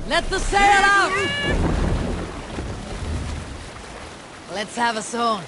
Let the sail out! Let's have a song.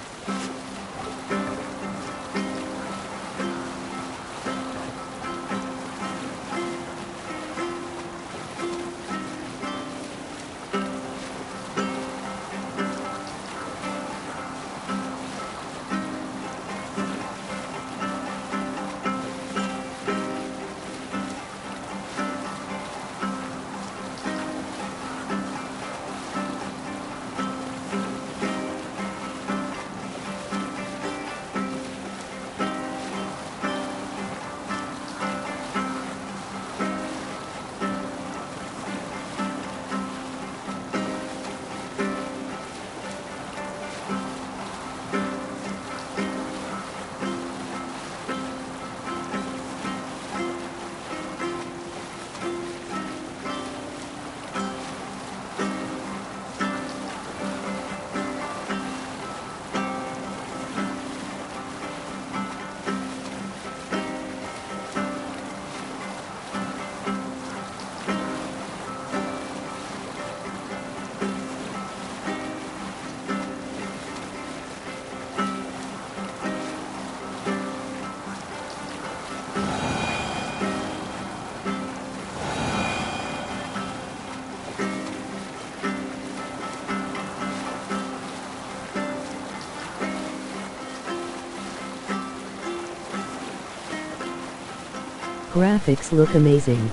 Graphics look amazing.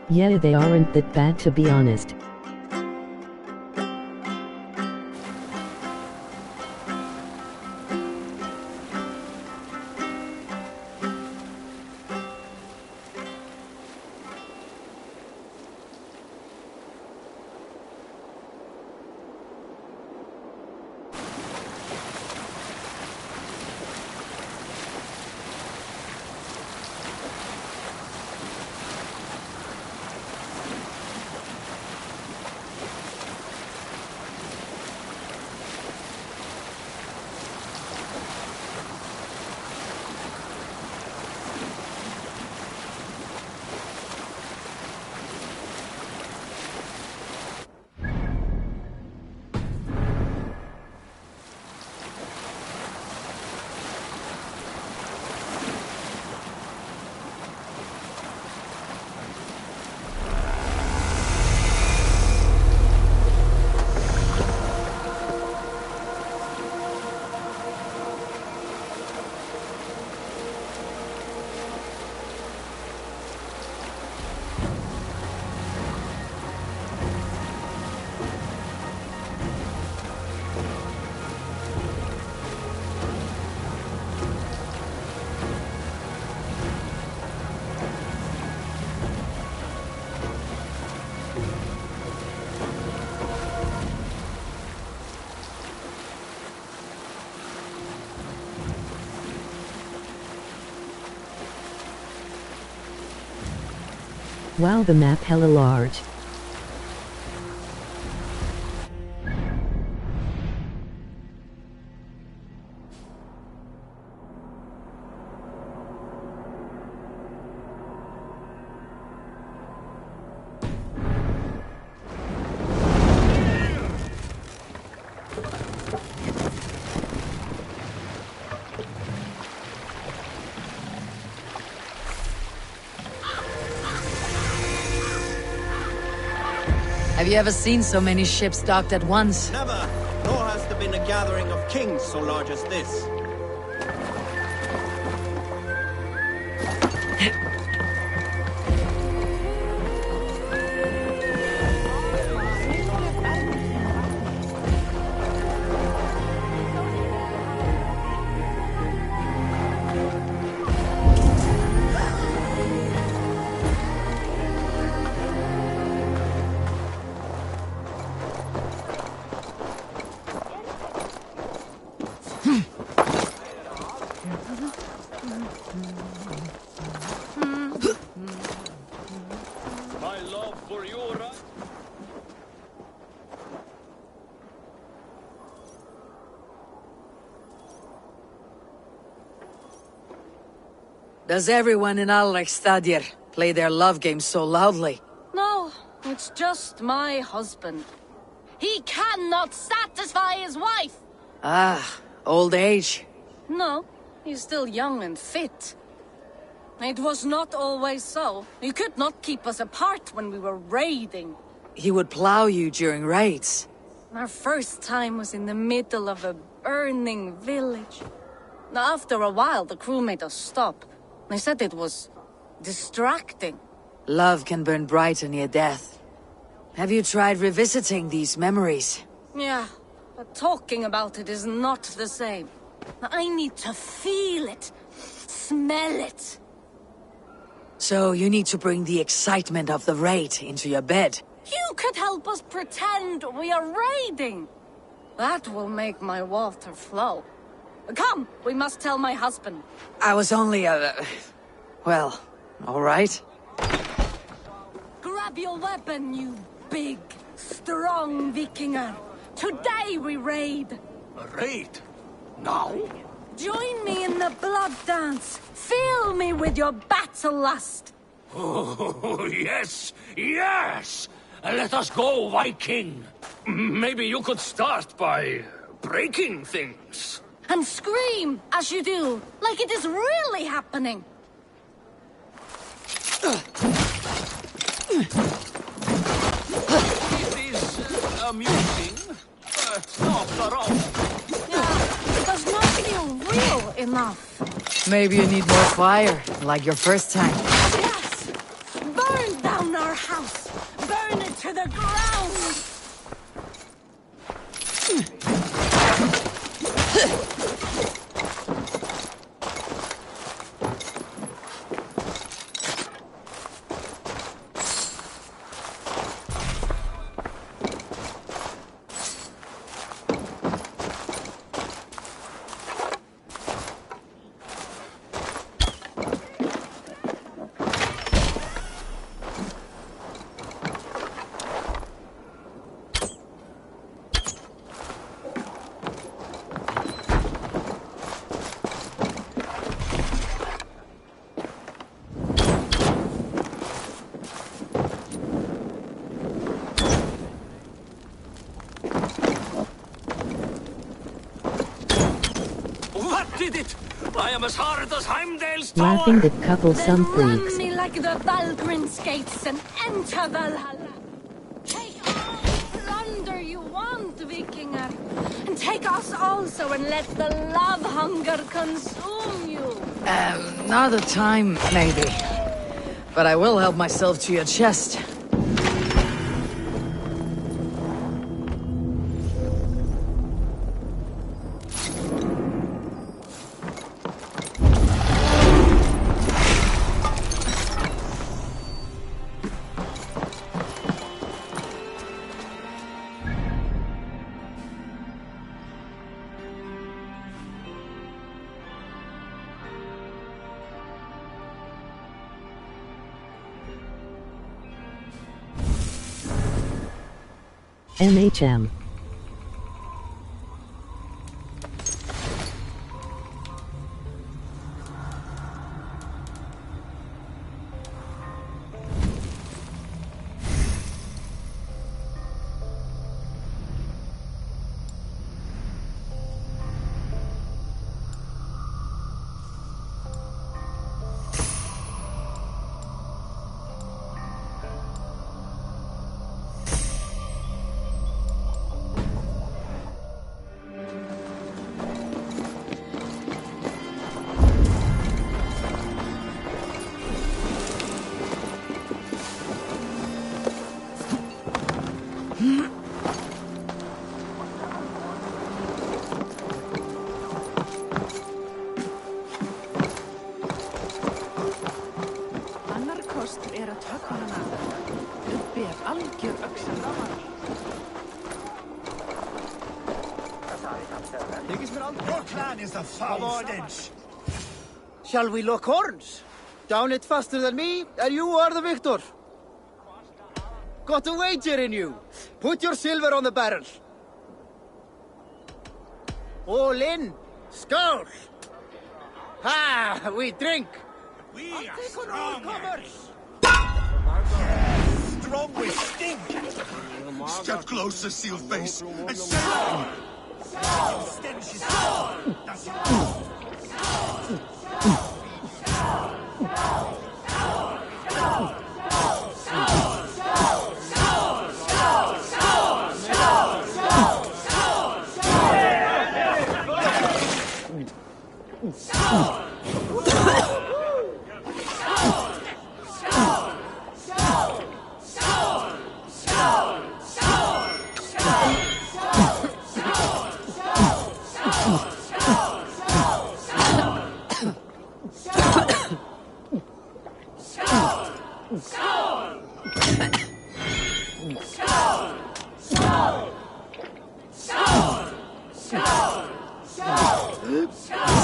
Yeah, they aren't that bad, to be honest. Wow, the map hella large. Have you ever seen so many ships docked at once? Never, nor has there been a gathering of kings so large as this. My love for you, right? Does everyone in Alrekstadir play their love game so loudly? No, it's just my husband. He cannot satisfy his wife! Ah, old age. No, he's still young and fit. It was not always so. He could not keep us apart when we were raiding. He would plow you during raids. Our first time was in the middle of a burning village. After a while, the crew made us stop. They said it was distracting. Love can burn brighter near death. Have you tried revisiting these memories? Yeah, but talking about it is not the same. I need to feel it, smell it. So you need to bring the excitement of the raid into your bed. You could help us pretend we are raiding. That will make my water flow. Come, we must tell my husband. I was only well, all right. Grab your weapon, you big, strong Vikinger. Today we raid. A raid? Now? Join me in the blood dance. Fill me with your battle lust. Oh, yes, yes! Let us go, Viking. Maybe you could start by breaking things. And scream as you do, like it is really happening. It is amusing, but not at all. Yeah, it does not feel real enough. Maybe you need more fire, like your first time. Yes! Burn down our house! Burn it to the ground! What did it? I am as hard as Heimdall's tower. Laughing the couple Then some run freaks. me like the Valgrin's gates and enter Valhalla. Take all the plunder you want, Vikinger. And take us also and let the love hunger consume you. Another time, maybe. But I will help myself to your chest. NHM. Your clan is a foul stench. Shall we lock horns? Down it faster than me, and you are the victor. Got a wager in you. Put your silver on the barrel. All in. Skull. Ha! We drink. We I'll are take on all stronger. comers. Strong with stink. Step closer, seal face, and say Stench is That's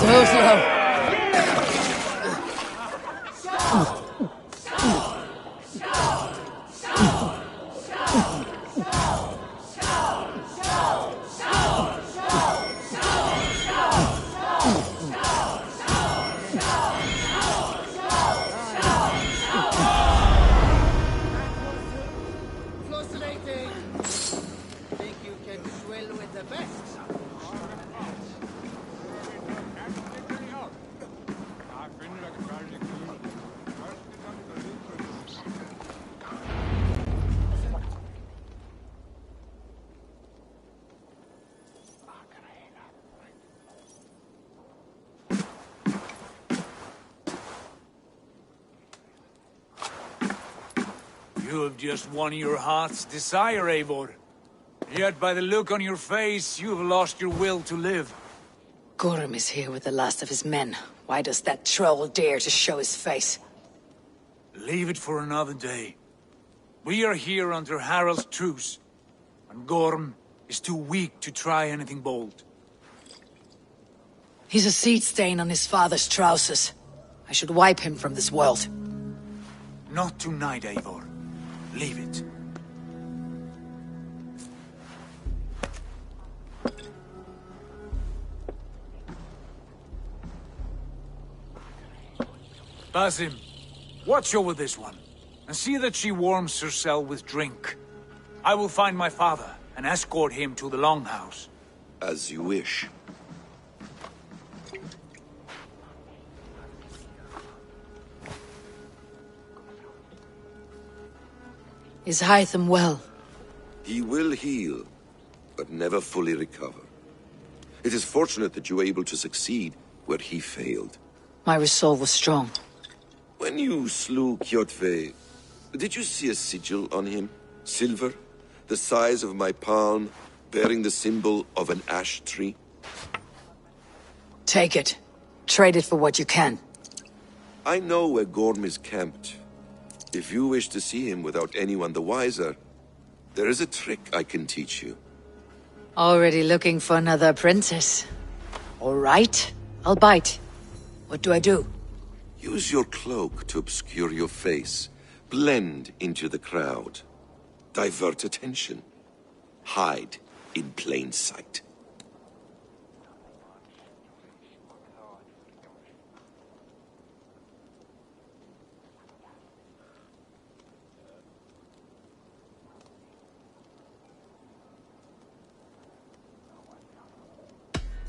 So slow. Frustrating. Think you can swell with the best? You have just won your heart's desire, Eivor. Yet by the look on your face, you have lost your will to live. Gorm is here with the last of his men. Why does that troll dare to show his face? Leave it for another day. We are here under Harald's truce, and Gorm is too weak to try anything bold. He's a seed stain on his father's trousers. I should wipe him from this world. Not tonight, Eivor. Leave it. Basim, watch over this one, and see that she warms herself with drink. I will find my father and escort him to the Longhouse. as you wish. Is Hytham well? He will heal, but never fully recover. It is fortunate that you were able to succeed where he failed. My resolve was strong. When you slew Kjotve, did you see a sigil on him? Silver, the size of my palm, bearing the symbol of an ash tree? Take it. Trade it for what you can. I know where Gorm is camped. If you wish to see him without anyone the wiser, there is a trick I can teach you. Already looking for another princess. All right, I'll bite. What do I do? Use your cloak to obscure your face. Blend into the crowd. Divert attention. Hide in plain sight.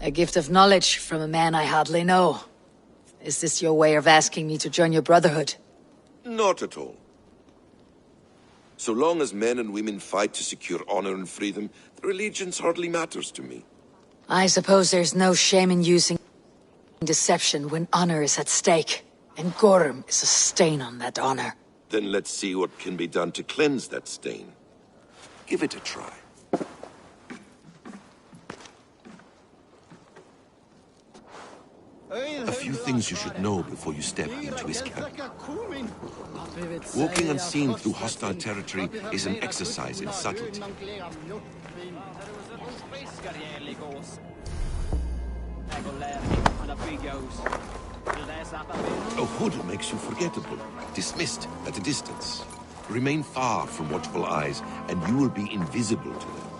A gift of knowledge from a man I hardly know. Is this your way of asking me to join your brotherhood? Not at all. So long as men and women fight to secure honor and freedom, their allegiance hardly matters to me. I suppose there's no shame in using deception when honor is at stake. And Gorm is a stain on that honor. Then let's see what can be done to cleanse that stain. Give it a try. A few things you should know before you step into his camp. Walking unseen through hostile territory is an exercise in subtlety. A hood makes you forgettable, dismissed at a distance. Remain far from watchful eyes, and you will be invisible to them.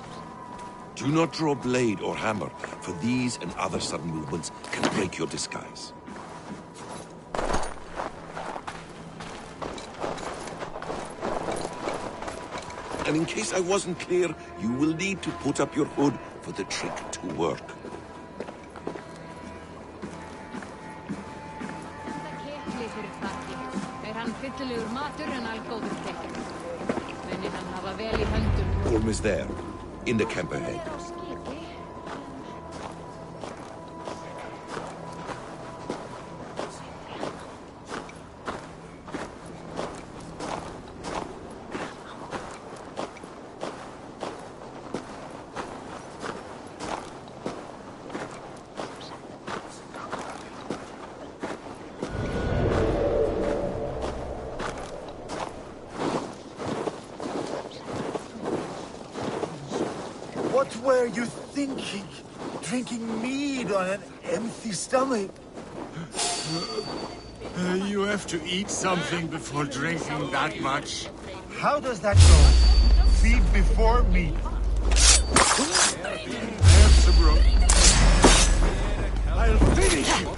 Do not draw blade or hammer, for these and other sudden movements can break your disguise. And in case I wasn't clear, you will need to put up your hood for the trick to work. Orm is there, in the camp ahead. What were you thinking? Drinking mead on an empty stomach? You have to eat something before drinking that much. How does that go? Feed before meat. Have some rope. I'll finish you!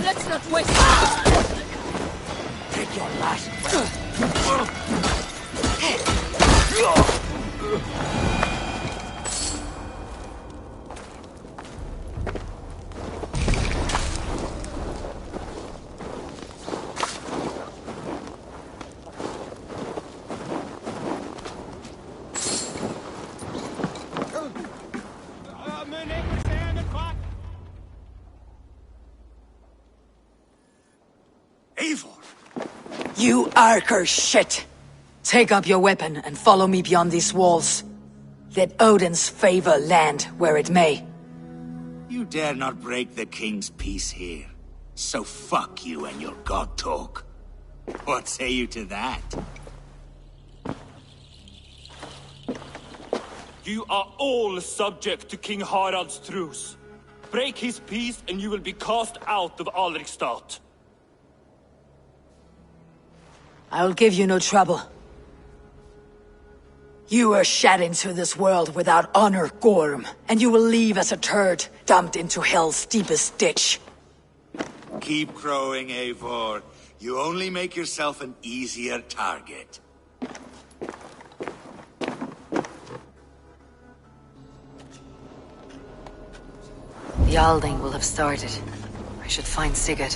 Let's not waste. Take your last. You Arker shit! Take up your weapon and follow me beyond these walls. Let Odin's favor land where it may. You dare not break the king's peace here. So fuck you and your god talk. What say you to that? You are all subject to King Harald's truce. Break his peace and you will be cast out of Alrikstad. I'll give you no trouble. You were shed into this world without honor, Gorm, and you will leave as a turd, dumped into hell's deepest ditch. Keep crowing, Eivor. You only make yourself an easier target. The Alding will have started. I should find Sigurd.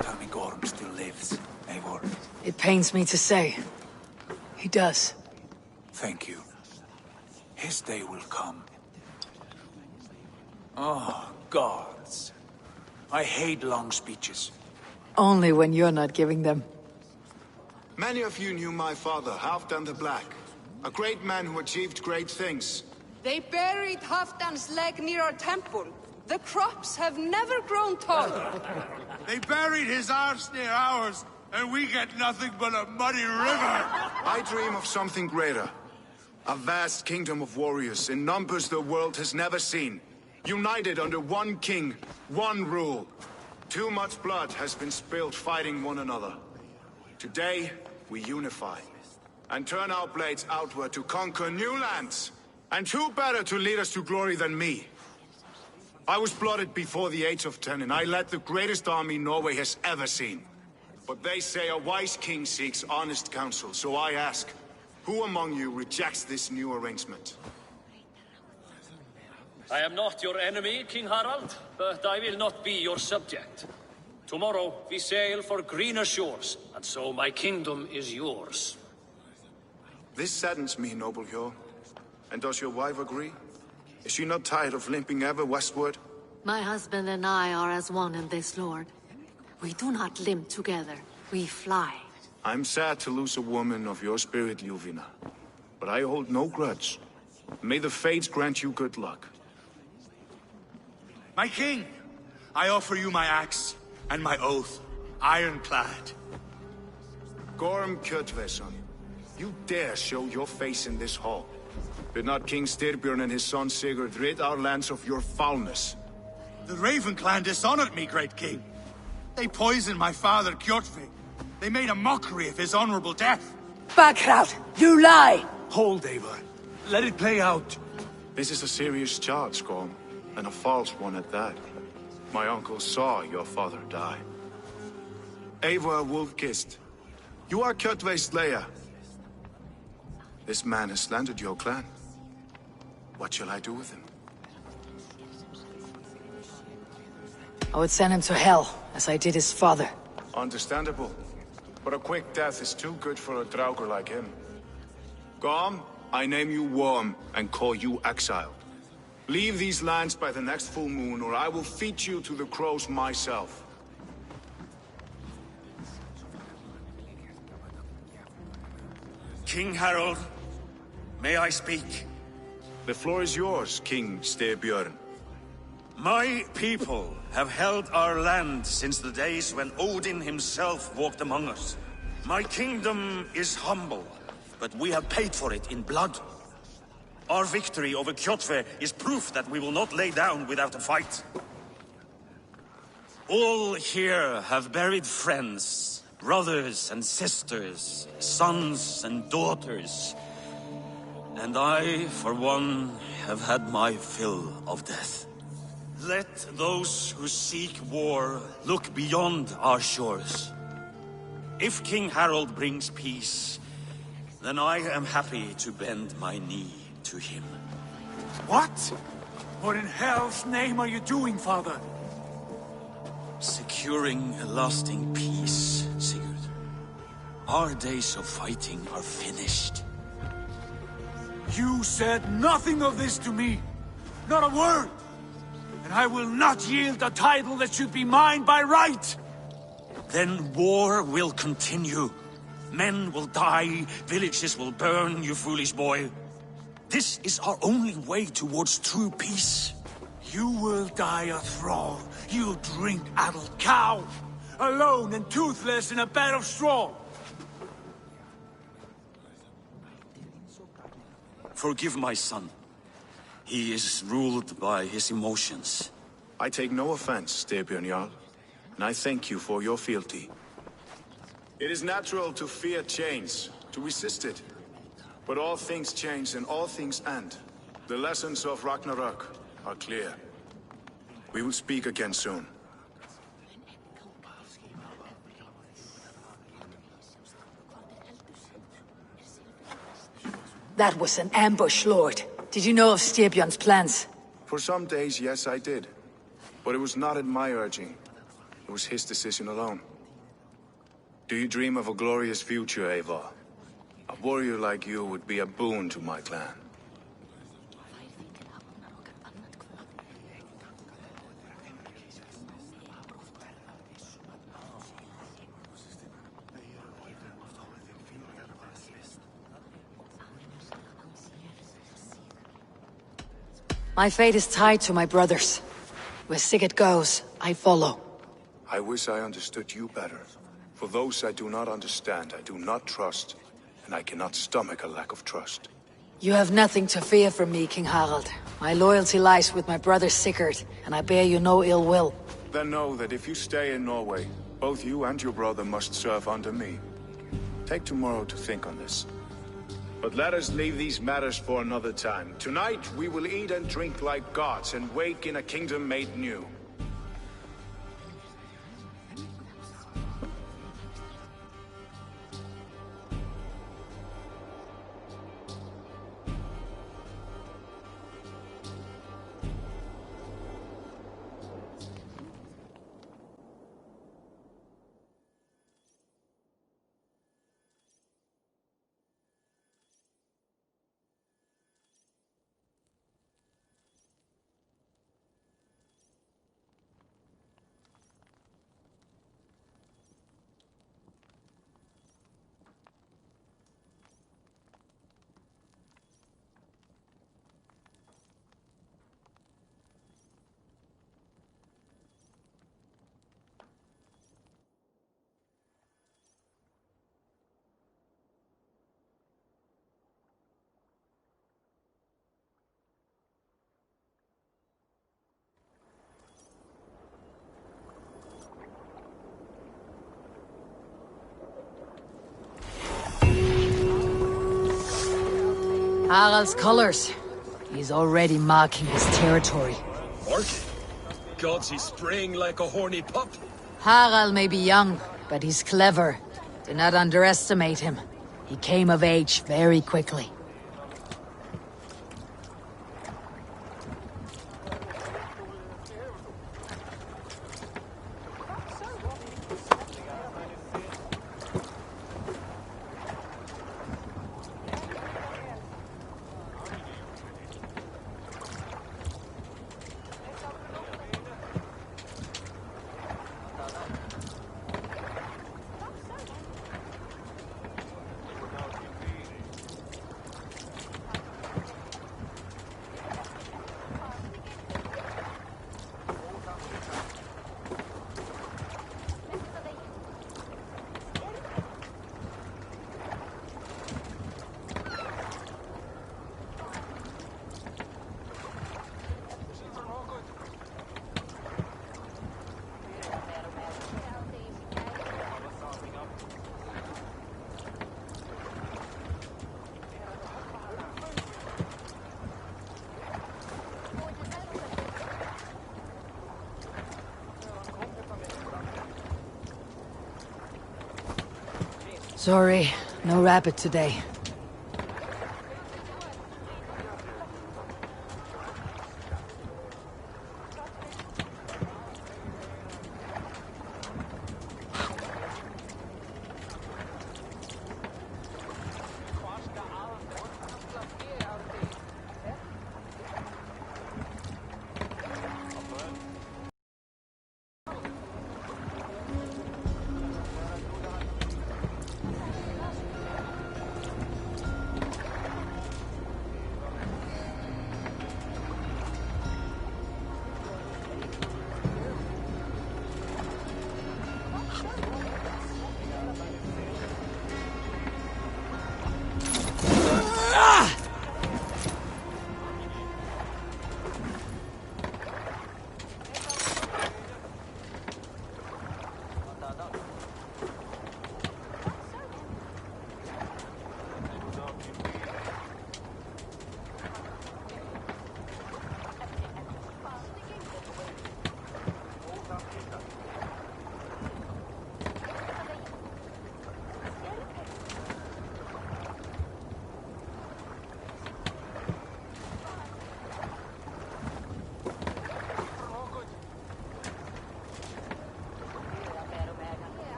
Tell me Gorm still lives, Eivor. It pains me to say. He does. Thank you. His day will come. Oh, gods. I hate long speeches. Only when you're not giving them. Many of you knew my father, Halfdan the Black. A great man who achieved great things. They buried Halfdan's leg near our temple. The crops have never grown tall. They buried his arse near ours, and we get nothing but a muddy river. I dream of something greater. A vast kingdom of warriors in numbers the world has never seen. United under one king, one rule. Too much blood has been spilled fighting one another. Today, we unify. And turn our blades outward to conquer new lands. And who better to lead us to glory than me? I was blooded before the age of 10, and I led the greatest army Norway has ever seen. But they say a wise king seeks honest counsel, so I ask, who among you rejects this new arrangement? I am not your enemy, King Harald, but I will not be your subject. Tomorrow we sail for greener shores, and so my kingdom is yours. This saddens me, noble Hjor. And does your wife agree? Is she not tired of limping ever westward? My husband and I are as one in this, Lord. We do not limp together. We fly. I'm sad to lose a woman of your spirit, Ljuvina. But I hold no grudge. May the fates grant you good luck. My king, I offer you my axe and my oath, ironclad. Gorm Kjotveson, you dare show your face in this hall. Did not King Styrbjörn and his son Sigurd rid our lands of your foulness? The Raven clan dishonored me, great king. They poisoned my father, Kjotve. They made a mockery of his honorable death. Backrout! You lie! Hold, Eivor. Let it play out. This is a serious charge, Gorm, and a false one at that. My uncle saw your father die. Eivor Wolf-Kissed, you are Kjotve's slayer. This man has slandered your clan. What shall I do with him? I would send him to hell, as I did his father. Understandable. But a quick death is too good for a Draugr like him. Gorm, I name you Worm and call you exiled. Leave these lands by the next full moon, or I will feed you to the crows myself. King Harold, may I speak? The floor is yours, King Styrbjörn. My people have held our land since the days when Odin himself walked among us. My kingdom is humble, but we have paid for it in blood. Our victory over Kjotve is proof that we will not lay down without a fight. All here have buried friends, brothers and sisters, sons and daughters. And I, for one, have had my fill of death. Let those who seek war look beyond our shores. If King Harold brings peace, then I am happy to bend my knee to him. What? What in hell's name are you doing, father? Securing a lasting peace, Sigurd. Our days of fighting are finished. You said nothing of this to me. Not a word. And I will not yield a title that should be mine by right. Then war will continue. Men will die, villages will burn, you foolish boy. This is our only way towards true peace. You will die a thrall. You'll drink-addled cow. Alone and toothless in a bed of straw. Forgive my son. He is ruled by his emotions. I take no offense, Styrbjörn Jarl, and I thank you for your fealty. It is natural to fear change, to resist it. But all things change and all things end. The lessons of Ragnarok are clear. We will speak again soon. That was an ambush, Lord. Did you know of Styrbjörn's plans? For some days, yes, I did. But it was not at my urging. It was his decision alone. Do you dream of a glorious future, Eivor? A warrior like you would be a boon to my clan. My fate is tied to my brother's. Where Sigurd goes, I follow. I wish I understood you better. For those I do not understand, I do not trust, and I cannot stomach a lack of trust. You have nothing to fear from me, King Harald. My loyalty lies with my brother Sigurd, and I bear you no ill will. Then know that if you stay in Norway, both you and your brother must serve under me. Take tomorrow to think on this. But let us leave these matters for another time. Tonight, we will eat and drink like gods and wake in a kingdom made new. Harald's colors. He's already marking his territory. Marking? Gods, he's spraying like a horny pup. Harald may be young, but he's clever. Do not underestimate him. He came of age very quickly. Sorry, no rabbit today.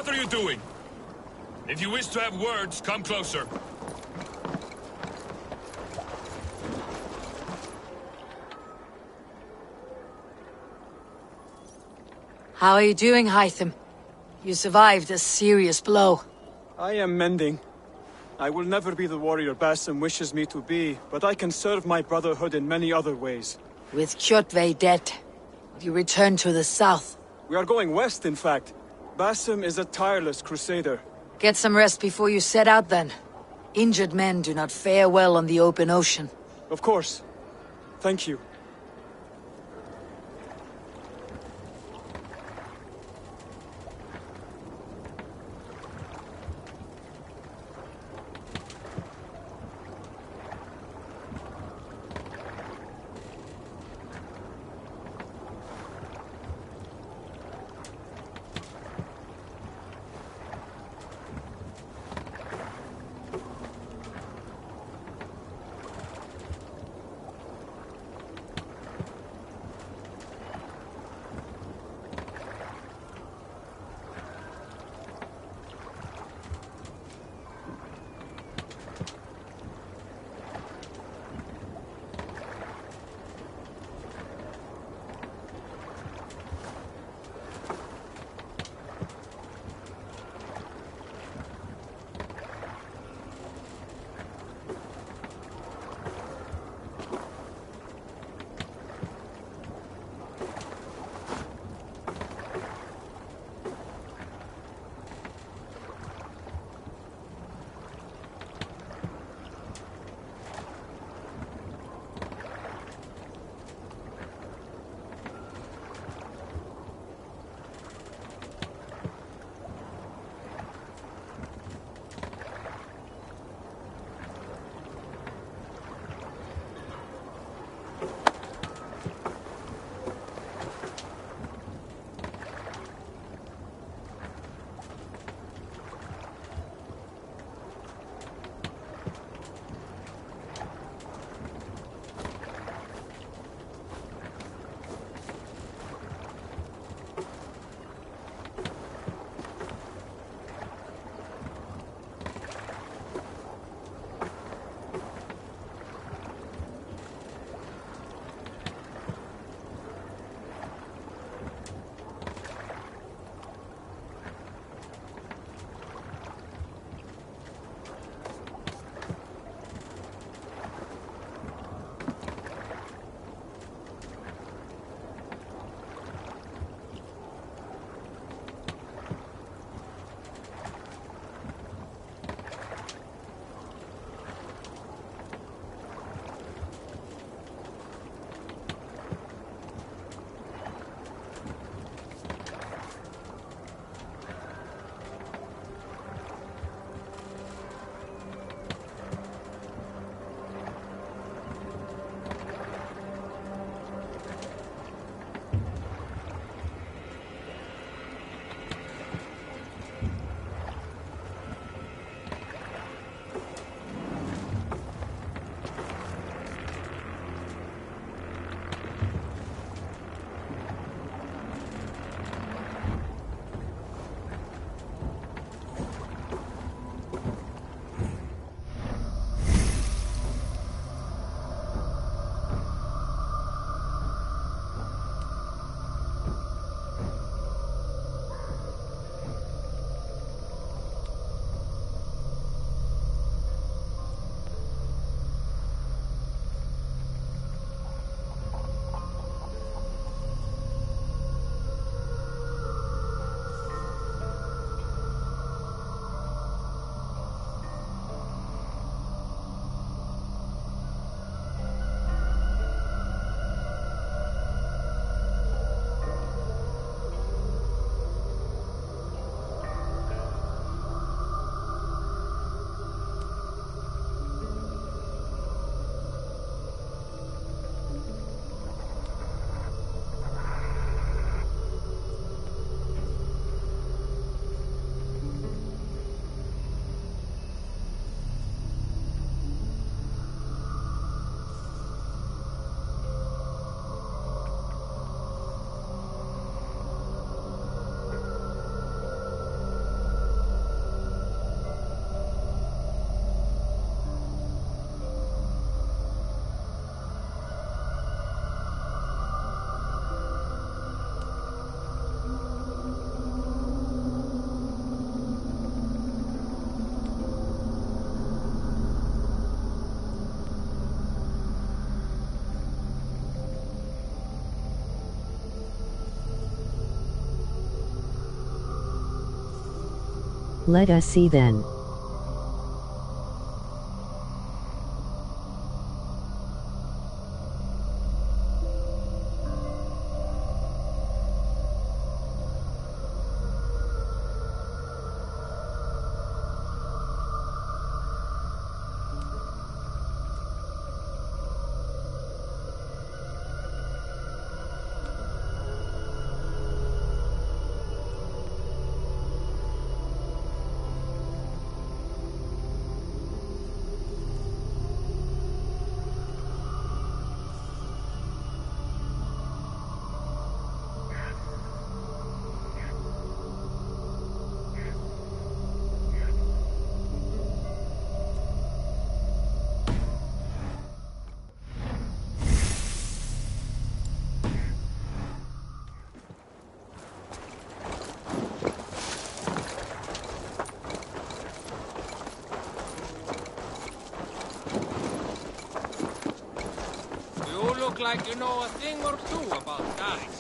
What are you doing? If you wish to have words, come closer. How are you doing, Hytham? You survived a serious blow. I am mending. I will never be the warrior Basim wishes me to be, but I can serve my brotherhood in many other ways. With Kjotve dead, will you return to the south? We are going west, in fact. Basim is a tireless crusader. Get some rest before you set out, then. Injured men do not fare well on the open ocean. Of course. Thank you. Let us see then. You look like you know a thing or two about dice.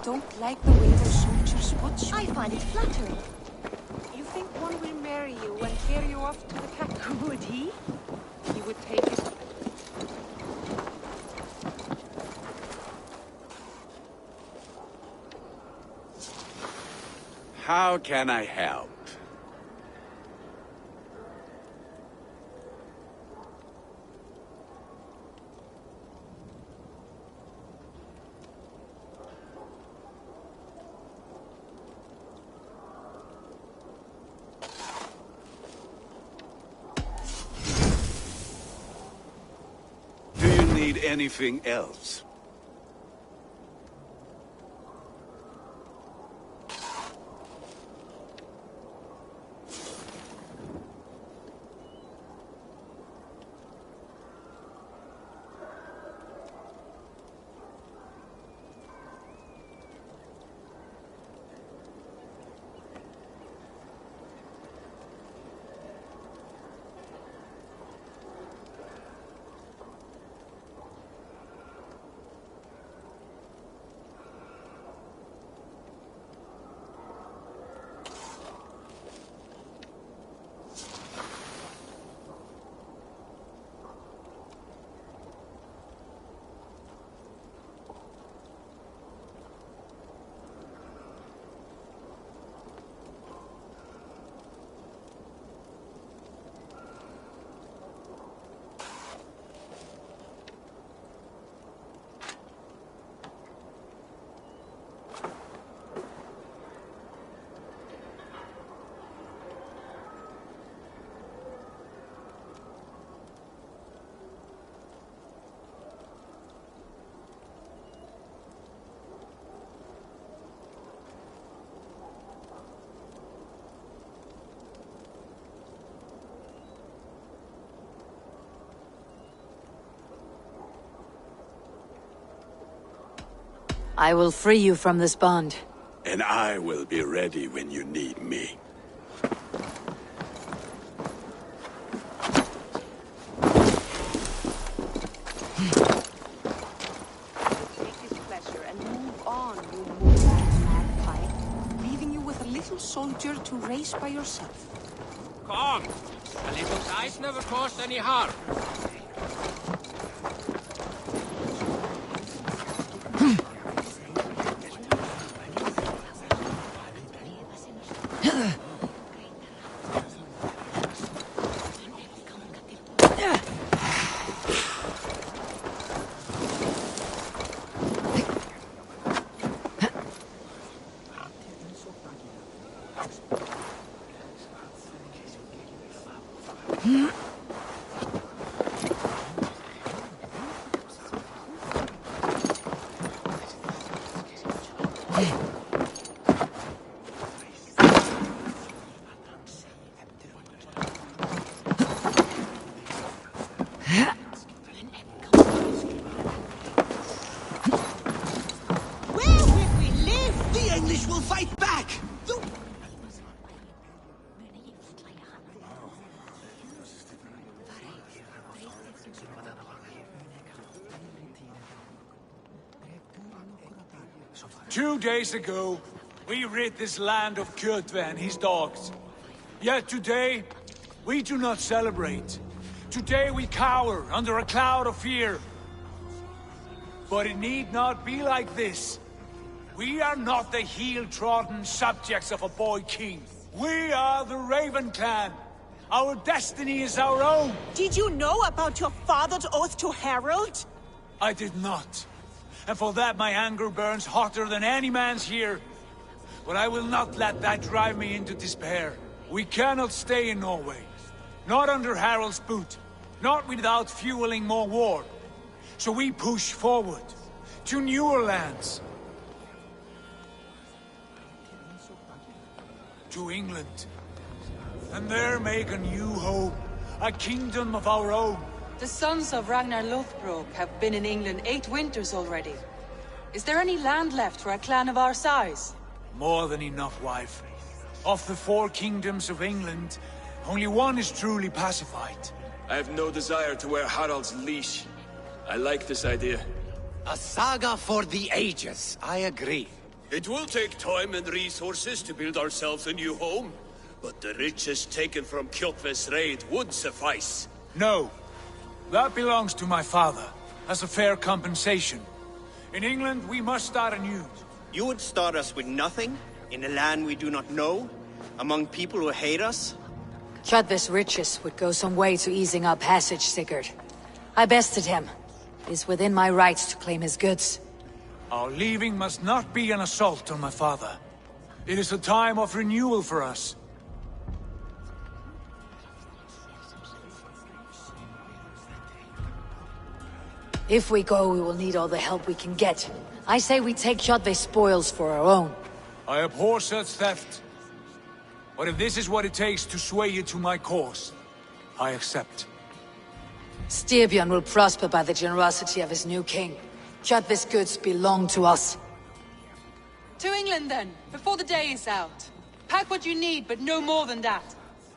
Don't like the way the soldiers watch you. I find it flattering. You think one will marry you and carry you off to the capital? Would he? He would take his... How can I help? Do you need anything else? I will free you from this bond. And I will be ready when you need me. Leaving you with a little soldier to race by yourself. Come! A little size never caused any harm. Two days ago, we rid this land of Kjotve and his dogs. Yet today, we do not celebrate. Today we cower under a cloud of fear. But it need not be like this. We are not the heel-trodden subjects of a boy king. We are the Raven clan. Our destiny is our own. Did you know about your father's oath to Harold? I did not. And for that my anger burns hotter than any man's here. But I will not let that drive me into despair. We cannot stay in Norway. Not under Harald's boot. Not without fueling more war. So we push forward. To newer lands. To England. And there make a new home. A kingdom of our own. The sons of Ragnar Lothbrok have been in England 8 winters already. Is there any land left for a clan of our size? More than enough, wife. Of the 4 kingdoms of England, only one is truly pacified. I have no desire to wear Harald's leash. I like this idea. A saga for the ages, I agree. It will take time and resources to build ourselves a new home, but the riches taken from Kjotve's raid would suffice. No. That belongs to my father, as a fair compensation. In England, we must start anew. You would start us with nothing? In a land we do not know? Among people who hate us? Tjodve's riches would go some way to easing our passage, Sigurd. I bested him. It is within my rights to claim his goods. Our leaving must not be an assault on my father. It is a time of renewal for us. If we go, we will need all the help we can get. I say we take Tjodve's spoils for our own. I abhor such theft. But if this is what it takes to sway you to my cause, I accept. Styrbjörn will prosper by the generosity of his new king. Tjodve's goods belong to us. To England, then, before the day is out. Pack what you need, but no more than that.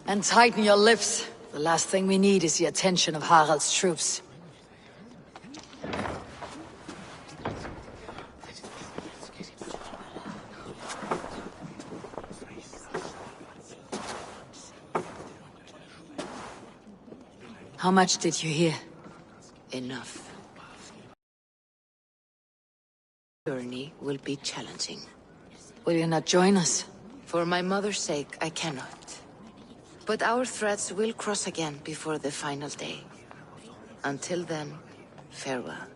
And tighten your lips. The last thing we need is the attention of Harald's troops. How much did you hear? Enough. Journey will be challenging. Will you not join us? For my mother's sake, I cannot. But our threads will cross again before the final day. Until then, farewell.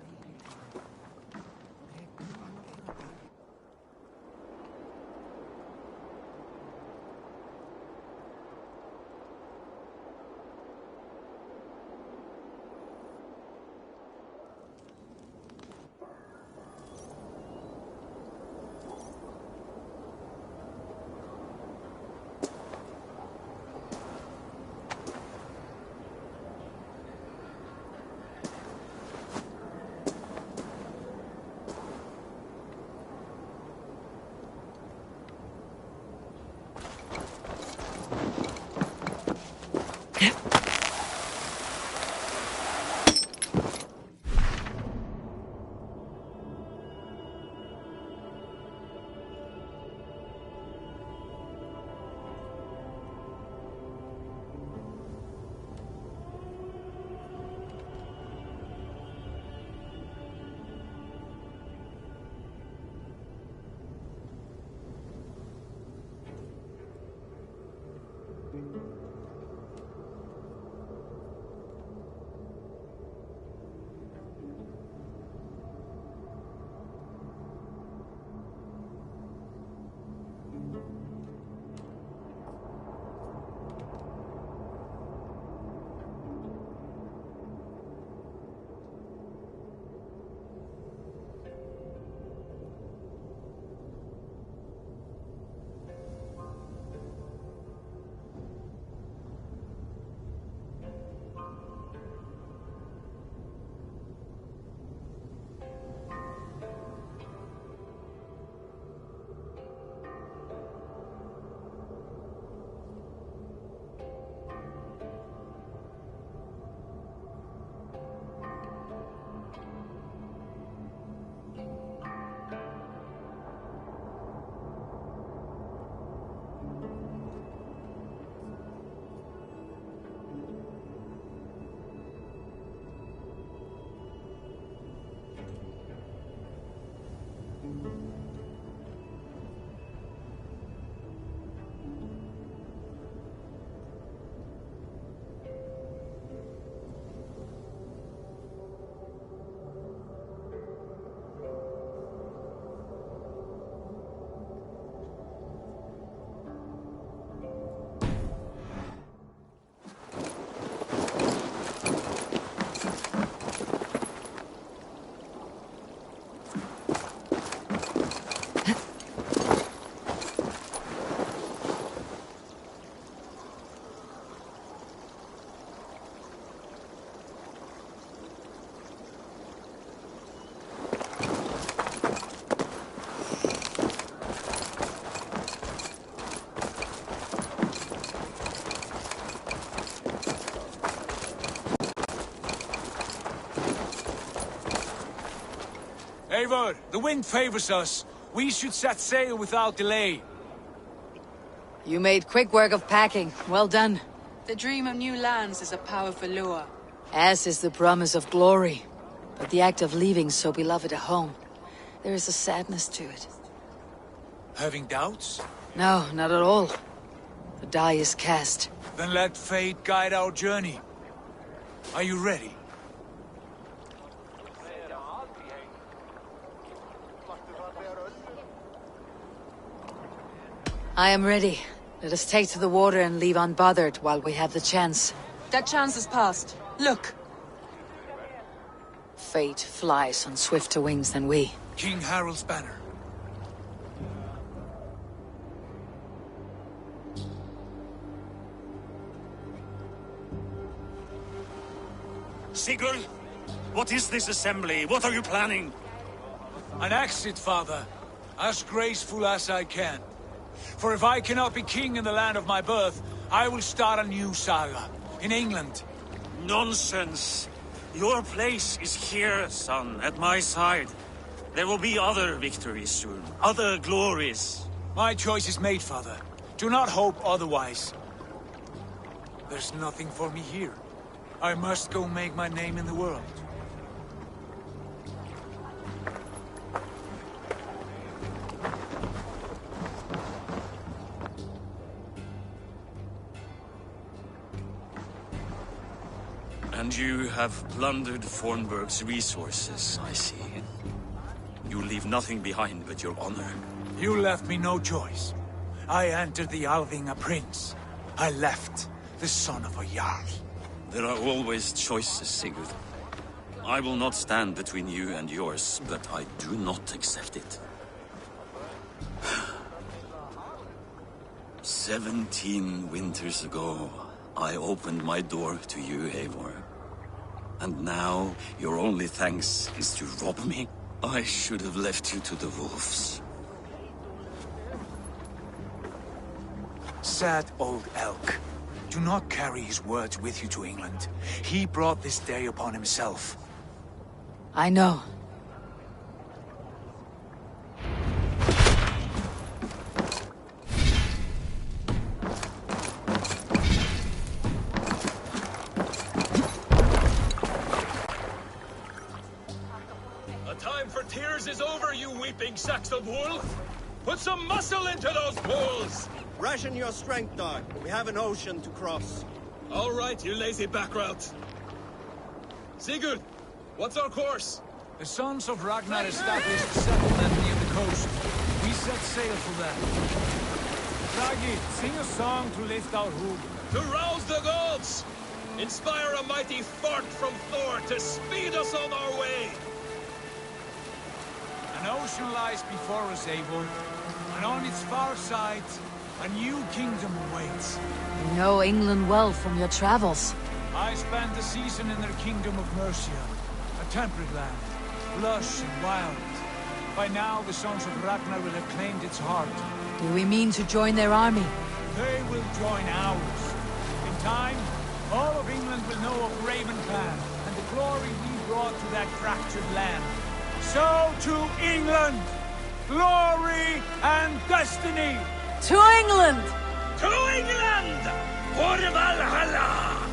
Eivor, the wind favors us. We should set sail without delay. You made quick work of packing. Well done. The dream of new lands is a powerful lure. As is the promise of glory. But the act of leaving so beloved a home, there is a sadness to it. Having doubts? No, not at all. The die is cast. Then let fate guide our journey. Are you ready? I am ready. Let us take to the water and leave unbothered while we have the chance. That chance is past. Look! Fate flies on swifter wings than we. King Harald's banner. Sigurd, what is this assembly? What are you planning? An exit, father. As graceful as I can. For if I cannot be king in the land of my birth, I will start a new saga. In England. Nonsense! Your place is here, son, at my side. There will be other victories soon. Other glories. My choice is made, father. Do not hope otherwise. There's nothing for me here. I must go make my name in the world. And you have plundered Fornburg's resources, I see. You leave nothing behind but your honor. You left me no choice. I entered the Alving a prince. I left the son of a Jarl. There are always choices, Sigurd. I will not stand between you and yours, but I do not accept it. 17 winters ago, I opened my door to you, Eivor. And now, your only thanks is to rob me? I should have left you to the wolves. Sad old elk. Do not carry his words with you to England. He brought this day upon himself. I know. The time for tears is over, you weeping sacks of wool! Put some muscle into those bulls! Ration your strength, dog. We have an ocean to cross. All right, you lazy backrout. Sigurd, what's our course? The sons of Ragnar established a settlement near the coast. We set sail for that. Ragi, sing a song to lift our hood. To rouse the gods! Inspire a mighty fart from Thor to speed us on our way! An ocean lies before us, Eivor, and on its far side, a new kingdom awaits. You know England well from your travels. I spent a season in their kingdom of Mercia, a temperate land, lush and wild. By now, the sons of Ragnar will have claimed its heart. Do we mean to join their army? They will join ours. In time, all of England will know of Raven Clan and the glory we brought to that fractured land. So to England! Glory and destiny! To England! To England! For Valhalla!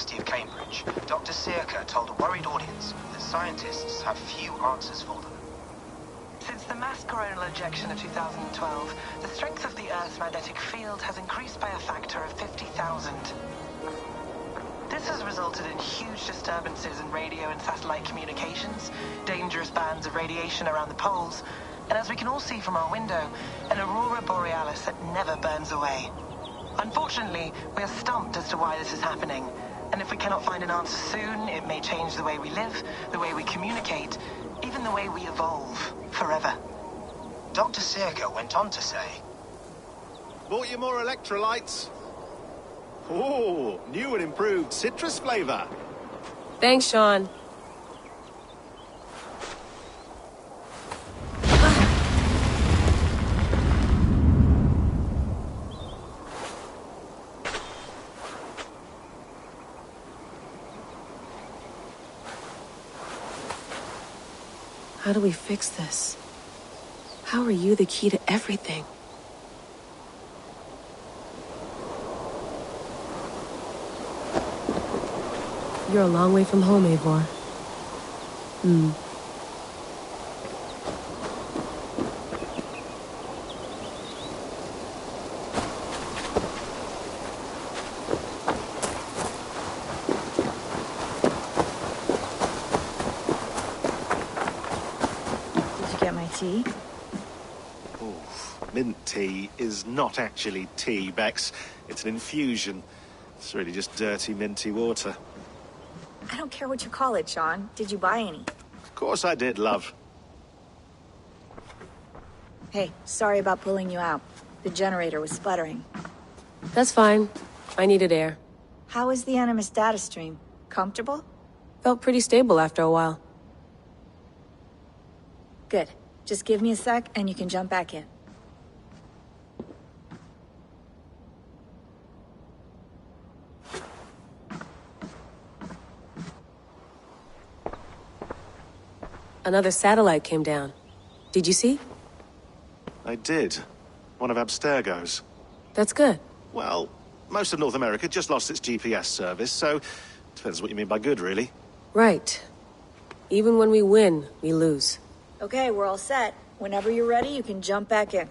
University of Cambridge, Dr. Circa told a worried audience that scientists have few answers for them. Since the mass coronal ejection of 2012, the strength of the Earth's magnetic field has increased by a factor of 50,000. This has resulted in huge disturbances in radio and satellite communications, dangerous bands of radiation around the poles, and as we can all see from our window, an aurora borealis that never burns away. Unfortunately, we are stumped as to why this is happening, and if we cannot find an answer soon, it may change the way we live, the way we communicate, even the way we evolve, forever. Dr. Circa went on to say, Bought you more electrolytes? Oh, new and improved citrus flavor. Thanks, Sean. How do we fix this? How are you the key to everything? You're a long way from home, Eivor. Did you get my tea? Oof. Mint tea is not actually tea, Bex. It's an infusion. It's really just dirty, minty water. I don't care what you call it, Sean. Did you buy any? Of course I did, love. Hey, sorry about pulling you out. The generator was sputtering. That's fine. I needed air. How is the Animus data stream? Comfortable? Felt pretty stable after a while. Good. Just give me a sec and you can jump back in. Another satellite came down. Did you see? I did. One of Abstergo's. That's good. Well, most of North America just lost its GPS service, so depends what you mean by good, really. Right. Even when we win, we lose. Okay, we're all set. Whenever you're ready, you can jump back in.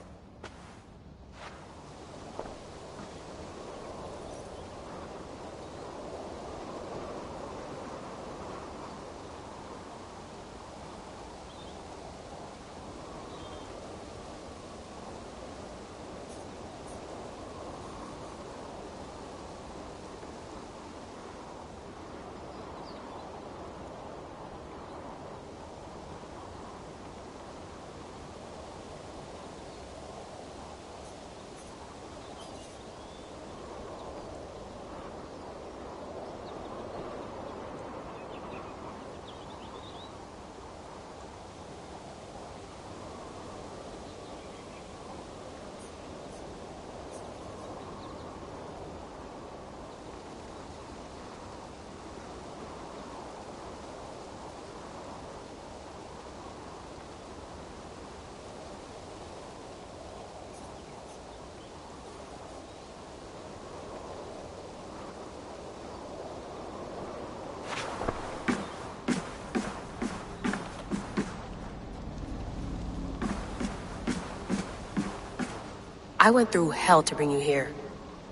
I went through hell to bring you here.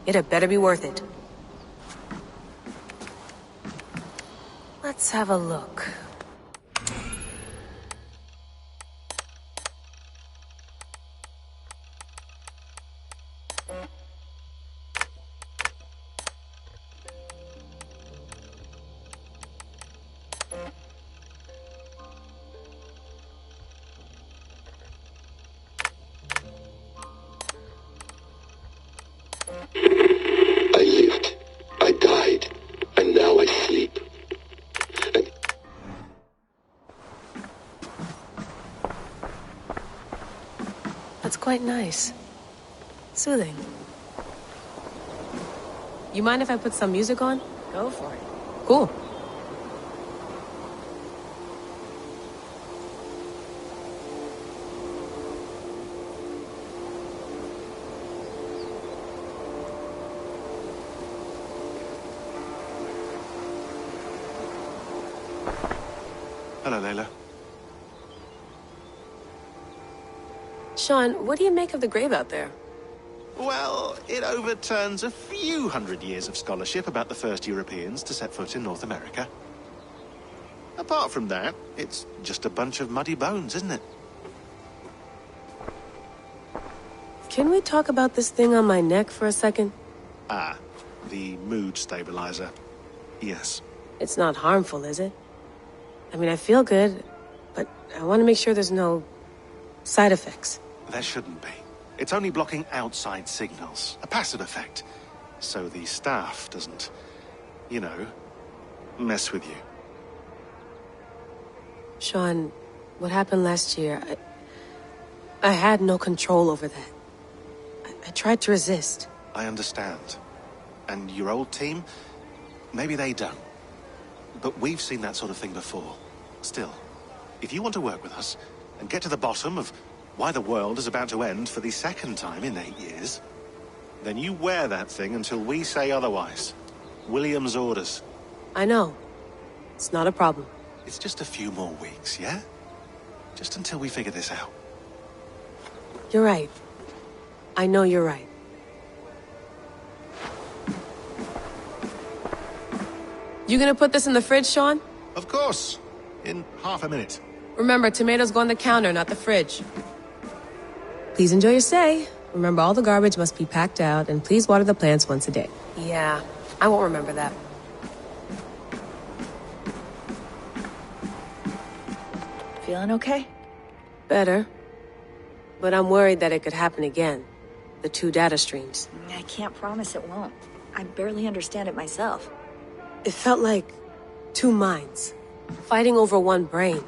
It had better be worth it. Let's have a look. I lived, I died, and now I sleep. That's quite nice. Soothing. You mind if I put some music on? Go for it. Cool. Hello, Layla. Sean, what do you make of the grave out there? Well, it overturns a few hundred years of scholarship about the first Europeans to set foot in North America. Apart from that, it's just a bunch of muddy bones, isn't it? Can we talk about this thing on my neck for a second? Ah, the mood stabilizer. Yes. It's not harmful, is it? I mean, I feel good, but I want to make sure there's no side effects. There shouldn't be. It's only blocking outside signals, a passive effect. So the staff doesn't, you know, mess with you. Sean, what happened last year, I had no control over that. I tried to resist. I understand. And your old team, maybe they don't. But we've seen that sort of thing before. Still, if you want to work with us and get to the bottom of why the world is about to end for the second time in 8 years, then you wear that thing until we say otherwise. William's orders. I know. It's not a problem. It's just a few more weeks, yeah? Just until we figure this out. You're right. I know you're right. You gonna put this in the fridge, Sean? Of course. In half a minute. Remember, tomatoes go on the counter, not the fridge. Please enjoy your stay. Remember, all the garbage must be packed out, and please water the plants once a day. Yeah, I won't remember that. Feeling okay? Better. But I'm worried that it could happen again. The 2 data streams. I can't promise it won't. I barely understand it myself. It felt like 2 minds, fighting over 1 brain.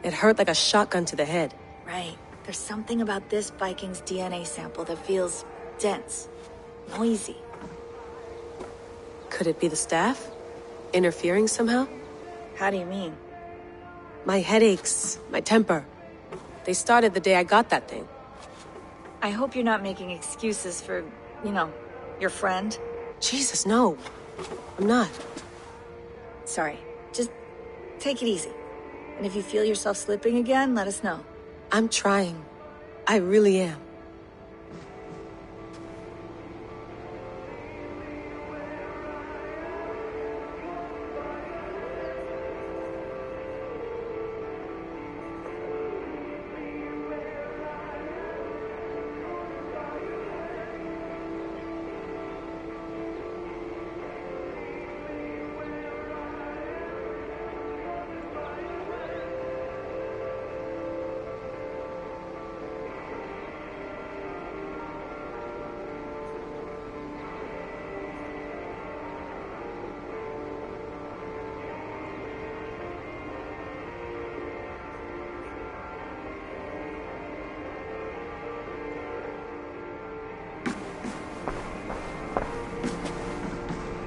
It hurt like a shotgun to the head. Right. There's something about this Viking's DNA sample that feels dense, noisy. Could it be the staff? Interfering somehow? How do you mean? My headaches, my temper. They started the day I got that thing. I hope you're not making excuses for, you know, your friend. Jesus, no. I'm not. Sorry. Just take it easy. And if you feel yourself slipping again, let us know. I'm trying. I really am.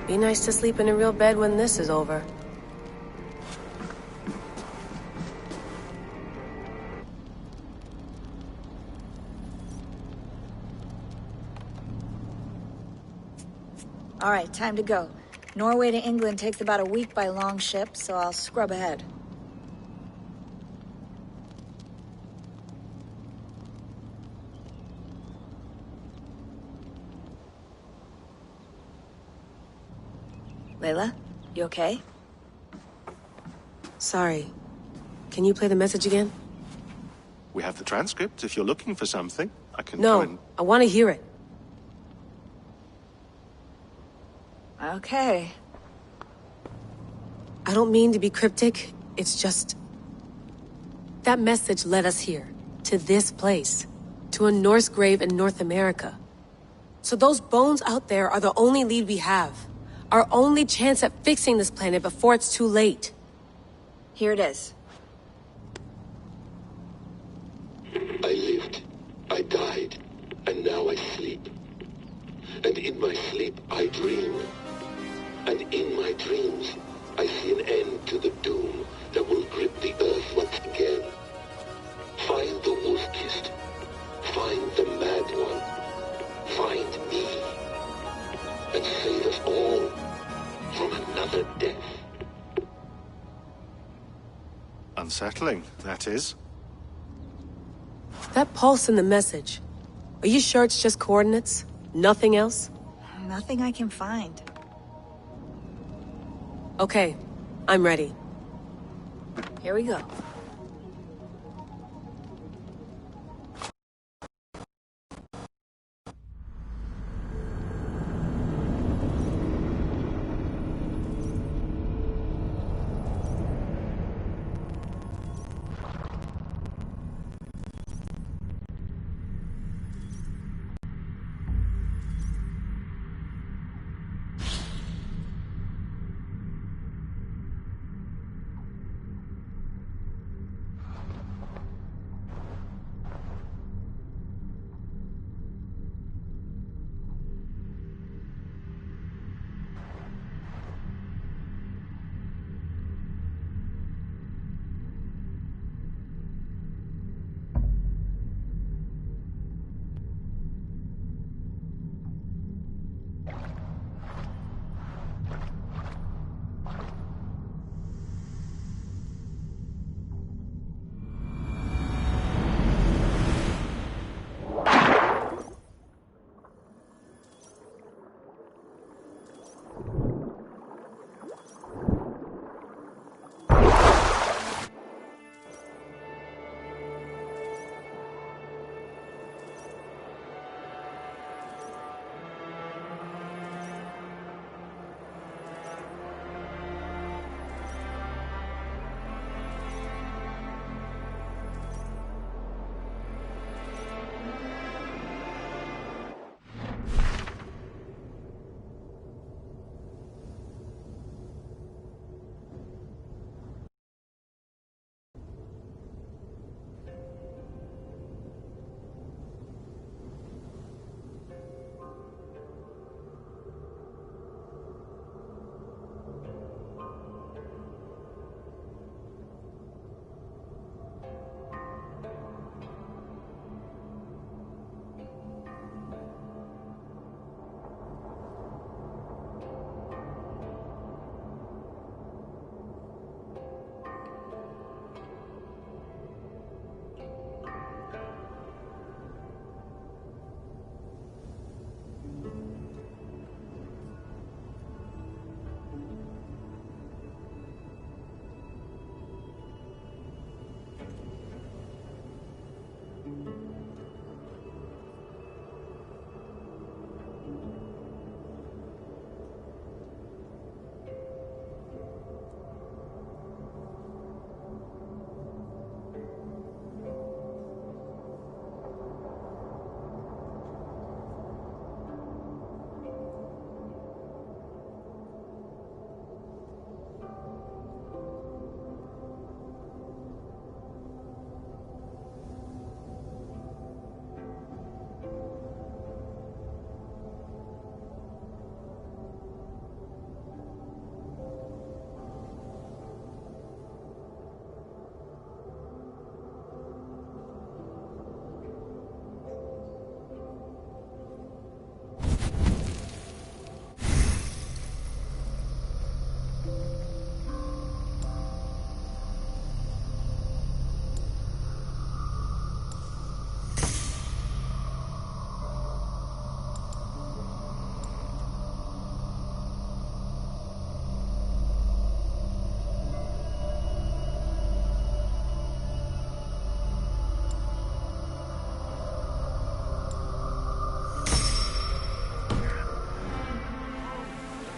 Be nice to sleep in a real bed when this is over. All right, time to go. Norway to England takes about a week by long ship, so I'll scrub ahead. Layla, you okay? Sorry. Can you play the message again? We have the transcript. If you're looking for something, I can No, try and... I want to hear it. Okay. I don't mean to be cryptic. It's just... That message led us here. To this place. To a Norse grave in North America. So those bones out there are the only lead we have. Our only chance at fixing this planet before it's too late. Here it is. I lived, I died, and now I sleep. And in my sleep I dream. And in my dreams I see an end to the doom that will grip the earth once again. Find the wolf-kissed. Find the mad one. Find me. And save us all from another death. Unsettling, that is. That pulse in the message. Are you sure it's just coordinates? Nothing else? Nothing I can find. Okay, I'm ready. Here we go.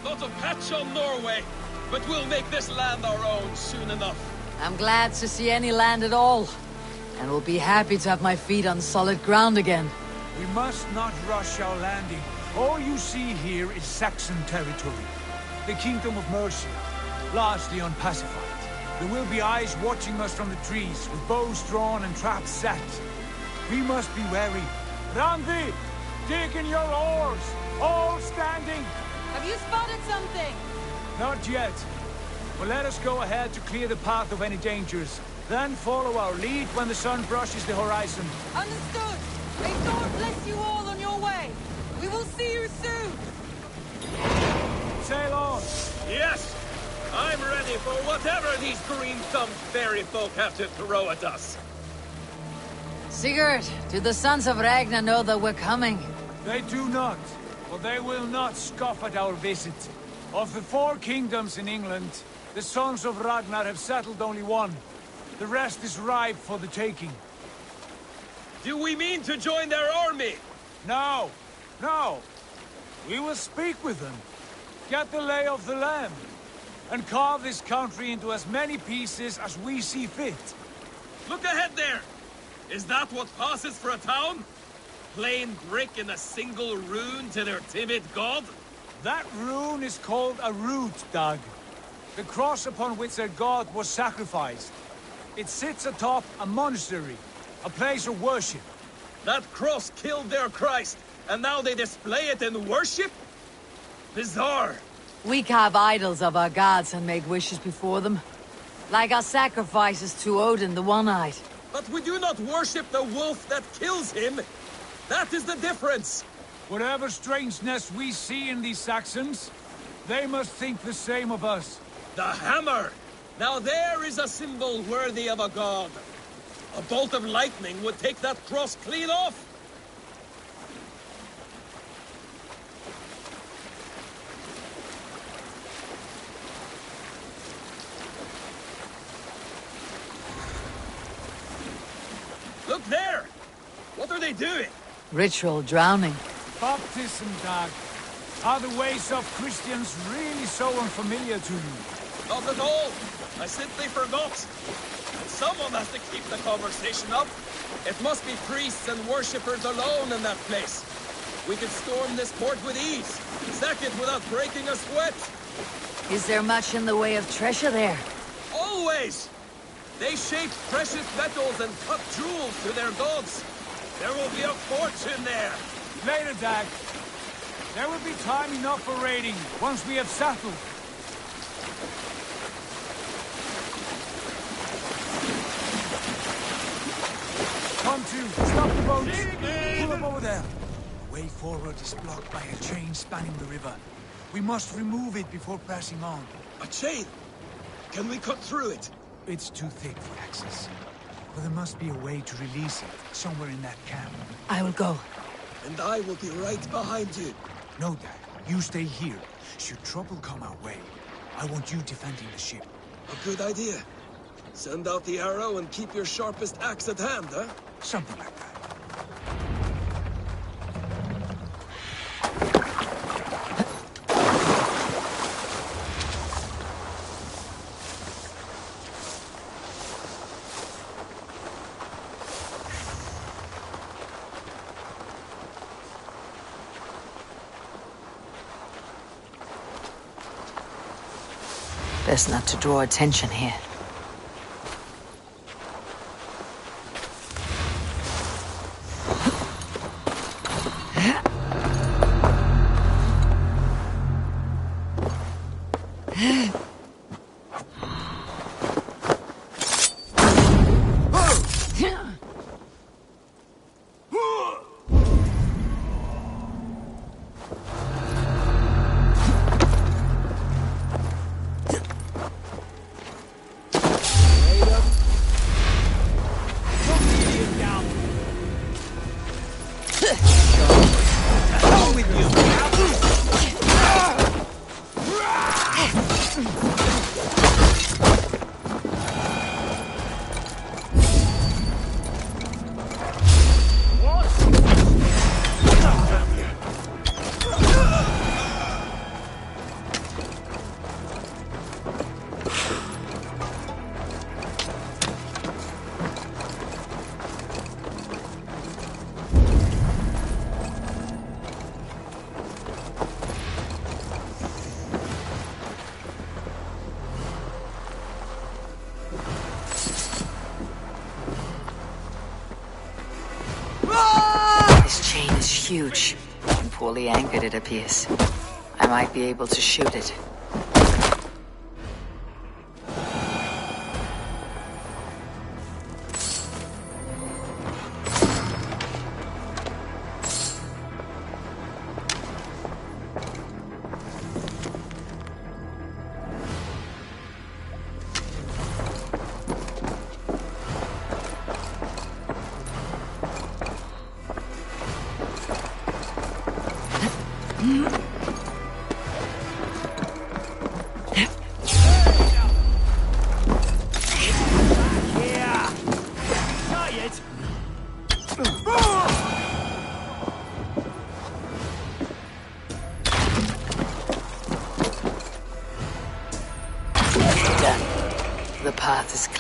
Not a patch on Norway, but we'll make this land our own soon enough. I'm glad to see any land at all, and will be happy to have my feet on solid ground again. We must not rush our landing. All you see here is Saxon territory. The Kingdom of Mercia, largely unpacified. There will be eyes watching us from the trees, with bows drawn and traps set. We must be wary. Randi, dig in your oars, all standing. Have you spotted something? Not yet. But let us go ahead to clear the path of any dangers. Then follow our lead when the sun brushes the horizon. Understood. May God bless you all on your way. We will see you soon. Sail on. Yes! I'm ready for whatever these green-thumbed fairy folk have to throw at us. Sigurd, do the sons of Ragnar know that we're coming? They do not, but they will not scoff at our visit. Of the 4 kingdoms in England, the sons of Ragnar have settled only one. The rest is ripe for the taking. Do we mean to join their army? No, no. We will speak with them, get the lay of the land, and carve this country into as many pieces as we see fit. Look ahead there! Is that what passes for a town? Plain brick and a single rune to their timid god? That rune is called a root, Doug. The cross upon which their god was sacrificed. It sits atop a monastery, a place of worship. That cross killed their Christ, and now they display it in worship? Bizarre. We carve idols of our gods and make wishes before them. Like our sacrifices to Odin the One-Eyed. But we do not worship the wolf that kills him. That is the difference. Whatever strangeness we see in these Saxons, they must think the same of us. The hammer! Now there is a symbol worthy of a god. A bolt of lightning would take that cross clean off. Look there! What are they doing? Ritual drowning. Baptism, Dag. Are the ways of Christians really so unfamiliar to you? Not at all. I simply forgot. Someone has to keep the conversation up. It must be priests and worshippers alone in that place. We could storm this port with ease, sack it without breaking a sweat. Is there much in the way of treasure there? Always! They shape precious metals and cut jewels to their gods. There will be a fortune there. Later, Dag. There will be time enough for raiding, once we have settled. Come to, stop the boats. Pull up over there. The way forward is blocked by a chain spanning the river. We must remove it before passing on. A chain? Can we cut through it? It's too thick for access. But there must be a way to release it, somewhere in that camp. I will go. And I will be right behind you. No, Dad. You stay here. Should trouble come our way, I want you defending the ship. A good idea. Send out the arrow and keep your sharpest axe at hand, huh? Something like that. Best not to draw attention here. Huge. Poorly anchored, it appears. I might be able to shoot it.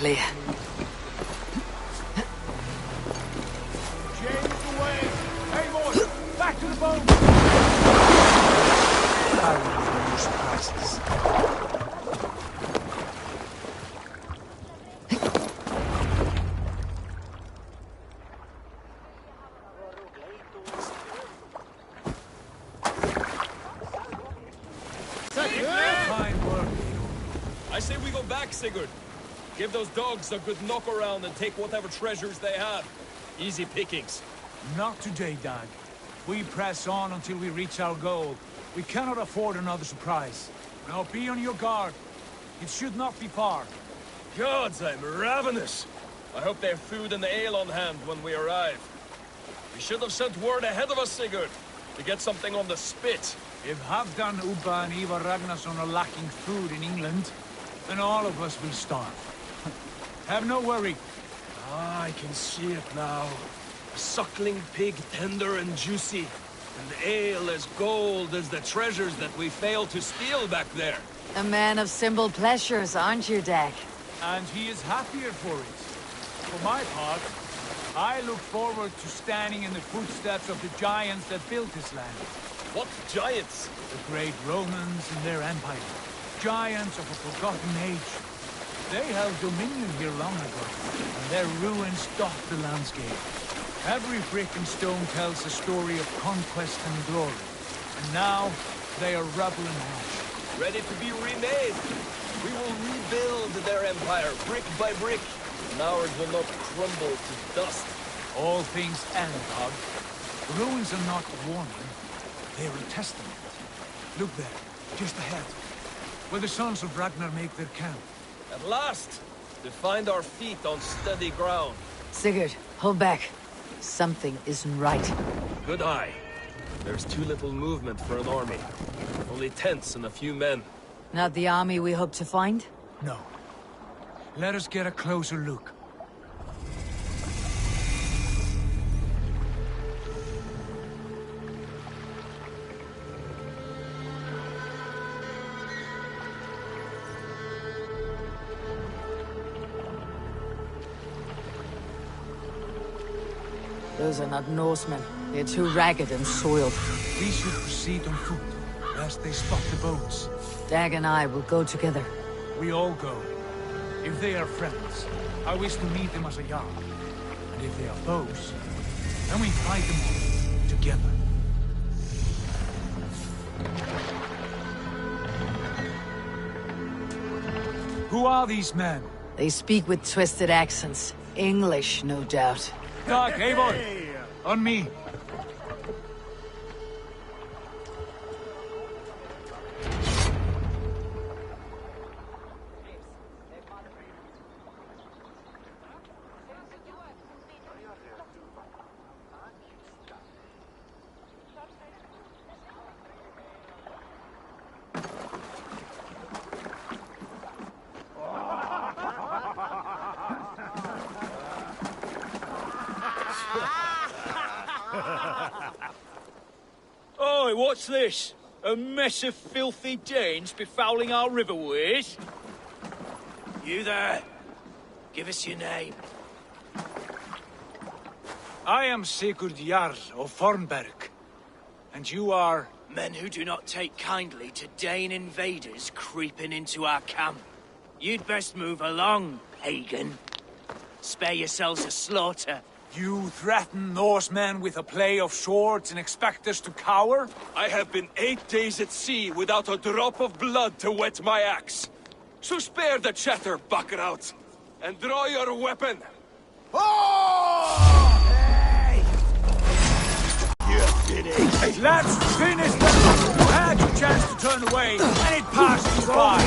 quietly. James away! Hey, boys! Back to the boat! Surprises. Fine work. I say we go back, Sigurd. Give those dogs a good knock around and take whatever treasures they have. Easy pickings. Not today, Dag. We press on until we reach our goal. We cannot afford another surprise. Now be on your guard. It should not be far. Gods, I'm ravenous. I hope they have food and ale on hand when we arrive. We should have sent word ahead of us, Sigurd, to get something on the spit. If Halfdan, Ubba and Ivar Ragnarsson are lacking food in England, then all of us will starve. Have no worry. Ah, I can see it now. A suckling pig, tender and juicy. And ale as gold as the treasures that we failed to steal back there. A man of simple pleasures, aren't you, Dag? And he is happier for it. For my part, I look forward to standing in the footsteps of the giants that built this land. What giants? The great Romans and their empire. Giants of a forgotten age. They held dominion here long ago, and their ruins dot the landscape. Every brick and stone tells a story of conquest and glory. And now, they are rubble and ash. Ready to be remade. We will rebuild their empire, brick by brick. And ours will not crumble to dust. All things end, Hog. The ruins are not a warning. They are a testament. Look there, just ahead, where the sons of Ragnar make their camp. At last, to find our feet on steady ground. Sigurd, hold back. Something isn't right. Good eye. There's too little movement for an army. Only tents and a few men. Not the army we hope to find? No. Let us get a closer look. Those are not Norsemen. They're too ragged and soiled. We should proceed on foot, lest they spot the boats. Dag and I will go together. We all go. If they are friends, I wish to meet them as a Jarl. And if they are foes, then we fight them all together. Who are these men? They speak with twisted accents. English, no doubt. Dag, Eivor! On me! Oi, what's this? A mess of filthy Danes befouling our riverways? You there. Give us your name. I am Sigurd Jarl of Fornberg. And you are... Men who do not take kindly to Dane invaders creeping into our camp. You'd best move along, pagan. Spare yourselves a slaughter. You threaten Norsemen with a play of swords and expect us to cower? I have been 8 days at sea without a drop of blood to wet my axe. So spare the chatter, buckerouts, and draw your weapon. Oh! Hey! You did it! Let's finish this! You had your chance to turn away, and it passed you by!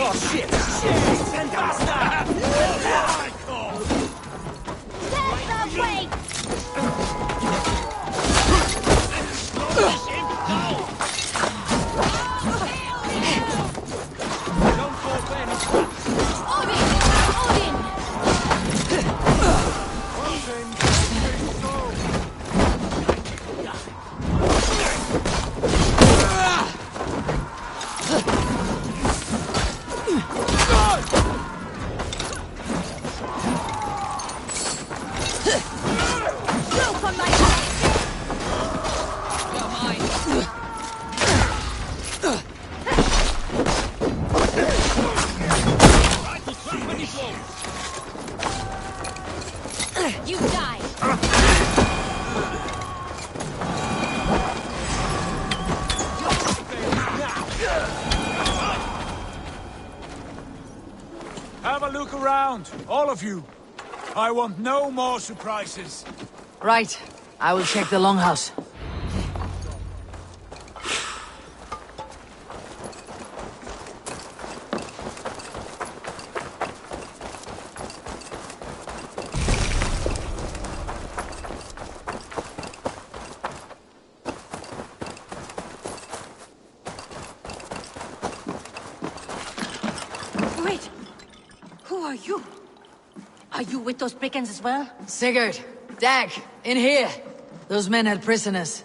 Oh shit! Send down staff! Let the way! Don't fall for any traps. Odin! around, all of you. I want no more surprises. Right. I will check the longhouse. Wait! Who are you? Are you with those brigands as well? Sigurd! Dag! In here! Those men had prisoners.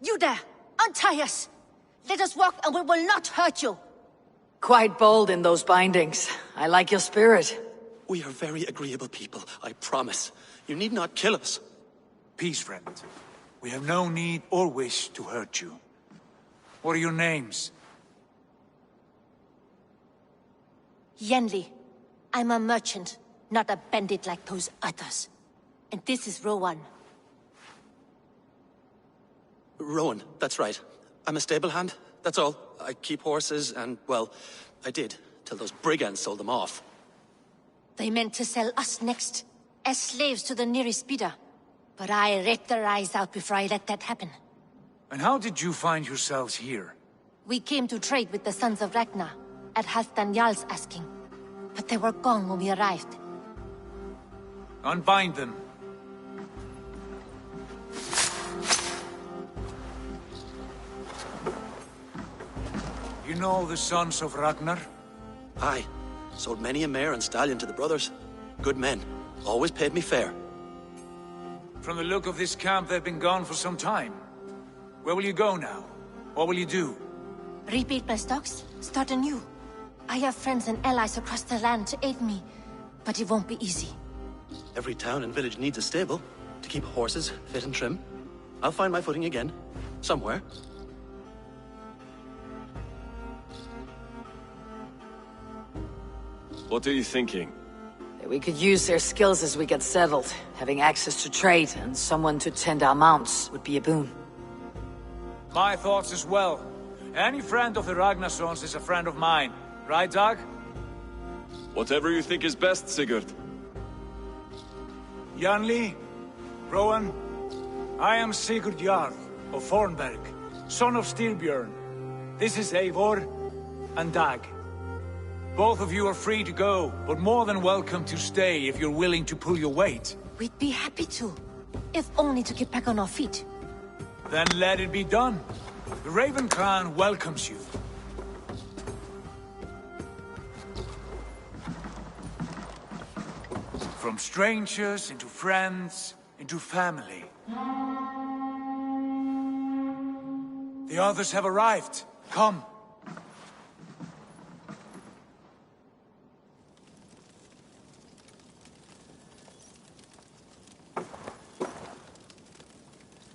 You there! Untie us! Let us walk and we will not hurt you! Quite bold in those bindings. I like your spirit. We are very agreeable people, I promise. You need not kill us. Peace, friend. We have no need or wish to hurt you. What are your names? Yenli. I'm a merchant, not a bandit like those others. And this is Rowan. Rowan, that's right. I'm a stable hand, that's all. I keep horses and, well, I did, till those brigands sold them off. They meant to sell us next, as slaves to the nearest bidder. But I ripped their eyes out before I let that happen. And how did you find yourselves here? We came to trade with the Sons of Ragnar, at Halfdan Jarl's asking. But they were gone when we arrived. Unbind them. You know the Sons of Ragnar? Aye. Sold many a mare and stallion to the brothers. Good men. Always paid me fair. From the look of this camp, they've been gone for some time. Where will you go now? What will you do? Rebuild my stocks, start anew. I have friends and allies across the land to aid me, but it won't be easy. Every town and village needs a stable to keep horses fit and trim. I'll find my footing again. Somewhere. What are you thinking? That we could use their skills as we get settled. Having access to trade and someone to tend our mounts would be a boon. My thoughts as well. Any friend of the Ragnarsons is a friend of mine. Right, Dag? Whatever you think is best, Sigurd. Janli, Rowan, I am Sigurd Jarl of Fornberg, son of Styrbjörn. This is Eivor and Dag. Both of you are free to go, but more than welcome to stay if you're willing to pull your weight. We'd be happy to, if only to get back on our feet. Then let it be done. The Raven clan welcomes you. From strangers into friends, into family. The others have arrived. Come.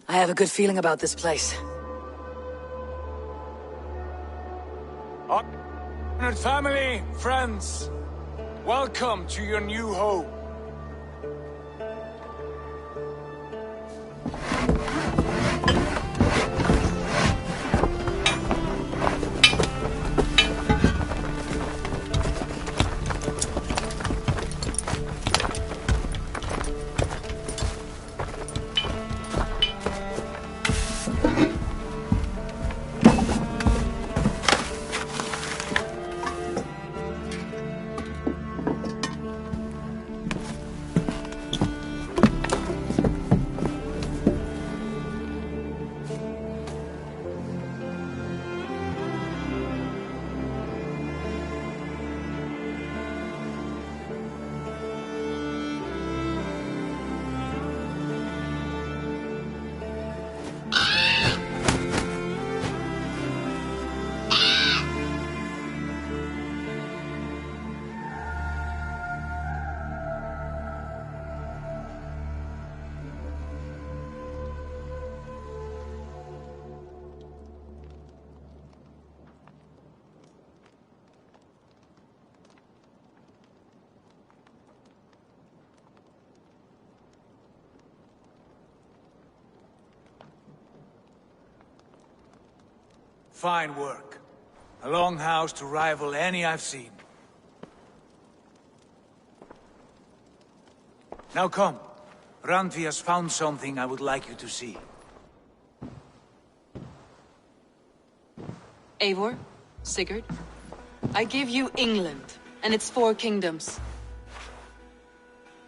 I have a good feeling about this place. Honored family, friends, welcome to your new home. Fine work. A longhouse to rival any I've seen. Now come. Randvi has found something I would like you to see. Eivor, Sigurd, I give you England and its 4 kingdoms.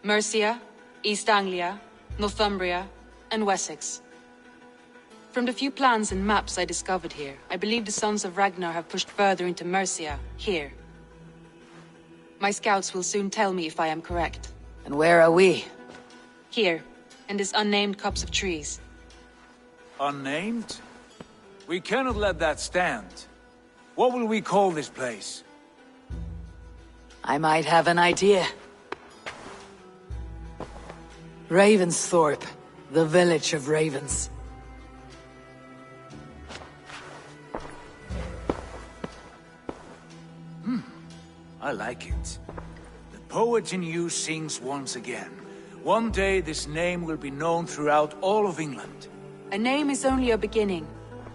Mercia, East Anglia, Northumbria, and Wessex. From the few plans and maps I discovered here, I believe the Sons of Ragnar have pushed further into Mercia, here. My scouts will soon tell me if I am correct. And where are we? Here, in this unnamed copse of trees. Unnamed? We cannot let that stand. What will we call this place? I might have an idea. Ravensthorpe, the village of ravens. I like it. The poet in you sings once again. One day this name will be known throughout all of England. A name is only a beginning.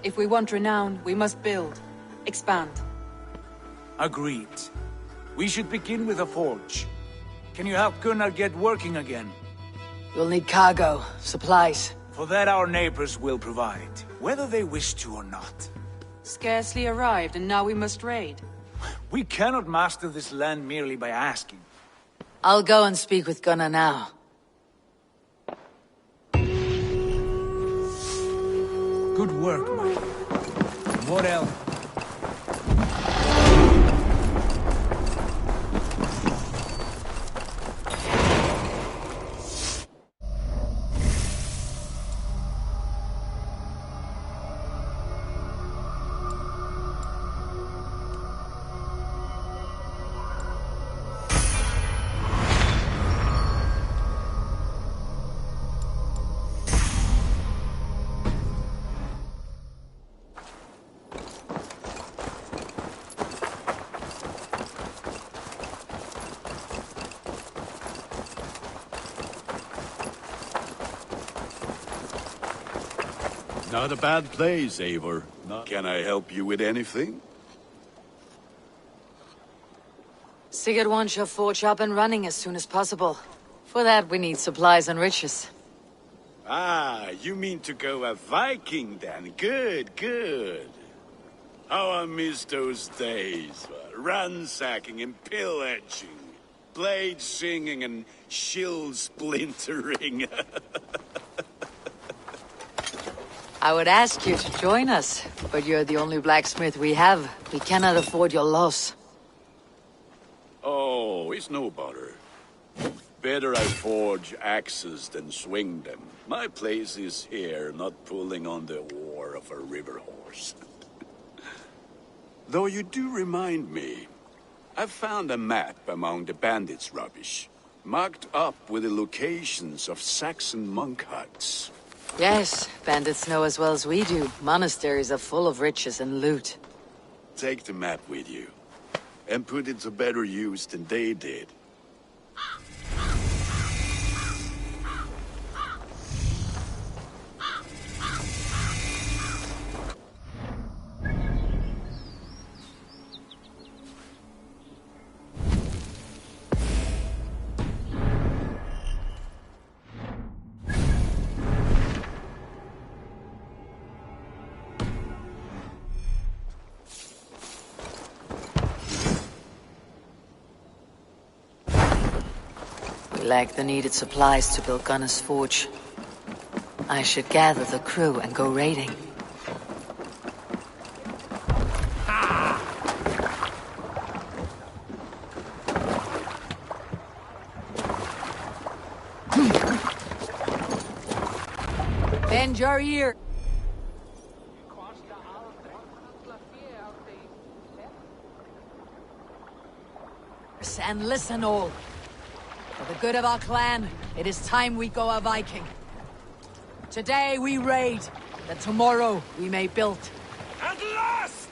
If we want renown, we must build, expand. Agreed. We should begin with a forge. Can you help Gunnar get working again? We'll need cargo, supplies. For that our neighbors will provide, whether they wish to or not. Scarcely arrived, and now we must raid. We cannot master this land merely by asking. I'll go and speak with Gunnar now. Good work, Mike. What else? Not a bad place, Eivor. Can I help you with anything? Sigurd wants your forge up and running as soon as possible. For that, we need supplies and riches. Ah, you mean to go a Viking then? Good, good. How I miss those days. Ransacking and pillaging. Blade singing and shield splintering. I would ask you to join us, but you're the only blacksmith we have. We cannot afford your loss. Oh, it's no bother. Better I forge axes than swing them. My place is here, not pulling on the oar of a river horse. Though you do remind me, I found a map among the bandits' rubbish, marked up with the locations of Saxon monk huts. Yes, bandits know as well as we do. Monasteries are full of riches and loot. Take the map with you, and put it to better use than they did. We lack the needed supplies to build Gunnar's forge. I should gather the crew and go raiding. Bend your ear. And listen all. For the good of our clan, it is time we go a Viking. Today we raid, that tomorrow we may build. At last!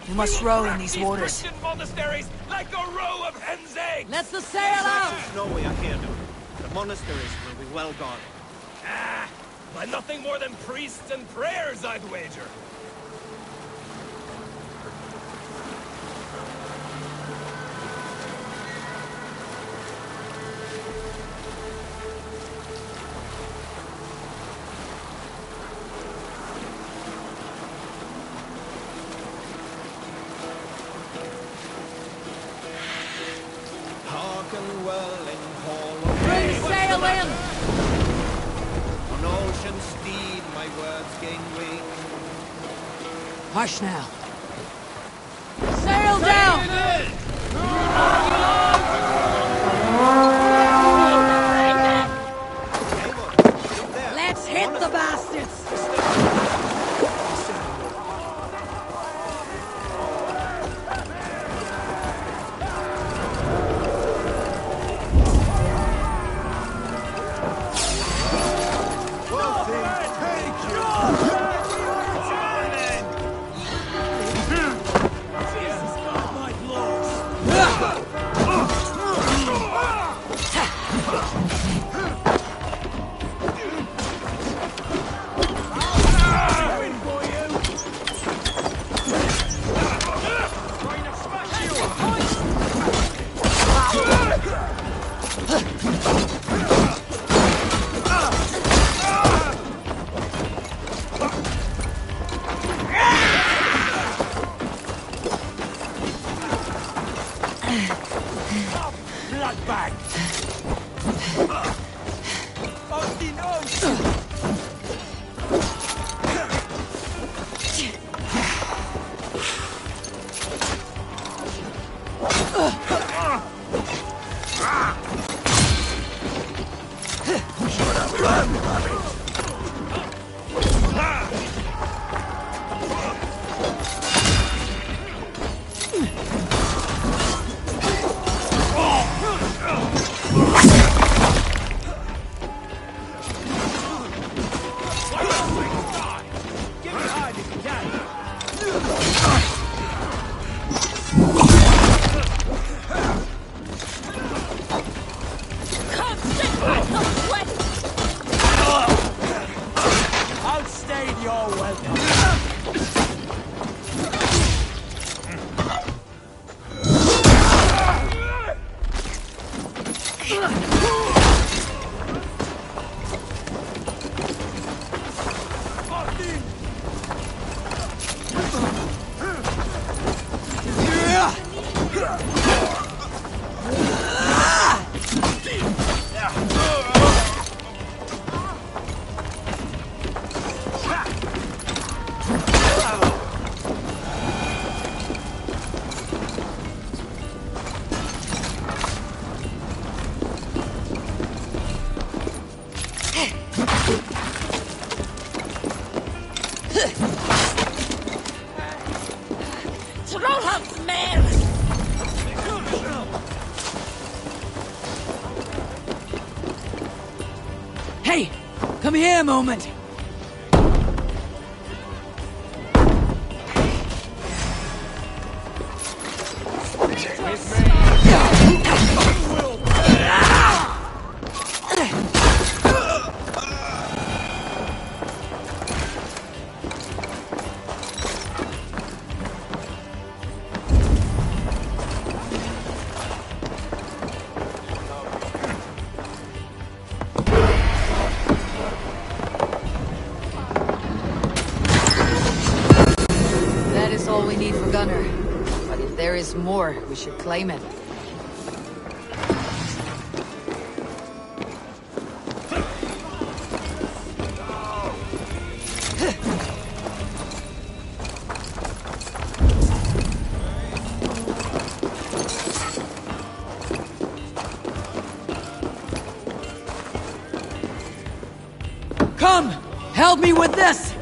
You must row in these waters. Christian monasteries like a row of hen's eggs! Let the sail out! There's no way ahead. The monasteries will be well guarded. Ah, by nothing more than priests and prayers, I'd wager. the wind! On ocean steed, my words gain wing. Hush now. Sail down! Let's hit the bastards! Bloodbag! Outstayed your welcome. Hey! Come here a moment! That is all we need for Gunner. But if there is more, we should claim it. Come! Help me with this!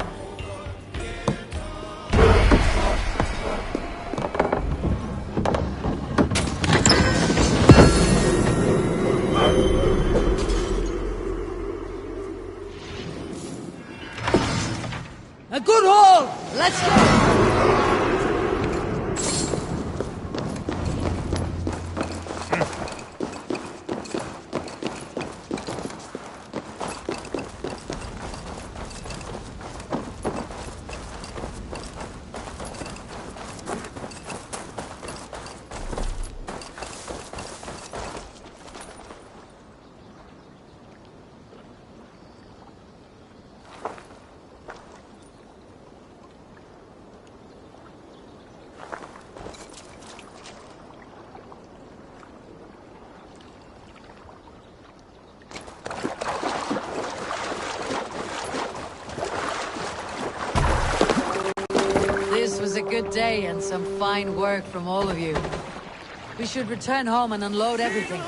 A good haul! Let's go! day and some fine work from all of you. We should return home and unload everything.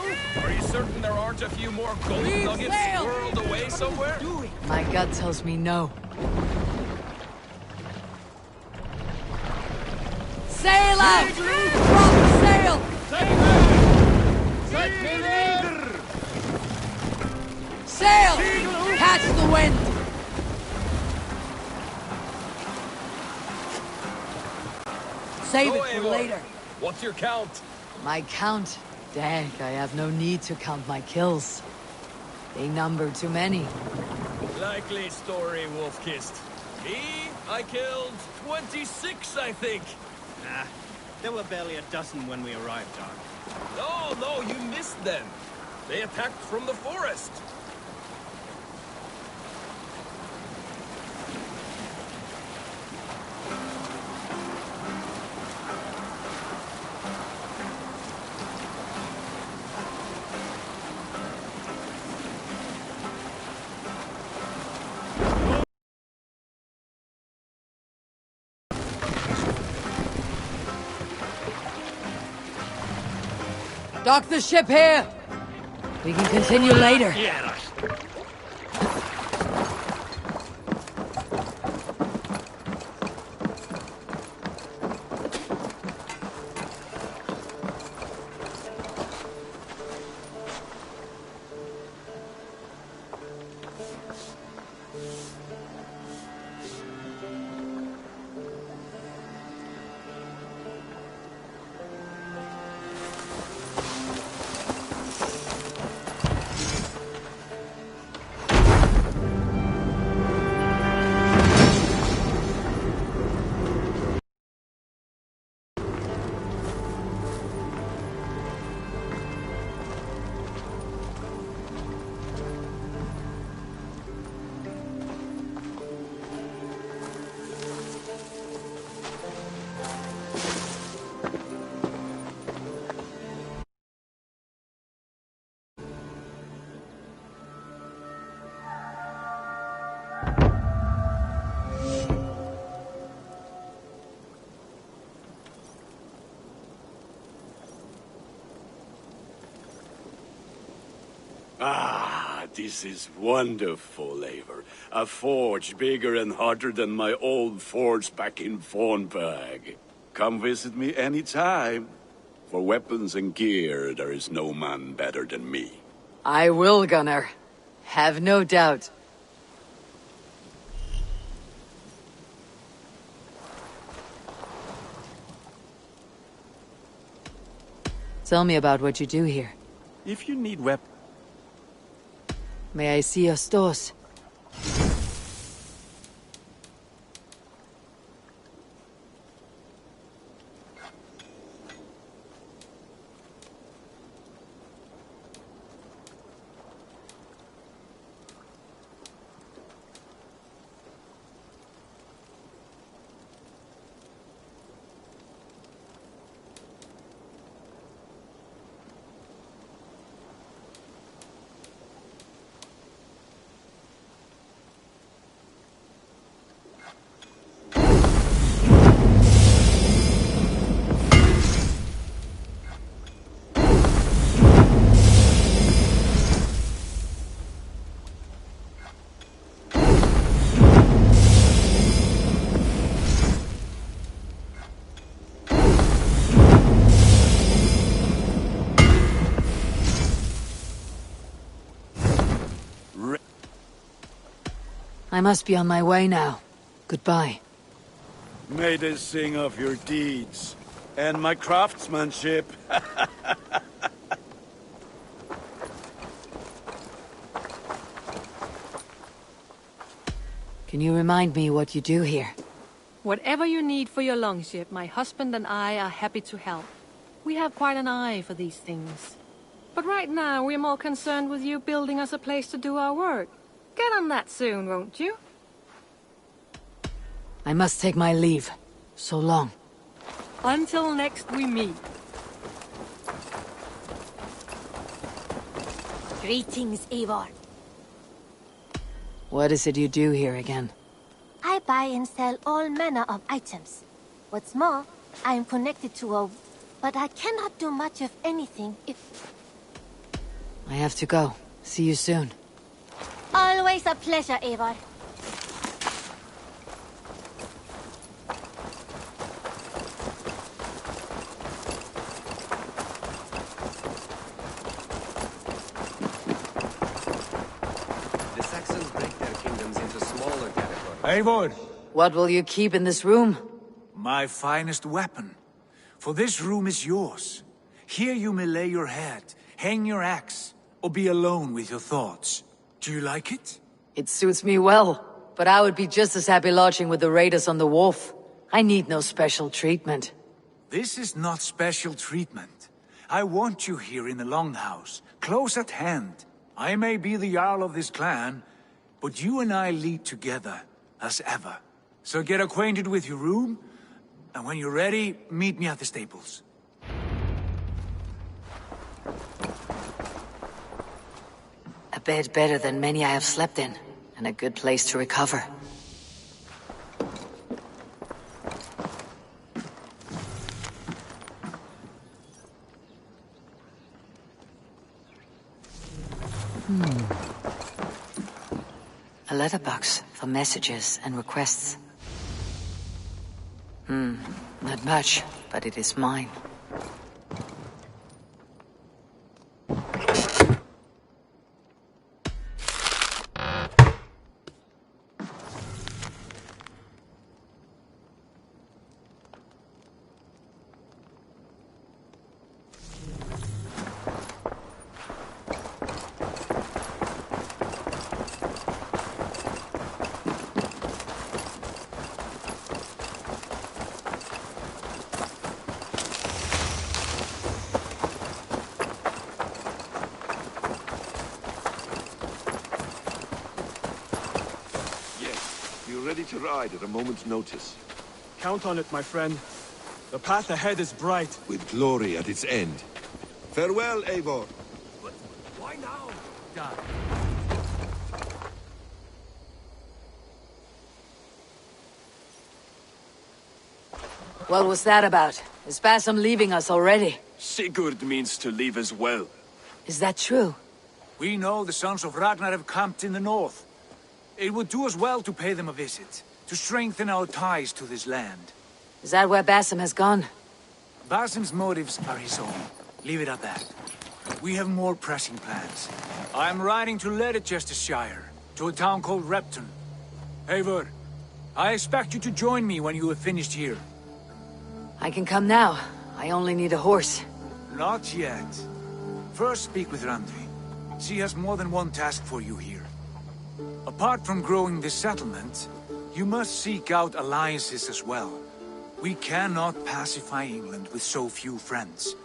Are you certain there aren't a few more gold nuggets squirreled away somewhere? My gut tells me no. Sail out! Drop sail! Sail! Catch the wind! Save it for later. What's your count? My count? Dag, I have no need to count my kills. They number too many. Likely story, Wolf-Kissed. Me, I killed 26, I think. Nah, there were barely a dozen when we arrived, Doc. No, you missed them. They attacked from the forest. Dock the ship here! We can continue later. Yeah, Ah, this is wonderful, Eivor. A forge bigger and hotter than my old forge back in Fornburg. Come visit me anytime. For weapons and gear, there is no man better than me. I will, Gunnar. Have no doubt. Tell me about what you do here. If you need weapons... May I see your stores? I must be on my way now. Goodbye. May they sing of your deeds and my craftsmanship. Can you remind me what you do here? Whatever you need for your longship, my husband and I are happy to help. We have quite an eye for these things. But right now, we're more concerned with you building us a place to do our work. Get on that soon, won't you? I must take my leave. So long. Until next we meet. Greetings, Eivor. What is it you do here again? I buy and sell all manner of items. What's more, I am connected to a... But I cannot do much of anything if... I have to go. See you soon. Always a pleasure, Eivor. The Saxons break their kingdoms into smaller territories. Eivor! What will you keep in this room? My finest weapon. For this room is yours. Here you may lay your head, hang your axe, or be alone with your thoughts. Do you like it? It suits me well, but I would be just as happy lodging with the raiders on the wharf. I need no special treatment. This is not special treatment. I want you here in the Longhouse, close at hand. I may be the Jarl of this clan, but you and I lead together, as ever. So get acquainted with your room, and when you're ready, meet me at the stables. A bed better than many I have slept in, and a good place to recover. A letterbox for messages and requests. Not much, but it is mine. Ready to ride at a moment's notice. Count on it, my friend. The path ahead is bright. With glory at its end. Farewell, Eivor. But why now? Dad. What was that about? Is Basim leaving us already? Sigurd means to leave as well. Is that true? We know the sons of Ragnar have camped in the north. It would do us well to pay them a visit, to strengthen our ties to this land. Is that where Basim has gone? Basim's motives are his own. Leave it at that. We have more pressing plans. I am riding to Leicestershire, to a town called Repton. Eivor, I expect you to join me when you have finished here. I can come now. I only need a horse. Not yet. First speak with Randvi. She has more than one task for you here. Apart from growing this settlement, you must seek out alliances as well. We cannot pacify England with so few friends.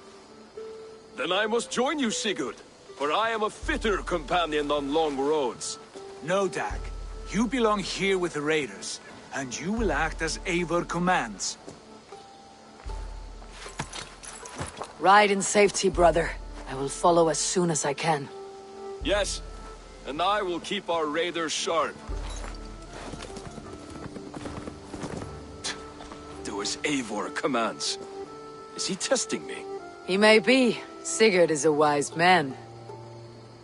Then I must join you, Sigurd, for I am a fitter companion on long roads. No, Dag. You belong here with the raiders, and you will act as Eivor commands. Ride in safety, brother. I will follow as soon as I can. Yes, and I will keep our raiders sharp. Do as Eivor commands. Is he testing me? He may be. Sigurd is a wise man.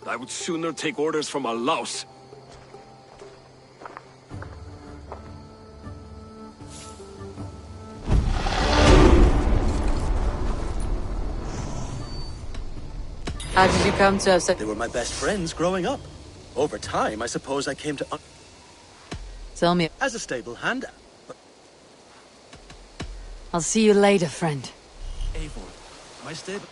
I would sooner take orders from a louse. How did you come to have such... They were my best friends growing up. Over time, I suppose I came to... Tell me... As a stable hand. But... I'll see you later, friend. Eivor, my stable...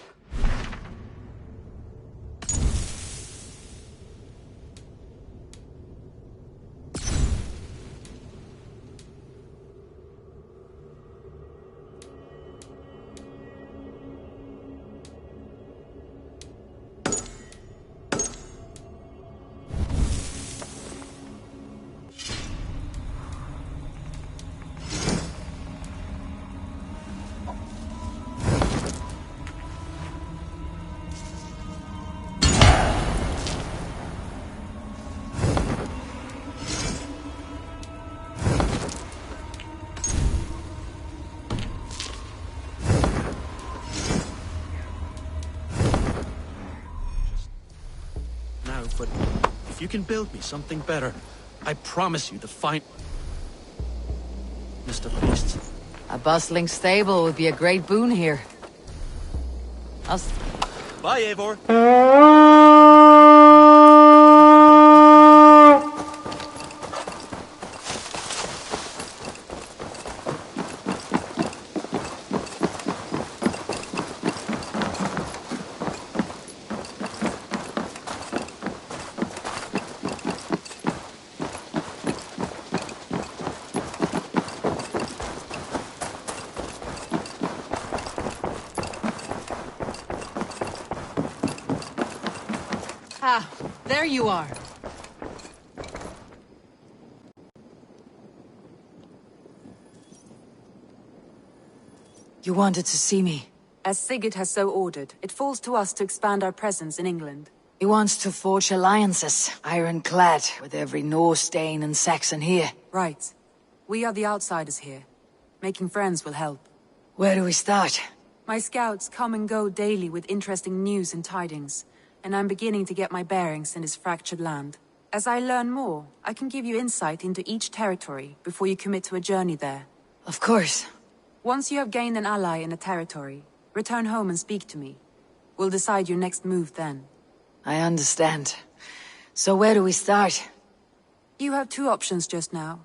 now, but if you can build me something better, I promise you the fine... Mr. Beasts. A bustling stable would be a great boon here. Bye, Eivor. Ah, there you are. You wanted to see me? As Sigurd has so ordered, it falls to us to expand our presence in England. He wants to forge alliances, ironclad, with every Norse, Dane and Saxon here. Right. We are the outsiders here. Making friends will help. Where do we start? My scouts come and go daily with interesting news and tidings, and I'm beginning to get my bearings in this fractured land. As I learn more, I can give you insight into each territory before you commit to a journey there. Of course. Once you have gained an ally in a territory, return home and speak to me. We'll decide your next move then. I understand. So where do we start? You have two options just now.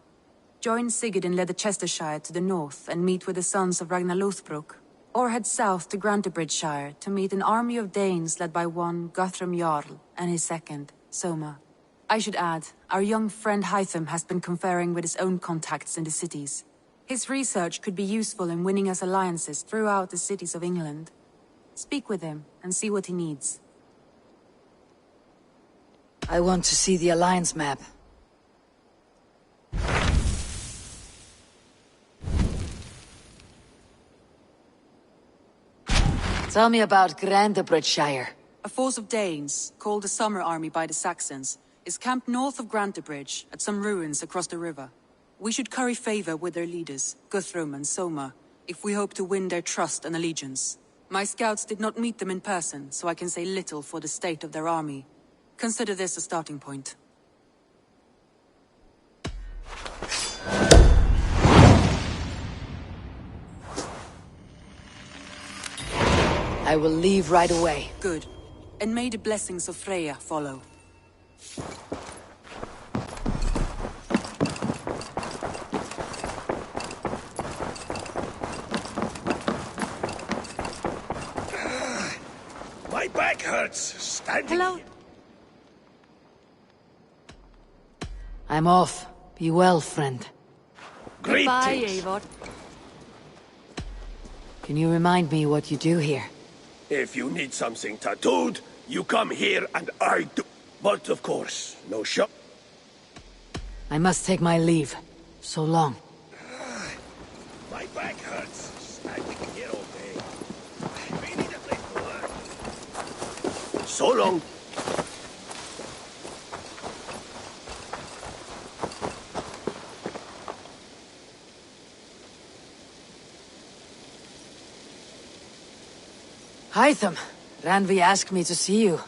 Join Sigurd in Leicestershire to the north and meet with the sons of Ragnar Lothbrok, or head south to Grantebridgeshire to meet an army of Danes led by one Guthrum Jarl and his second, Soma. I should add, our young friend Hytham has been conferring with his own contacts in the cities. His research could be useful in winning us alliances throughout the cities of England. Speak with him and see what he needs. I want to see the alliance map. Tell me about Grantebridgeshire. A force of Danes, called the Summer Army by the Saxons, is camped north of Grantebridge at some ruins across the river. We should curry favor with their leaders, Guthrum and Soma, if we hope to win their trust and allegiance. My scouts did not meet them in person, so I can say little for the state of their army. Consider this a starting point. I will leave right away. Good. And may the blessings of Freya follow. My back hurts, standing. Hello? I'm off. Be well, friend. Goodbye, Greetings. Eivor. Can you remind me what you do here? If you need something tattooed, you come here and I do. But of course, no shop. I must take my leave. So long. My back hurts, standing here all day. We need a place to work. So long. Hytham, Ranvi asked me to see you.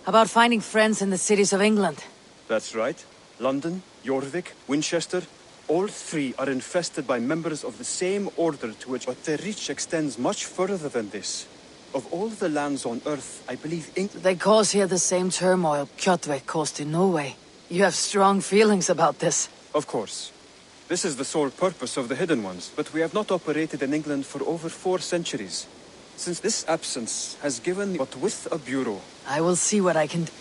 About finding friends in the cities of England. That's right. London, Jorvik, Winchester, all three are infested by members of the same order to which... But their reach extends much further than this. Of all the lands on Earth, I believe They cause here the same turmoil Kjotve caused in Norway. You have strong feelings about this. Of course. This is the sole purpose of the Hidden Ones, but we have not operated in England for over 4 centuries. Since this absence has given... But with a bureau... I will see what I can do.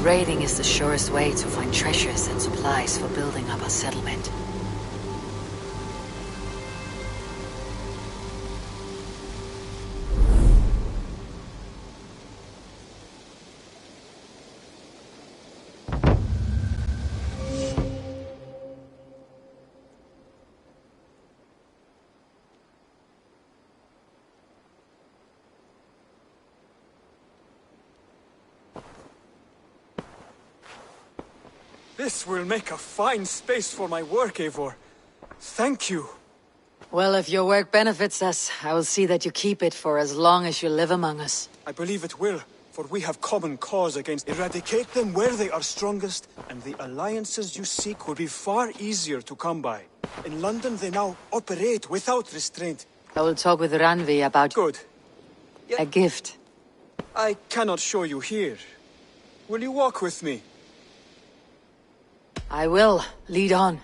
Raiding is the surest way to find treasures and supplies for building up a settlement. This will make a fine space for my work, Eivor. Thank you. Well, if your work benefits us, I will see that you keep it for as long as you live among us. I believe it will, for we have common cause against eradicate them where they are strongest, and the alliances you seek will be far easier to come by. In London, they now operate without restraint. I will talk with Ranvi about... Good. A gift. I cannot show you here. Will you walk with me? I will. Lead on.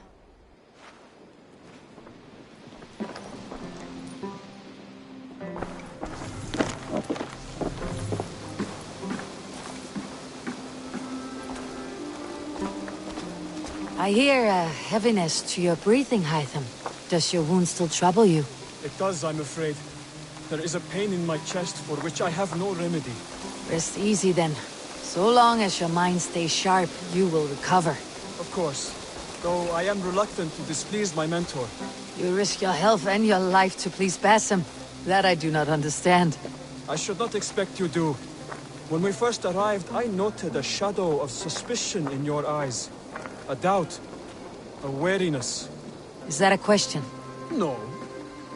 I hear a heaviness to your breathing, Hytham. Does your wound still trouble you? It does, I'm afraid. There is a pain in my chest for which I have no remedy. Rest easy then. So long as your mind stays sharp, you will recover. Of course. Though I am reluctant to displease my mentor. You risk your health and your life to please Basim. That I do not understand. I should not expect you do. When we first arrived, I noted a shadow of suspicion in your eyes. A doubt. A wariness. Is that a question? No.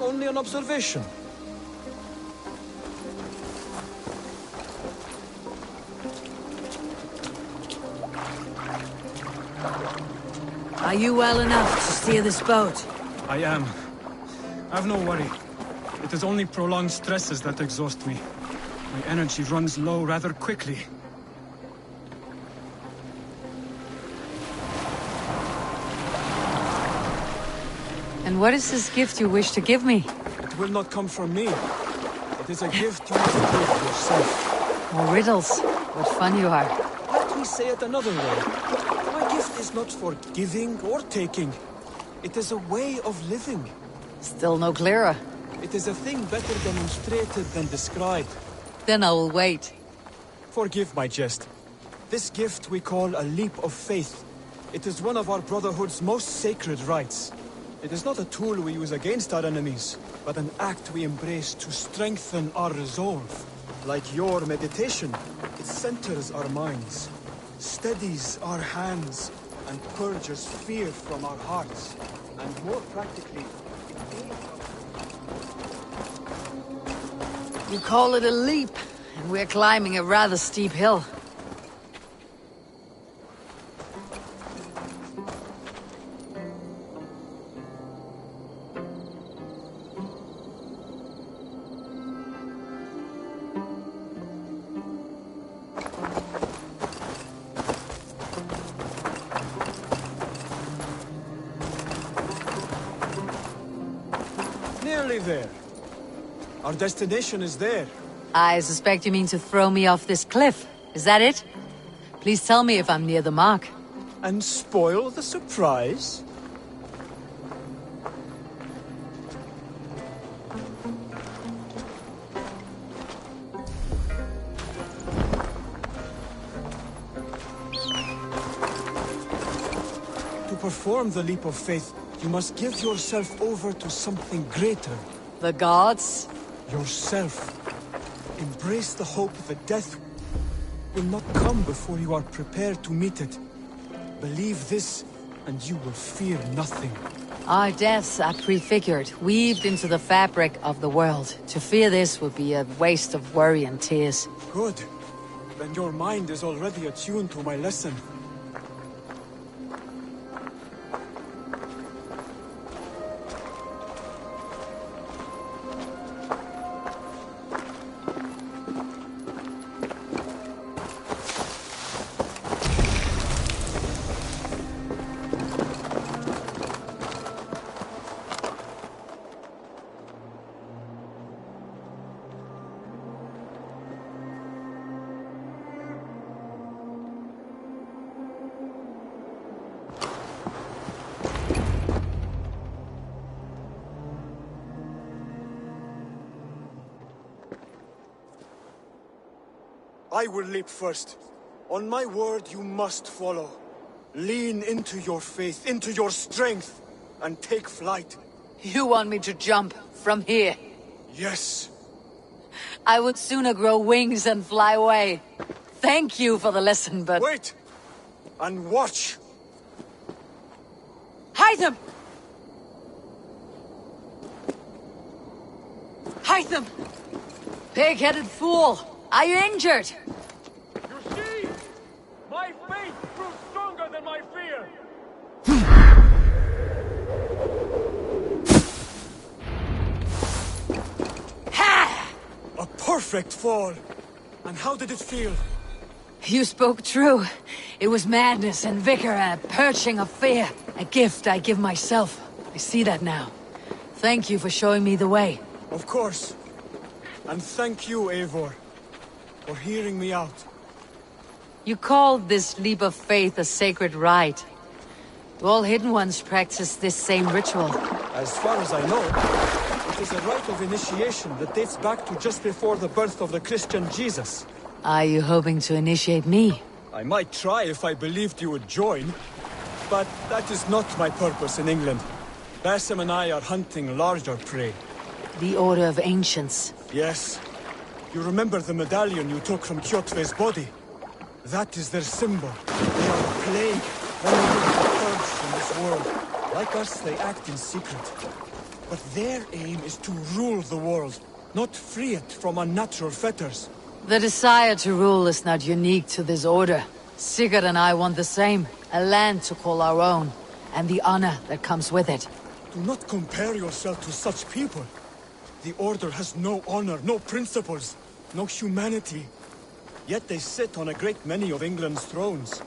Only an observation. Are you well enough to steer this boat? I am. Have no worry. It is only prolonged stresses that exhaust me. My energy runs low rather quickly. And what is this gift you wish to give me? It will not come from me. It is a gift you must give yourself. More riddles. What fun you are. Let me say it another way. My gift is not for giving or taking. It is a way of living. Still no clearer. It is a thing better demonstrated than described. Then I will wait. Forgive my jest. This gift we call a leap of faith. It is one of our Brotherhood's most sacred rites. It is not a tool we use against our enemies, but an act we embrace to strengthen our resolve. Like your meditation, it centers our minds, steadies our hands, and purges fear from our hearts. And more practically, You call it a leap, and we're climbing a rather steep hill. nearly there. Our destination is there. I suspect you mean to throw me off this cliff. Is that it? Please tell me if I'm near the mark. And spoil the surprise? To perform the leap of faith, you must give yourself over to something greater. The gods? Yourself. Embrace the hope that death will not come before you are prepared to meet it. Believe this, and you will fear nothing. Our deaths are prefigured, weaved into the fabric of the world. To fear this would be a waste of worry and tears. Good. Then your mind is already attuned to my lesson. I will leap first. On my word, you must follow. Lean into your faith, into your strength, and take flight. You want me to jump from here? Yes. I would sooner grow wings and fly away. Thank you for the lesson, but... Wait! And watch! Hytham! Hytham! Pig-headed fool! Are you injured? You see? My faith proves stronger than my fear! Ha! A perfect fall! And how did it feel? You spoke true. It was madness and vigor and a purging of fear. A gift I give myself. I see that now. Thank you for showing me the way. Of course. And thank you, Eivor, for hearing me out. You called this leap of faith a sacred rite. Do all Hidden Ones practice this same ritual? As far as I know, it is a rite of initiation that dates back to just before the birth of the Christian Jesus. Are you hoping to initiate me? I might try if I believed you would join, but that is not my purpose in England. Basim and I are hunting larger prey. The Order of Ancients. Yes. You remember the medallion you took from Kjotve's body? That is their symbol. They are a plague, only purged from this world. Like us, they act in secret. But their aim is to rule the world, not free it from unnatural fetters. The desire to rule is not unique to this order. Sigurd and I want the same. A land to call our own, and the honor that comes with it. Do not compare yourself to such people. The Order has no honor, no principles, no humanity. Yet they sit on a great many of England's thrones.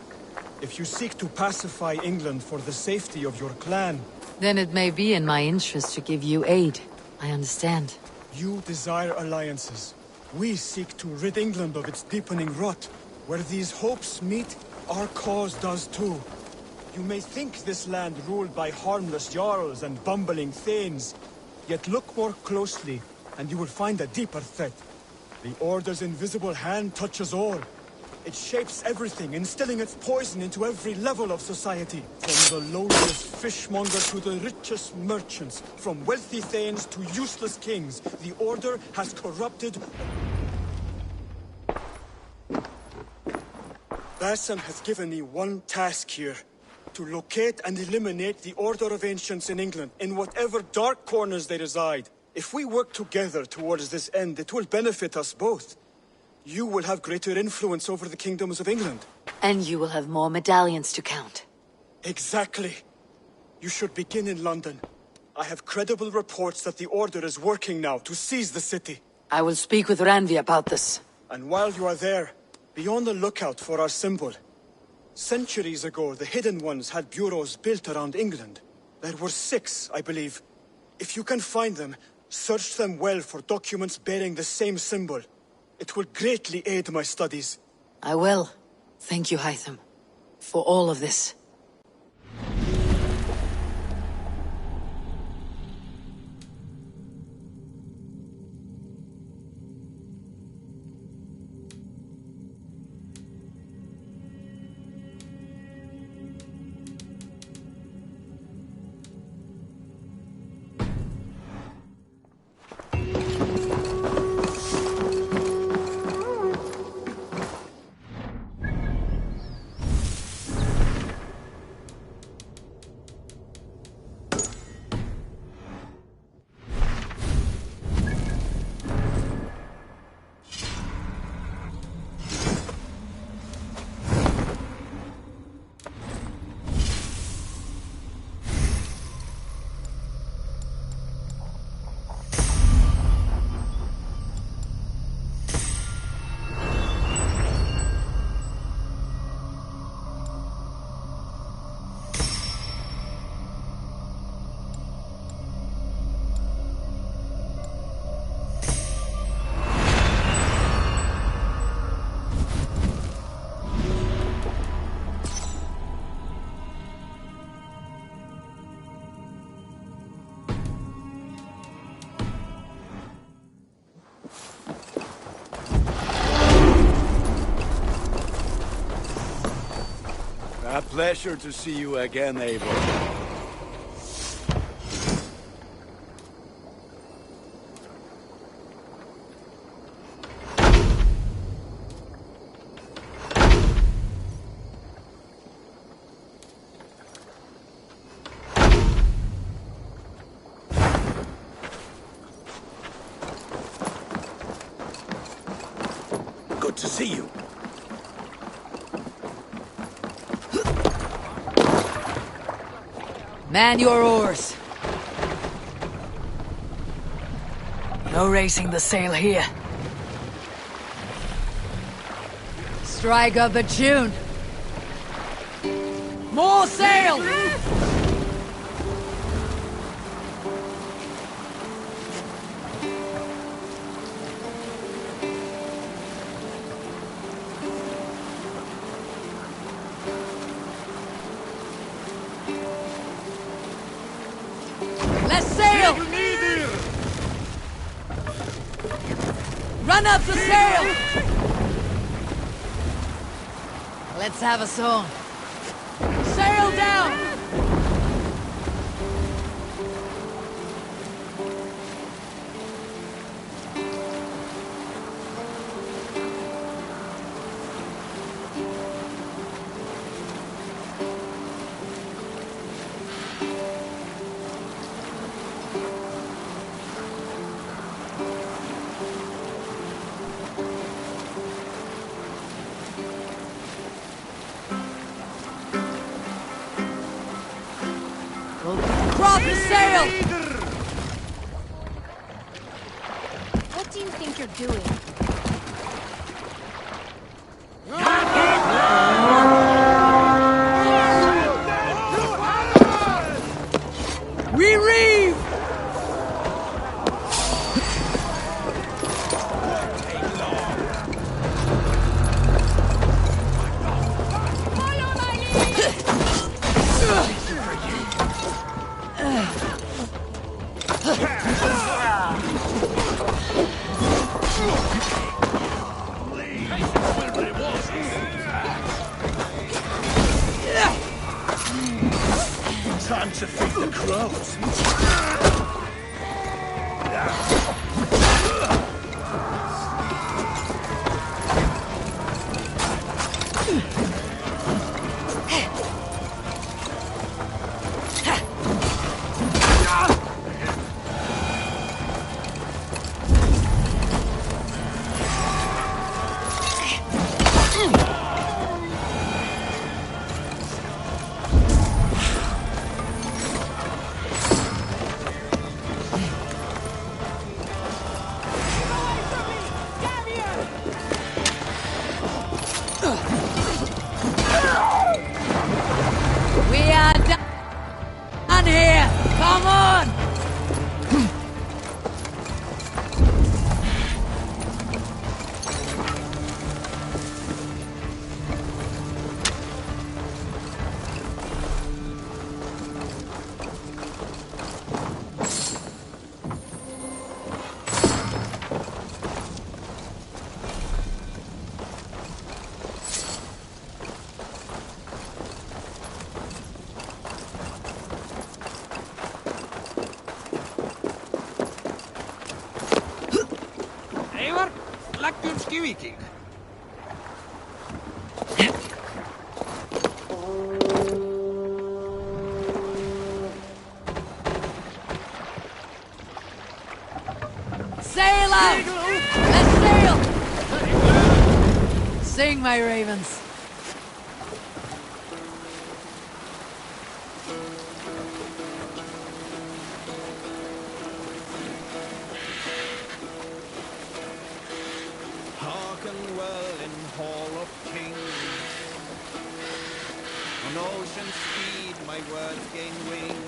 If you seek to pacify England for the safety of your clan... Then it may be in my interest to give you aid. I understand. You desire alliances. We seek to rid England of its deepening rot. Where these hopes meet, our cause does too. You may think this land ruled by harmless jarls and bumbling thanes. Yet look more closely, and you will find a deeper threat. The Order's invisible hand touches all. It shapes everything, instilling its poison into every level of society. From the lowliest fishmonger to the richest merchants, from wealthy thanes to useless kings, the Order has corrupted... Basim has given me one task here. To locate and eliminate the Order of Ancients in England, in whatever dark corners they reside. If we work together towards this end, it will benefit us both. You will have greater influence over the kingdoms of England. And you will have more medallions to count. Exactly. You should begin in London. I have credible reports that the Order is working now to seize the city. I will speak with Randvi about this. And while you are there, be on the lookout for our symbol. Centuries ago, the Hidden Ones had bureaus built around England. There were 6, I believe. If you can find them, search them well for documents bearing the same symbol. It will greatly aid my studies. I will. Thank you, Hytham, for all of this. A pleasure to see you again, Eivor. Good to see you. Man your oars. No raising the sail here. Strike up a tune. More sail! Let's sail! Run up the sail! Let's have a song. Sail down! Drop the sail! What do you think you're doing? We reeve! Time to feed the crows. We are done here! Come on! Eivor, läkkyrski viking. Sail out! Let's sail! Sing, my ravens. Hearken well in Hall of Kings. On ocean speed my words gain wing.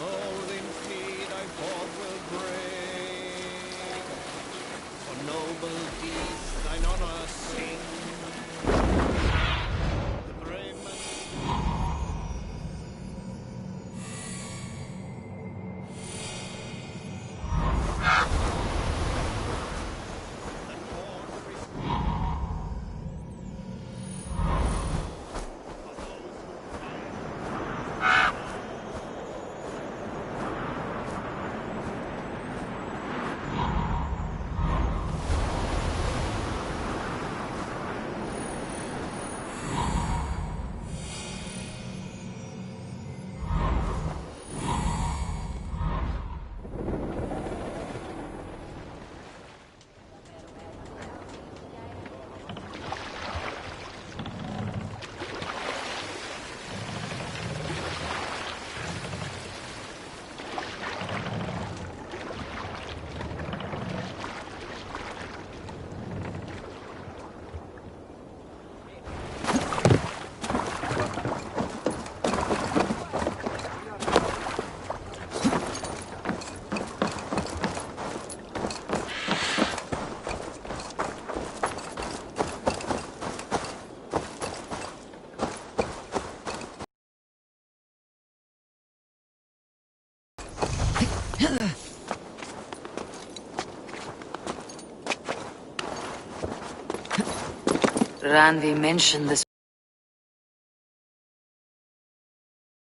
All in feet I forth will bring. For noble deeds thine honor sing. The brave man Ranvi mentioned this.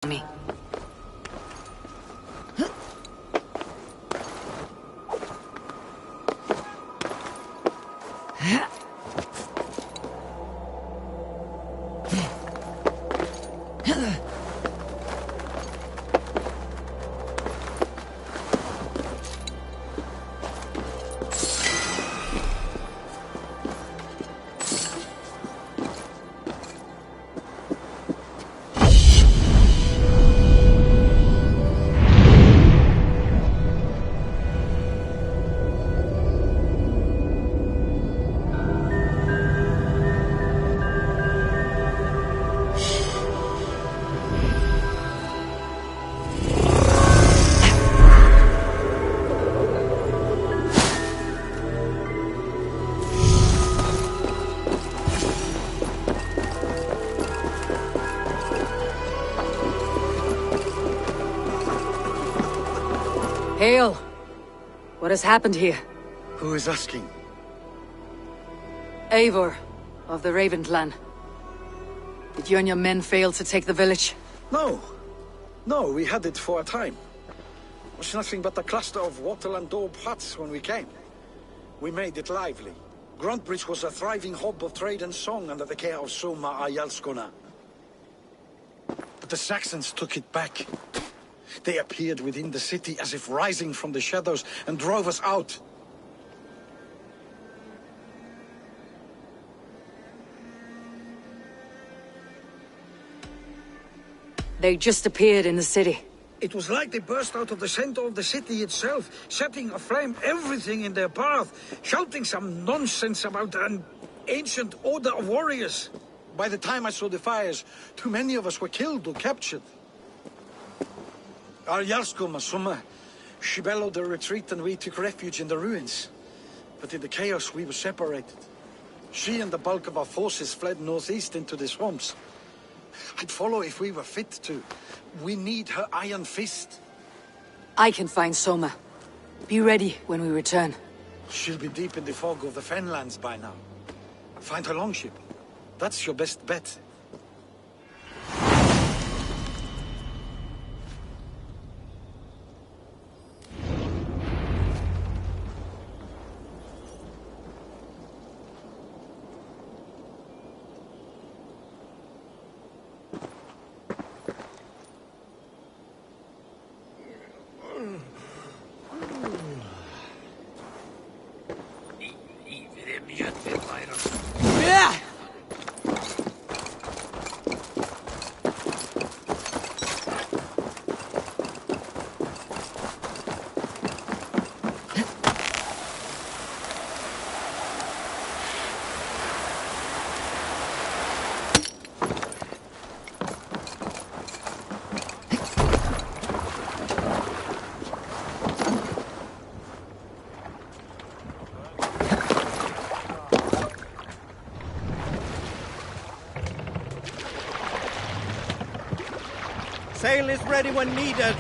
Me. Hail! What has happened here? Who is asking? Eivor, of the Raven clan. Did you and your men fail to take the village? No. No, we had it for a time. It was nothing but a cluster of wattle and daub huts when we came. We made it lively. Gruntbridge was a thriving hub of trade and song under the care of Soma Ayalskona. But the Saxons took it back. They appeared within the city as if rising from the shadows and drove us out. They just appeared in the city. It was like they burst out of the center of the city itself, setting aflame everything in their path, shouting some nonsense about an ancient order of warriors. By the time I saw the fires, too many of us were killed or captured. Our Yarsko Masuma, she bellowed a retreat and we took refuge in the ruins. But in the chaos we were separated. She and the bulk of our forces fled northeast into the swamps. I'd follow if we were fit to. We need her iron fist. I can find Soma. Be ready when we return. She'll be deep in the fog of the Fenlands by now. Find her longship. That's your best bet. Sail is ready when needed.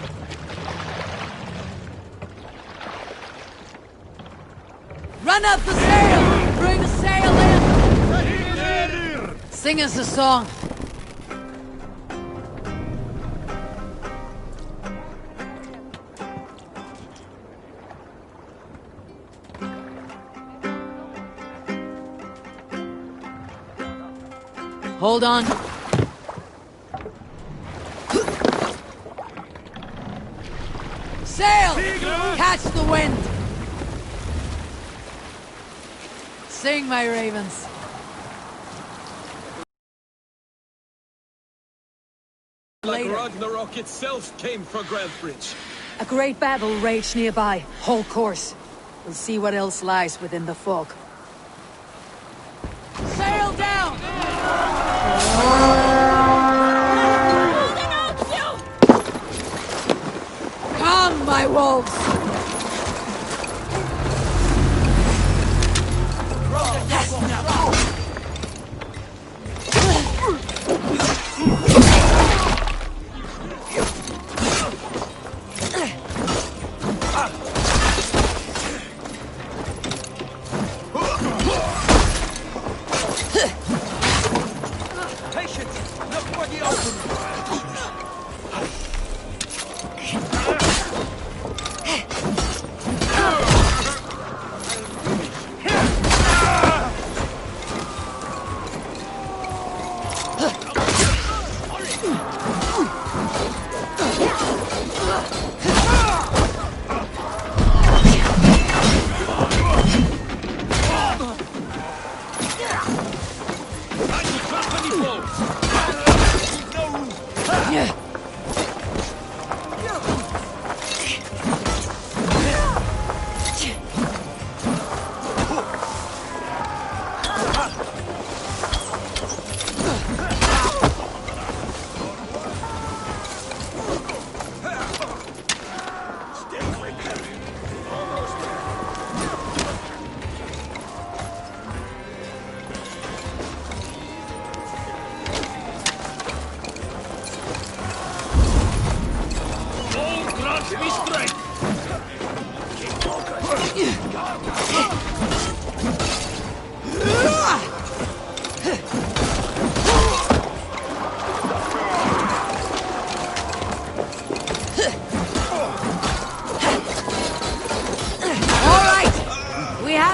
Run up the sail! Bring the sail in! Sing us a song. Hold on. Sail! Catch the wind! Sing, my ravens. Like Ragnarok itself came for Grantbridge. A great battle raged nearby. Hold course. We'll see what else lies within the fog. Sail down! Come, my wolves!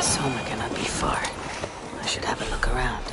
Soma cannot be far. I should have a look around.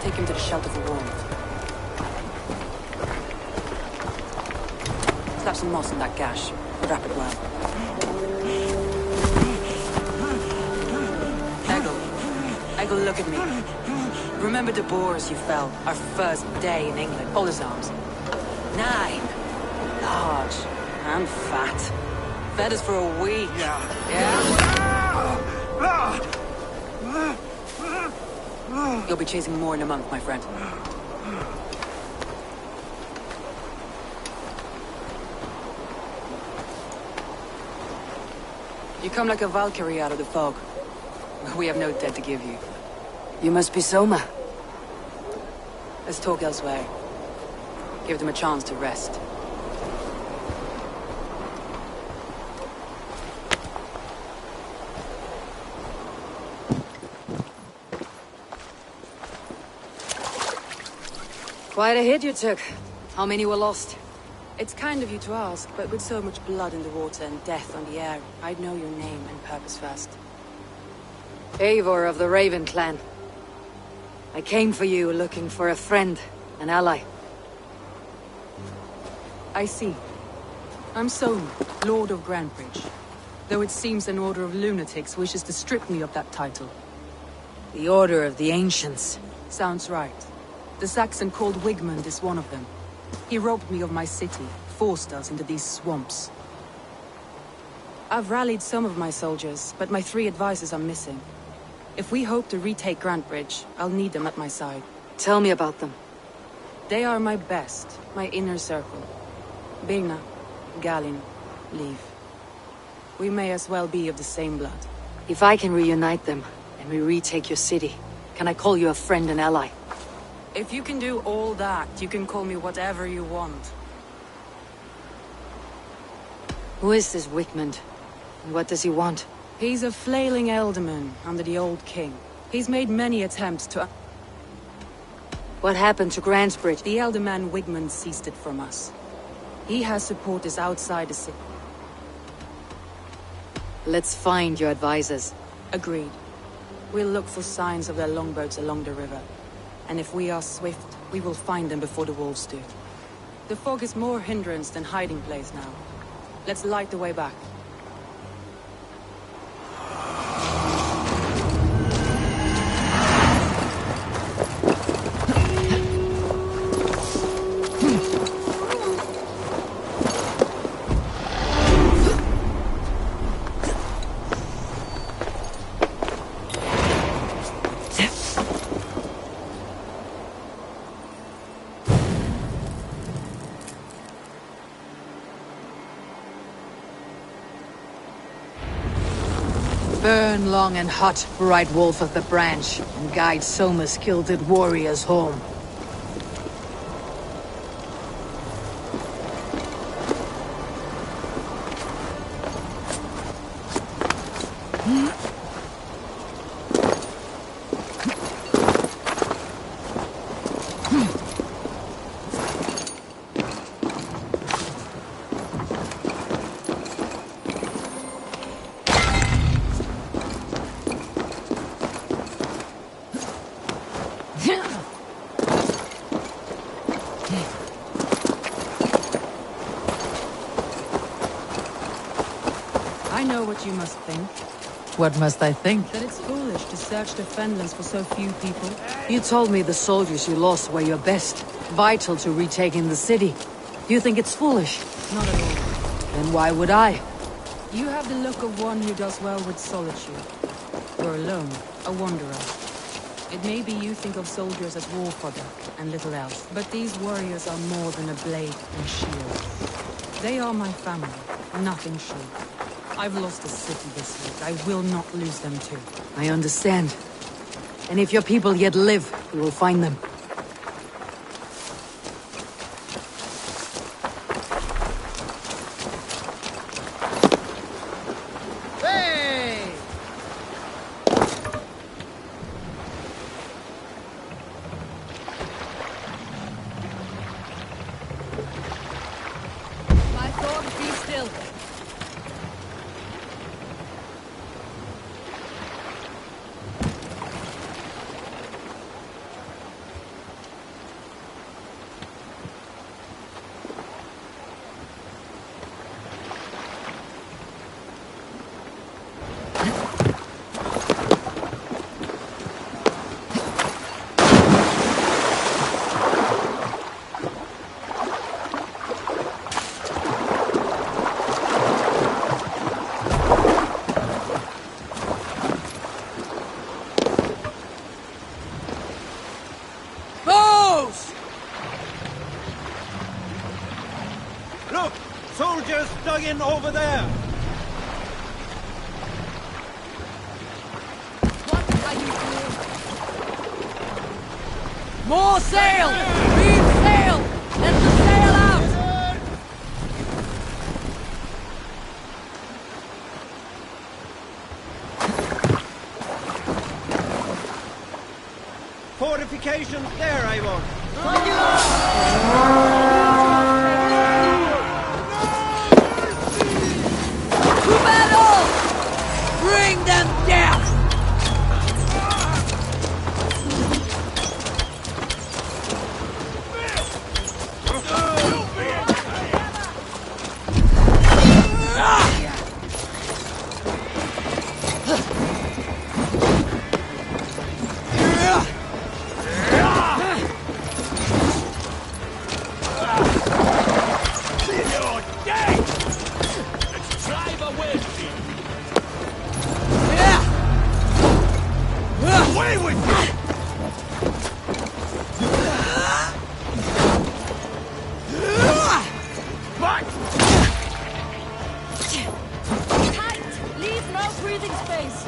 Take him to the shelter for warmth. Slap some moss in that gash. Wrap it well. Eggle, look at me. Remember the Boers you fell, our first day in England. Hold his arms. 9. Large. And fat. Fed us for a week. Yeah? You'll be chasing more in a month, my friend. You come like a Valkyrie out of the fog. We have no debt to give you. You must be Soma. Let's talk elsewhere. Give them a chance to rest. Quite a hit you took. How many were lost? It's kind of you to ask, but with so much blood in the water and death on the air, I'd know your name and purpose first. Eivor of the Raven clan. I came for you looking for a friend, an ally. I see. I'm Soma, Lord of Grantebridge. Though it seems an order of lunatics wishes to strip me of that title. The Order of the Ancients. Sounds right. The Saxon called Wigmund is one of them. He robbed me of my city, forced us into these swamps. I've rallied some of my soldiers, but my 3 advisors are missing. If we hope to retake Grantebridge, I'll need them at my side. Tell me about them. They are my best, my inner circle. Birna, Galin, Leif. We may as well be of the same blood. If I can reunite them, and we retake your city, can I call you a friend and ally? If you can do all that, you can call me whatever you want. Who is this Wigmund? And what does he want? He's a flailing elderman under the old king. He's made many attempts to... What happened to Grantebridge? The elderman Wigmund seized it from us. He has supporters outside the city. Let's find your advisors. Agreed. We'll look for signs of their longboats along the river. And if we are swift, we will find them before the wolves do. The fog is more hindrance than hiding place now. Let's light the way back. Burn long and hot, bright wolf of the branch, and guide Soma's gilded warriors home. I know what you must think. What must I think? That it's foolish to search the Fenlands for so few people. You told me the soldiers you lost were your best, vital to retaking the city. Do you think it's foolish? Not at all. Then why would I? You have the look of one who does well with solitude. You're alone, a wanderer. It may be you think of soldiers as war fodder and little else, but these warriors are more than a blade and shield. They are my family, nothing short. I've lost a city this week. I will not lose them too. I understand. And if your people yet live, we will find them. Hey! My thought, be still. Look! Soldiers dug in over there! What are you doing? More sail! Reef sail! Let the sail out! Fortifications there, Ivan! To battle! Bring them down! Leave no breathing space.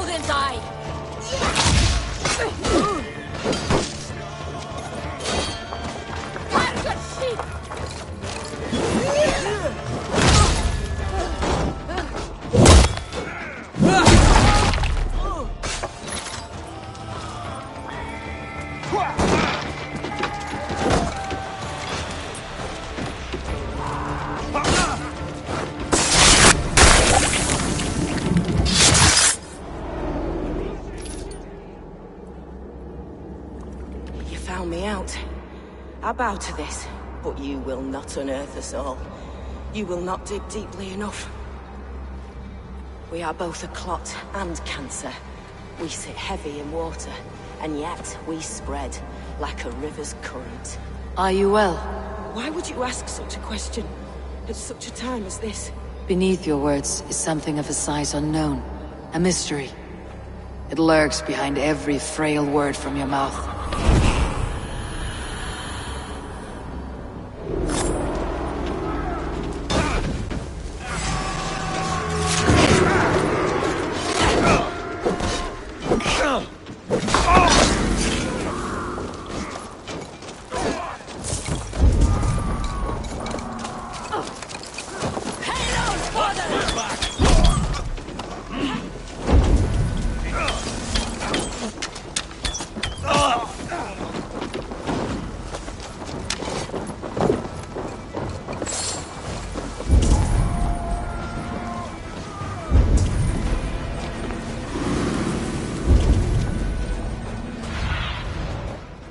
Odin's eye! Target sheep! You found me out. I bow to this, but you will not unearth us all. You will not dig deeply enough. We are both a clot and cancer. We sit heavy in water, and yet we spread like a river's current. Are you well? Why would you ask such a question at such a time as this? Beneath your words is something of a size unknown. A mystery. It lurks behind every frail word from your mouth.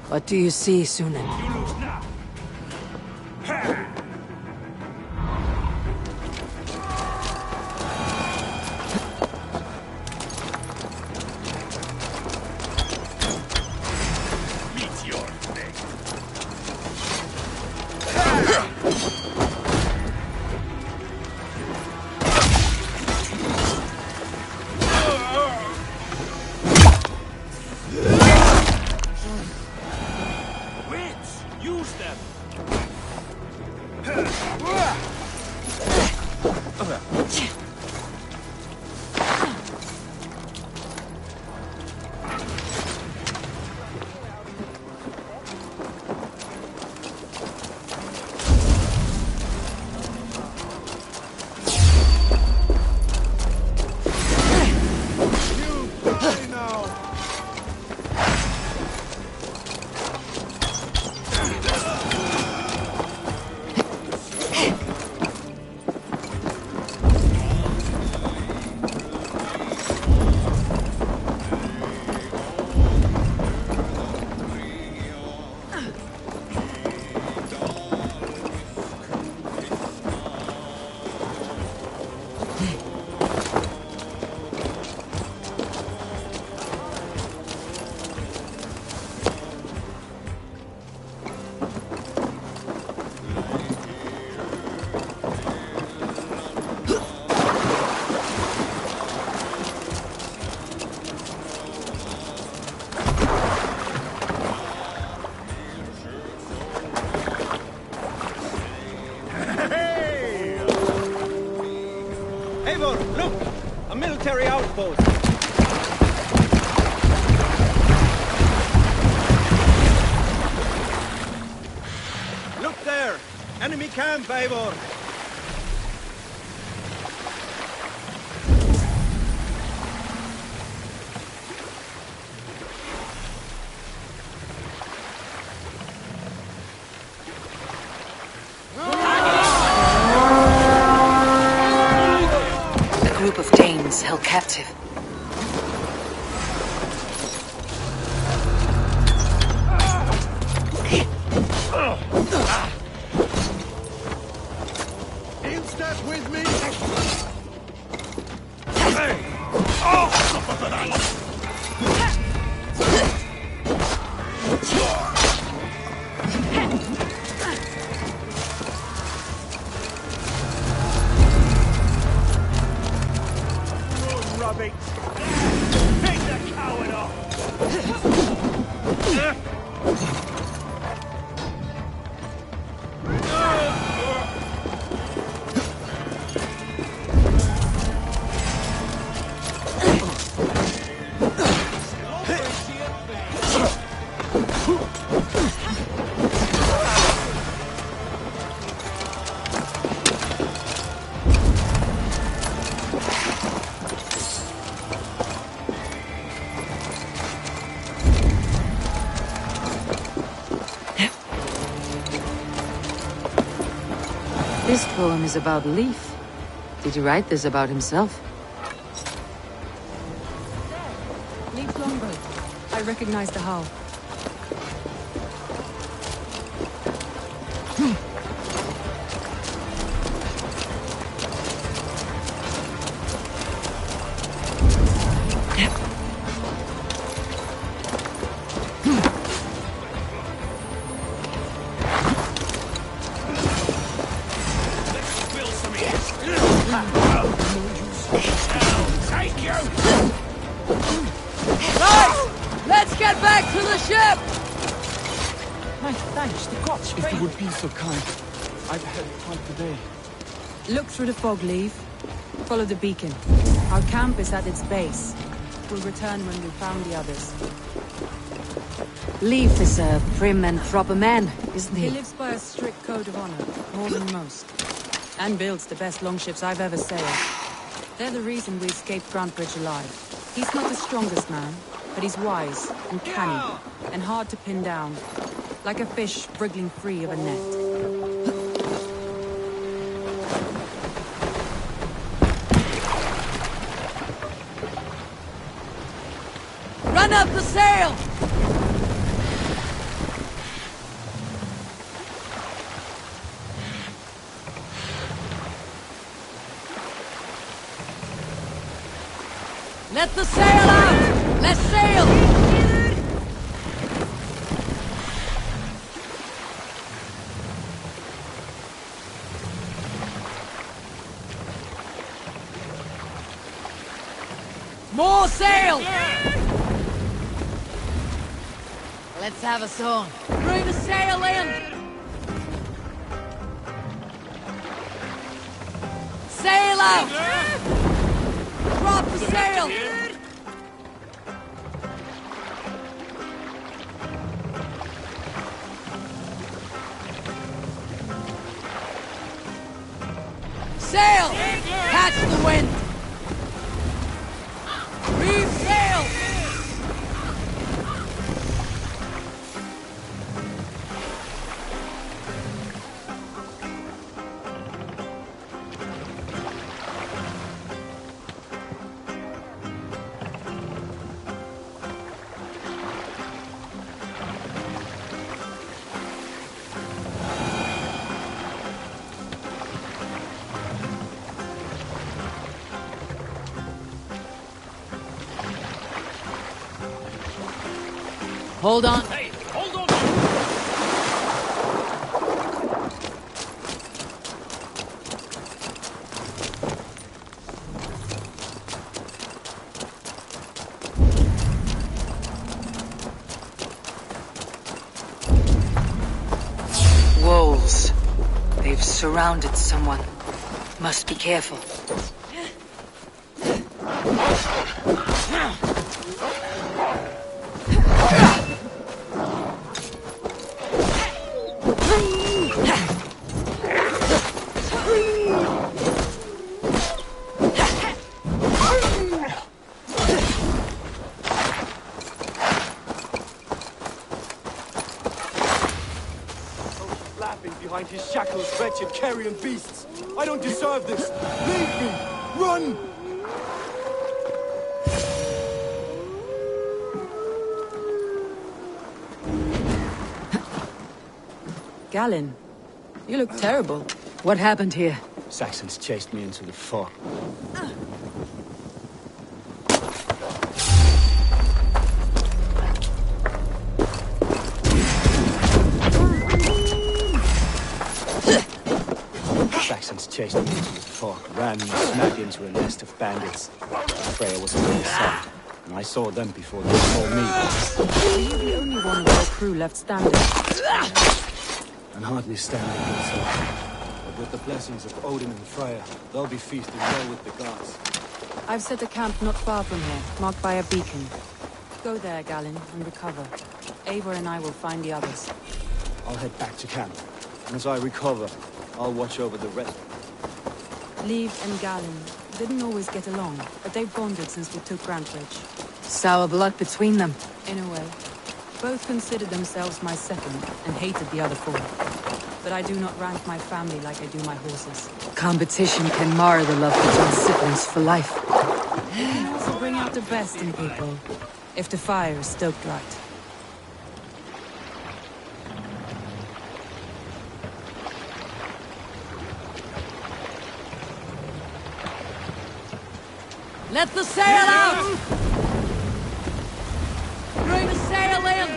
What do you see, Sunan? Use them! Eivor, look! A military outpost! Look there! Enemy camp, Eivor! A group of Danes held captive. In step with me! Rubbish! Take the coward off! This poem is about Leif. Did he write this about himself? Leif's longboat. I recognize the hull. If you would be so kind, I've had fun today. Look through the fog, Leif. Follow the beacon. Our camp is at its base. We'll return when we've found the others. Leif is a prim and proper man, isn't he? He lives by a strict code of honor, more than most. And builds the best longships I've ever sailed. They're the reason we escaped Grantbridge alive. He's not the strongest man, but he's wise and canny, and hard to pin down. Like a fish wriggling free of a net. Run up the sail! Let the sail out! Let's sail! More sail! Let's have a song. Bring the sail in! Sail out! Drop the sail! Sail! Catch the wind! Reef sail! Hold on. Hey, hold on! Wolves. They've surrounded someone. Must be careful. Behind his shackles, wretched carrion beasts! I don't deserve this! Leave me! Run! Galen, you look terrible. What happened here? Saxons chased me into the fog. Chased me into the fog, ran me smack into a nest of bandits. Freya was on the side, and I saw them before they saw me. Were you the only one of your crew left standing? And hardly standing myself. But with the blessings of Odin and Freya, they'll be feasting well with the gods. I've set a camp not far from here, marked by a beacon. Go there, Galen, and recover. Eivor and I will find the others. I'll head back to camp, and as I recover, I'll watch over the rest. Leif and Galen didn't always get along, but they've bonded since we took Grantbridge. Sour blood between them. In a way. Both considered themselves my second, and hated the other four. but I do not rank my family like I do my horses. Competition can mar the love between siblings for life. It can also bring out the best in people, if the fire is stoked right. Let the sail out! Bring the sail in!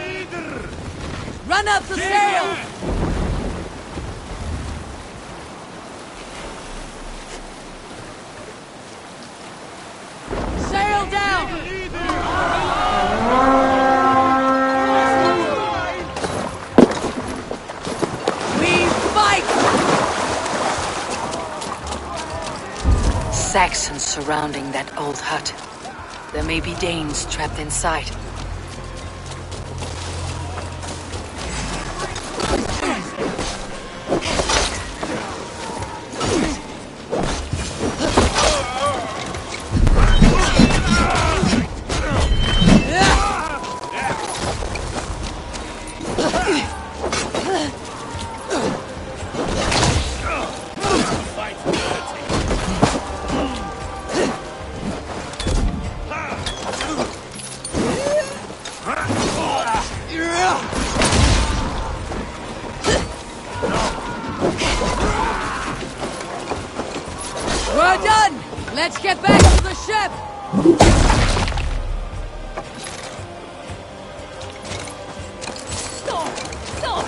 Run up the sail! Sail down! We fight! Saxons surrounding that old hut. There may be Danes trapped inside. We're done! Let's get back to the ship! Stop! Stop!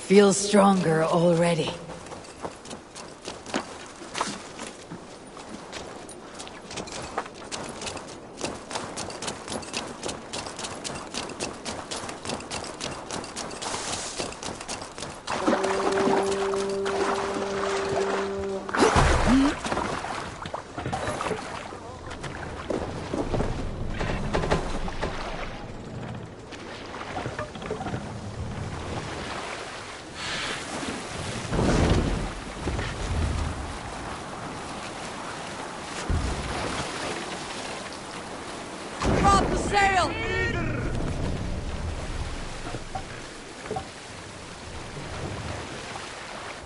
Feel stronger already. Drop the sail!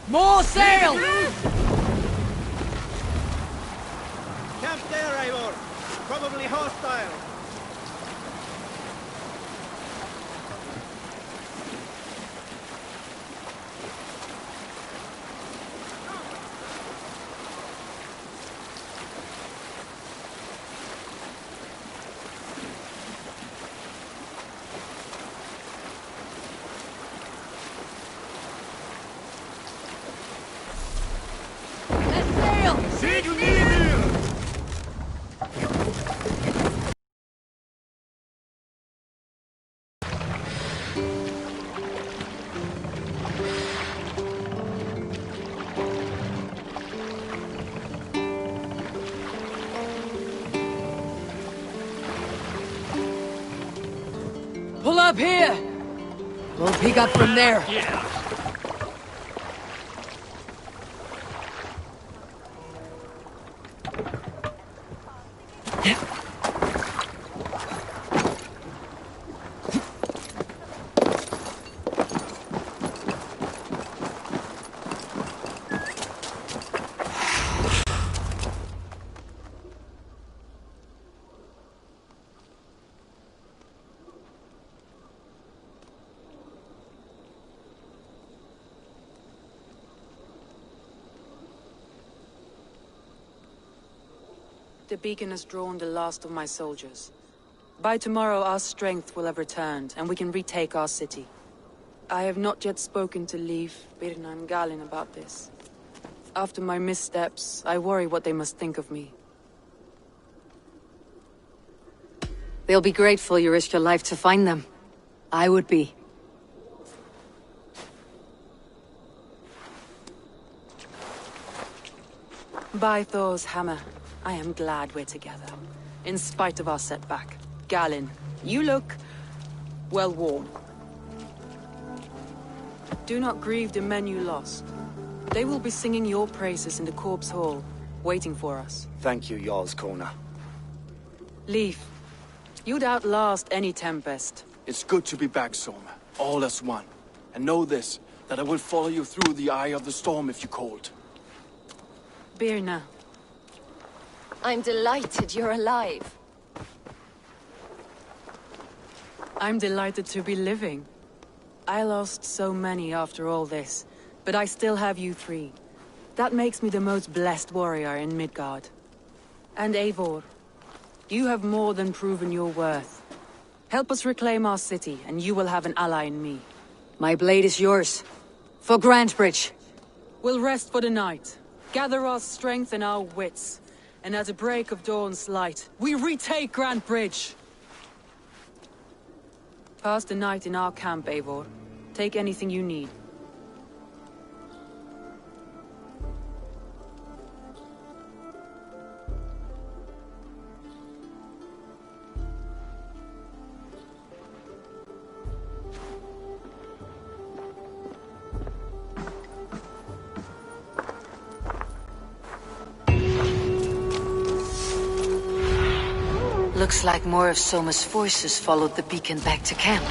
More sail! Camp there, Eivor. Probably hostile. Pull up here! We'll pick up from there. Yeah. The beacon has drawn the last of my soldiers. By tomorrow our strength will have returned, and we can retake our city. I have not yet spoken to Leif, Birna and Galin about this. After my missteps, I worry what they must think of me. They'll be grateful you risked your life to find them. I would be. By Thor's hammer, I am glad we're together. In spite of our setback. Galen, you look... well, warm. Do not grieve the men you lost. They will be singing your praises in the Corpse Hall, waiting for us. Thank you, Jarl's Corner. Leaf, you'd outlast any tempest. It's good to be back, Soma. All as one. And know this, that I will follow you through the eye of the storm if you called. Birna. I'm delighted you're alive. I'm delighted to be living. I lost so many after all this, but I still have you three. That makes me the most blessed warrior in Midgard. And Eivor, you have more than proven your worth. Help us reclaim our city, and you will have an ally in me. My blade is yours. For Grantebridge. We'll rest for the night, gather our strength and our wits, and at the break of dawn's light, we retake Grantebridge! Pass the night in our camp, Eivor. Take anything you need. Looks like more of Soma's forces followed the beacon back to camp.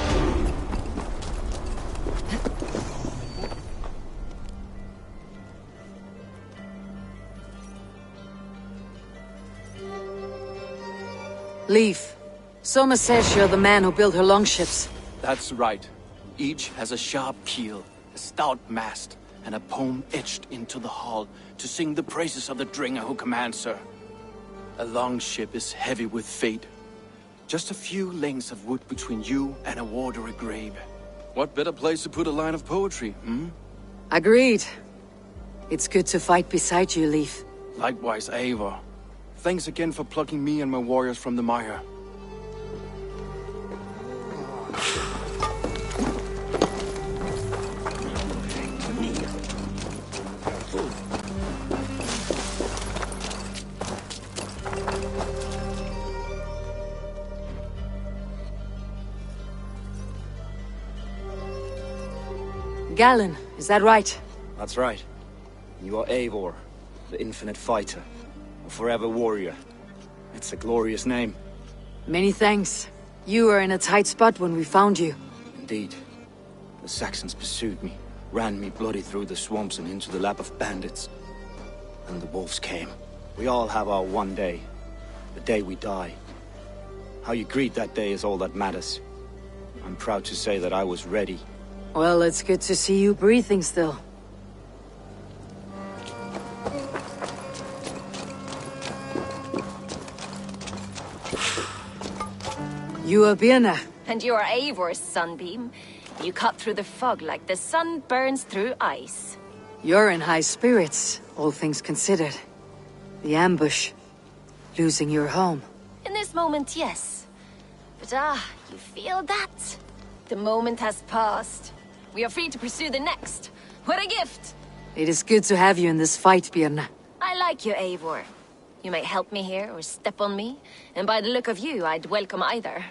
Leaf. Soma says you're the man who built her longships. That's right. Each has a sharp keel, a stout mast, and a poem etched into the hull to sing the praises of the Dringer who commands her. A longship is heavy with fate. Just a few lengths of wood between you and a watery grave. What better place to put a line of poetry, hmm? Agreed. It's good to fight beside you, Leaf. Likewise, Eivor. Thanks again for plucking me and my warriors from the mire. Galen, is that right? That's right. You are Eivor, the infinite fighter, a forever warrior. It's a glorious name. Many thanks. You were in a tight spot when we found you. Indeed. The Saxons pursued me, ran me bloody through the swamps and into the lap of bandits. And the wolves came. We all have our one day. The day we die. How you greet that day is all that matters. I'm proud to say that I was ready. Well, it's good to see you breathing still. You are Birna. And you are Eivor's sunbeam. You cut through the fog like the sun burns through ice. You're in high spirits, all things considered. The ambush. Losing your home. In this moment, yes. But you feel that? The moment has passed. We are free to pursue the next. What a gift! It is good to have you in this fight, Birna. I like you, Eivor. You may help me here or step on me, and by the look of you, I'd welcome either.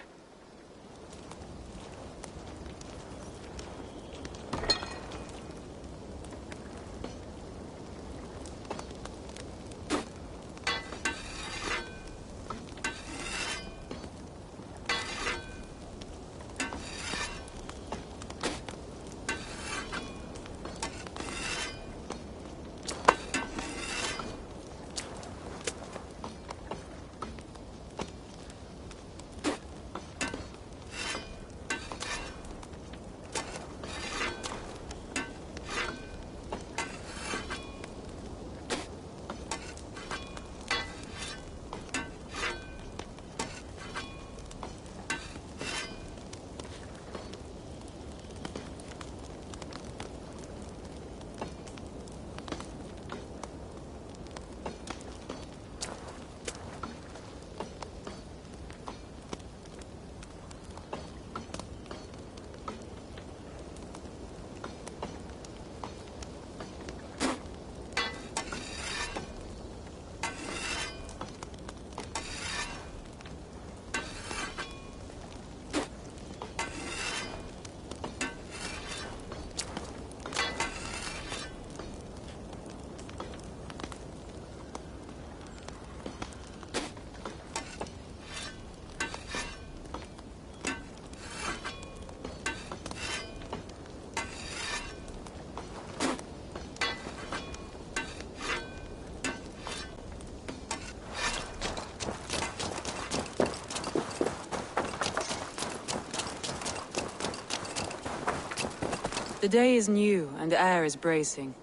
The day is new, and the air is bracing.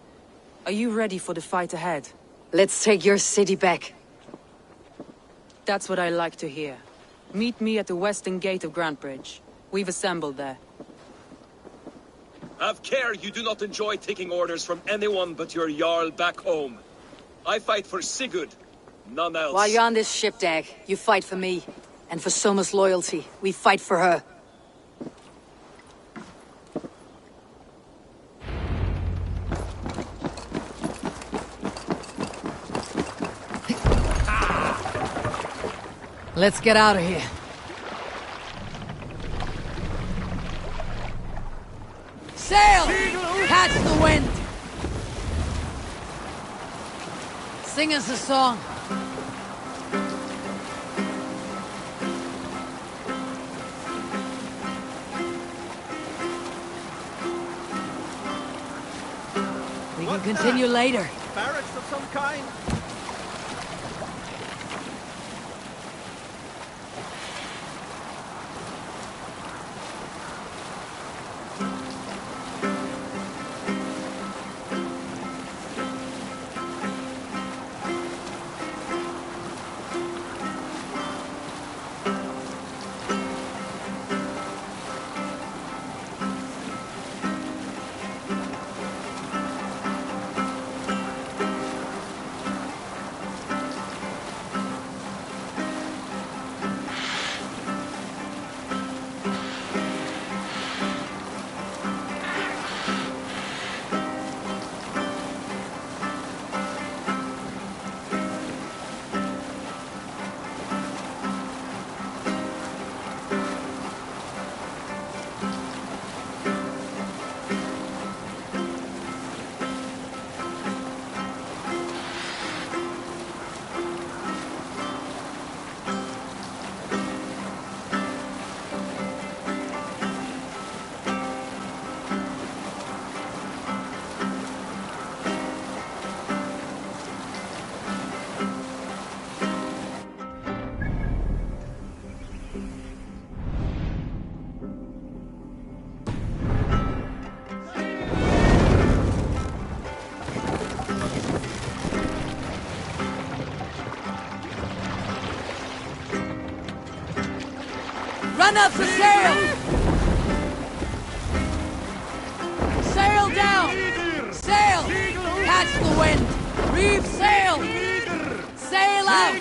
Are you ready for the fight ahead? Let's take your city back. That's what I like to hear. Meet me at the western gate of Grantbridge. We've assembled there. Have care you do not enjoy taking orders from anyone but your Jarl back home. I fight for Sigurd, none else. While you're on this ship, Dag, you fight for me. And for Soma's loyalty, we fight for her. Let's get out of here. Sail! Catch the wind! Sing us a song. We can continue later. Barracks of some kind? Run up the sail! Sail down! Sail! Catch the wind! Reef sail! Sail out!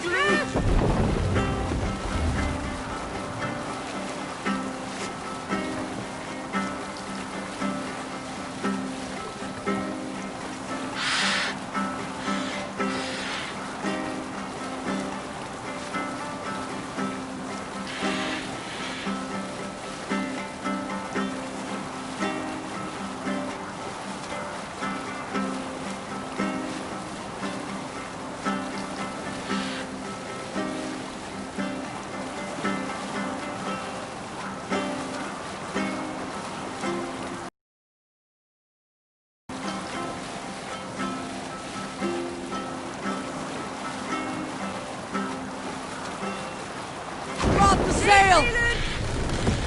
Drop the sail!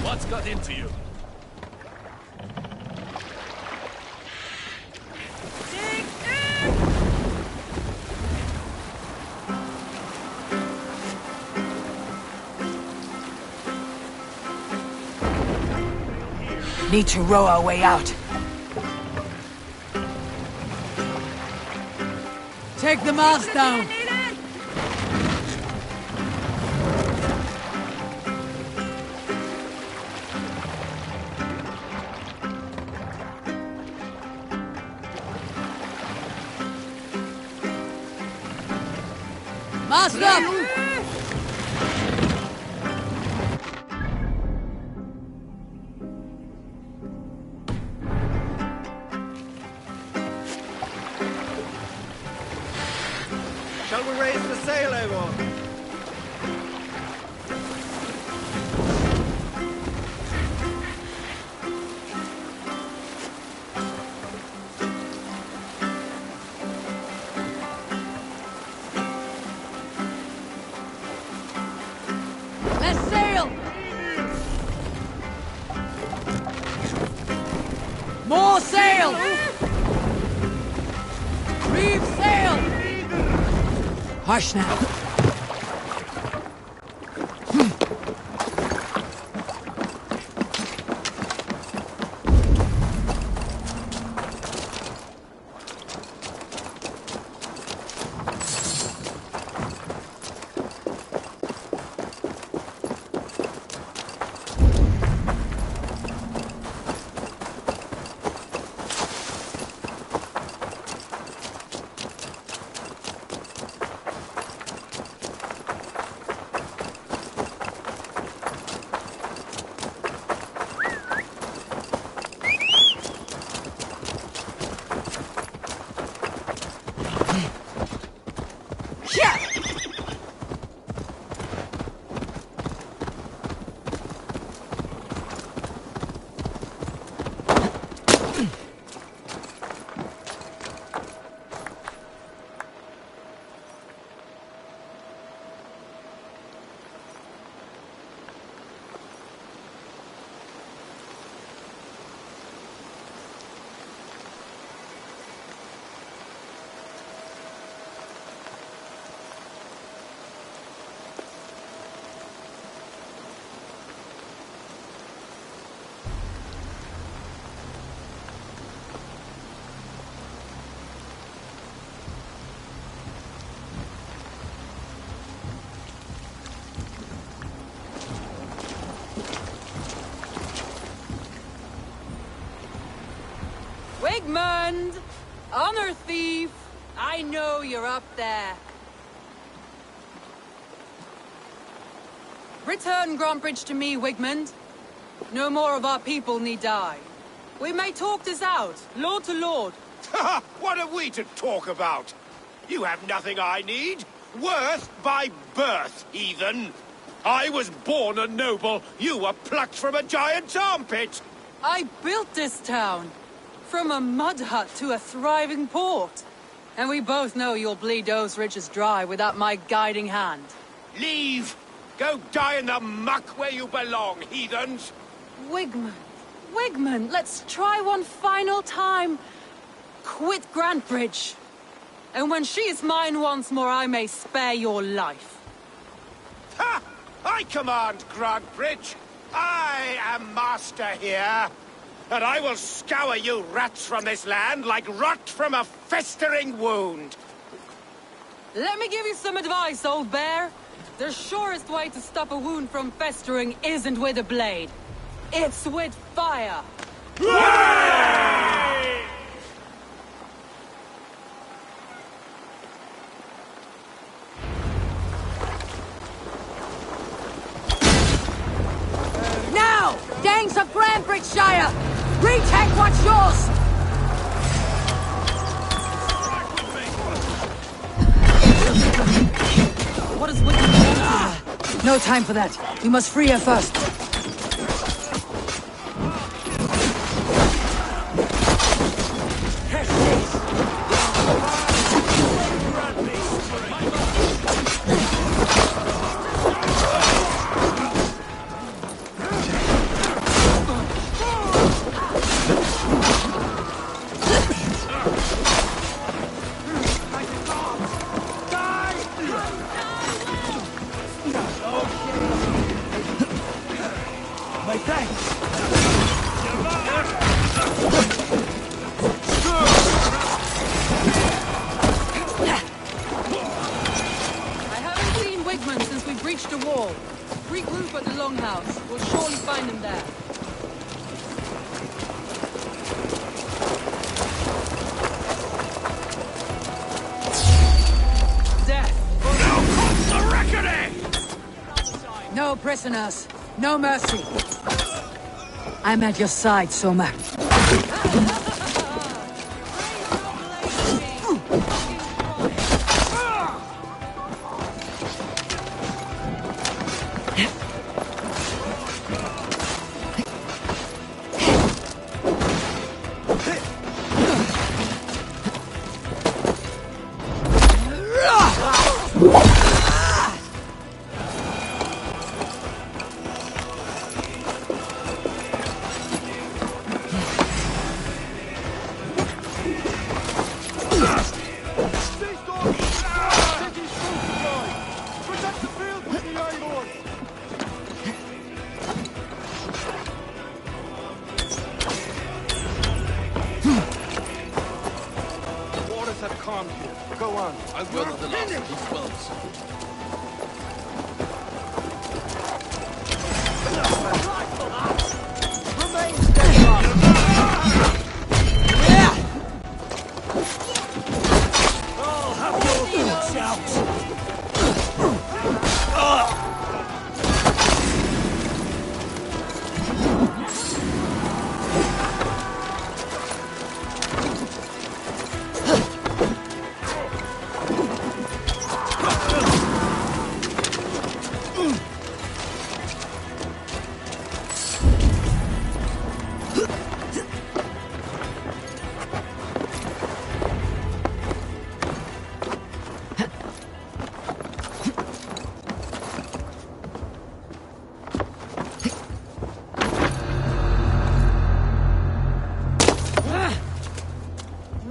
What's got into you? Need to row our way out. Take the mast down! Mast up! Shall we raise the sail, everyone? Let's sail! More Hush now. Wigmund! Honor thief! I know you're up there. Return Grantbridge to me, Wigmund. No more of our people need die. We may talk this out, lord to lord. What are we to talk about? You have nothing I need. Worth by birth, heathen. I was born a noble. You were plucked from a giant's armpit. I built this town. From a mud hut to a thriving port. And we both know you'll bleed those riches dry without my guiding hand. Leave! Go die in the muck where you belong, heathens! Wigmund, Wigmund, let's try one final time. Quit Grantbridge. And when she is mine once more, I may spare your life. Ha! I command Grantbridge. I am master here. And I will scour you rats from this land like rot from a festering wound. Let me give you some advice, old bear. The surest way to stop a wound from festering isn't with a blade. It's with fire. Now! Danes of Grantbridgeshire! Retake what's yours! What is Wigmund doing? No time for that. We must free her first. Regroup at the Longhouse. We'll surely find him there. Death! Now comes the reckoning! No prisoners. No mercy. I'm at your side, Soma. Things have calmed here. Go on. I will not allow these wells. Remain steadfast. I'll have your thoughts out.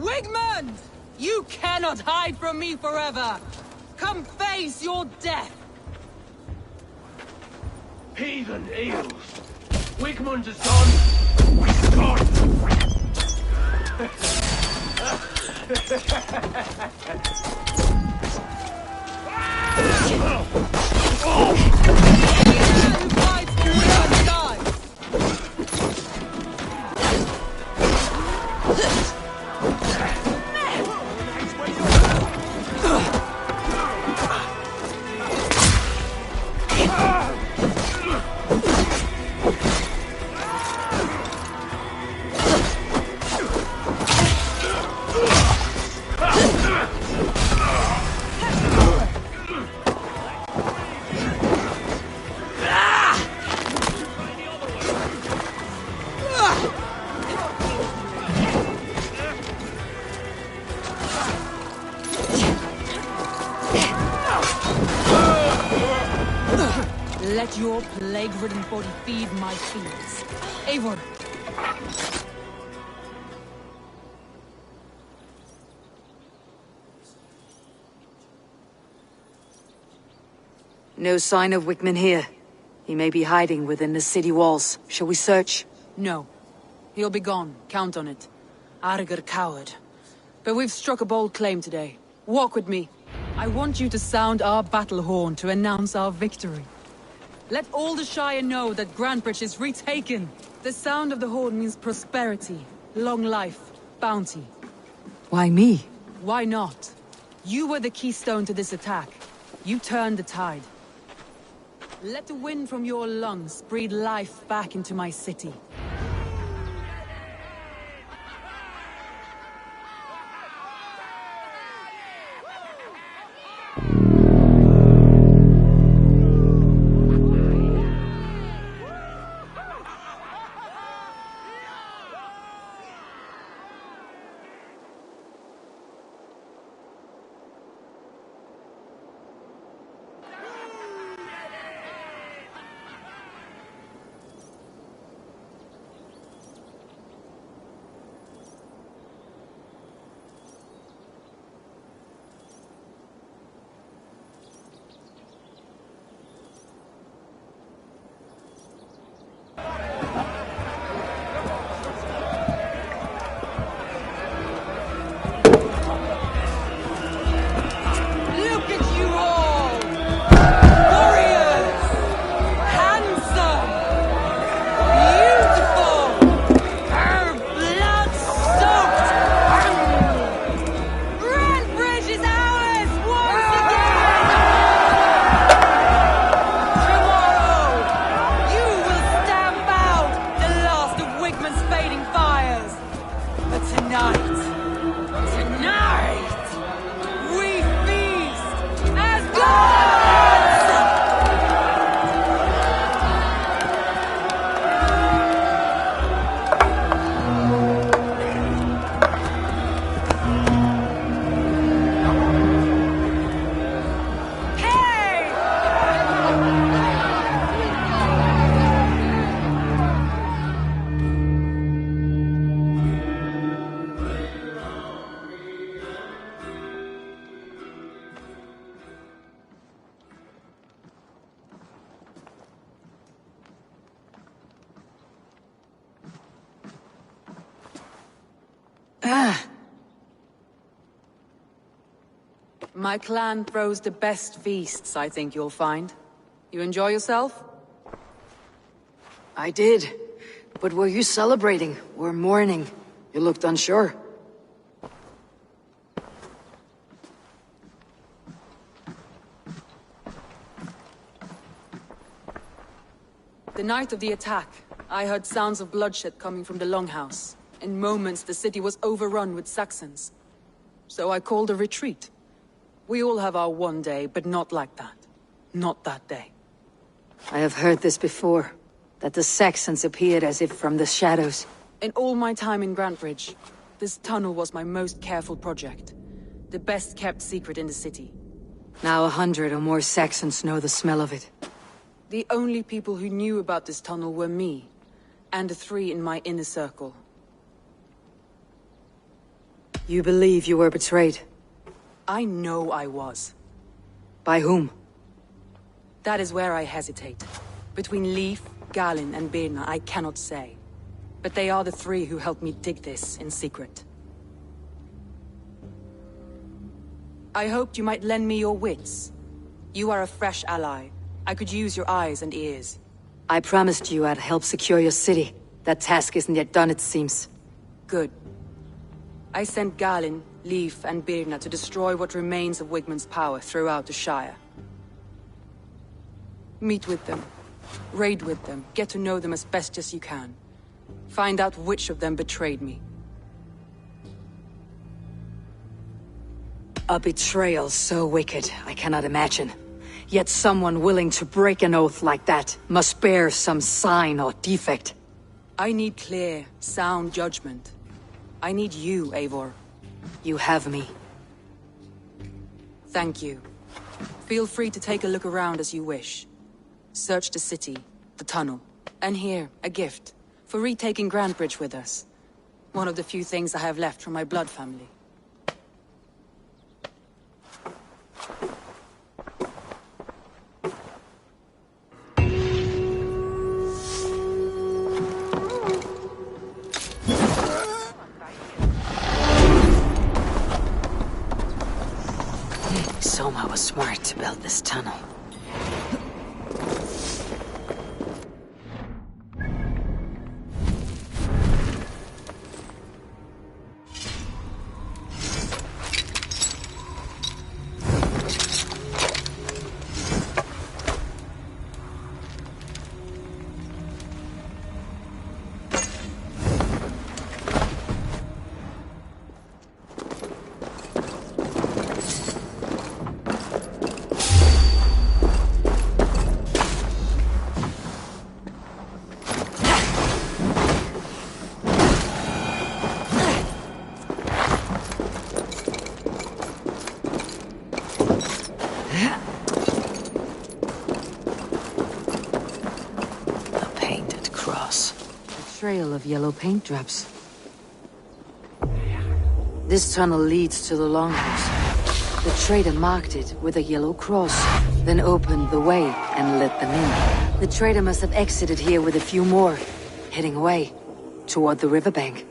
Wigmund! You cannot hide from me forever! Come face your death! Heathen eels! Wigmund is gone! He's Let your plague-ridden body feed my fields. Eivor! No sign of Wickman here. He may be hiding within the city walls. Shall we search? No. He'll be gone. Count on it. Arger coward. But we've struck a bold claim today. Walk with me. I want you to sound our battle horn to announce our victory. Let all the Shire know that Grantbridge is retaken. The sound of the horn means prosperity, long life, bounty. Why me? Why not? You were the keystone to this attack. You turned the tide. Let the wind from your lungs breathe life back into my city. My clan throws the best feasts, I think you'll find. You enjoy yourself? I did. But were you celebrating or mourning? You looked unsure. The night of the attack, I heard sounds of bloodshed coming from the Longhouse. In moments, the city was overrun with Saxons. So I called a retreat. We all have our one day, but not like that. Not that day. I have heard this before, that the Saxons appeared as if from the shadows. In all my time in Grantbridge, this tunnel was my most careful project. The best kept secret in the city. Now 100 or more Saxons know the smell of it. The only people who knew about this tunnel were me, and the 3 in my inner circle. You believe you were betrayed? I know I was. By whom? That is where I hesitate. Between Leif, Galin, and Birna, I cannot say. But they are the 3 who helped me dig this in secret. I hoped you might lend me your wits. You are a fresh ally. I could use your eyes and ears. I promised you I'd help secure your city. That task isn't yet done, it seems. Good. I sent Galin, Leif, and Birna to destroy what remains of Wigmund's power throughout the Shire. Meet with them. Raid with them. Get to know them as best as you can. Find out which of them betrayed me. A betrayal so wicked, I cannot imagine. Yet someone willing to break an oath like that must bear some sign or defect. I need clear, sound judgment. I need you, Eivor. You have me. Thank you. Feel free to take a look around as you wish. Search the city, the tunnel, and here, a gift, for retaking Grantbridge with us. One of the few things I have left from my blood family. Soma was smart to build this tunnel. Trail of yellow paint drops. This tunnel leads to the Longhouse. The trader marked it with a yellow cross, then opened the way and let them in. The trader must have exited here with a few more, heading away toward the riverbank.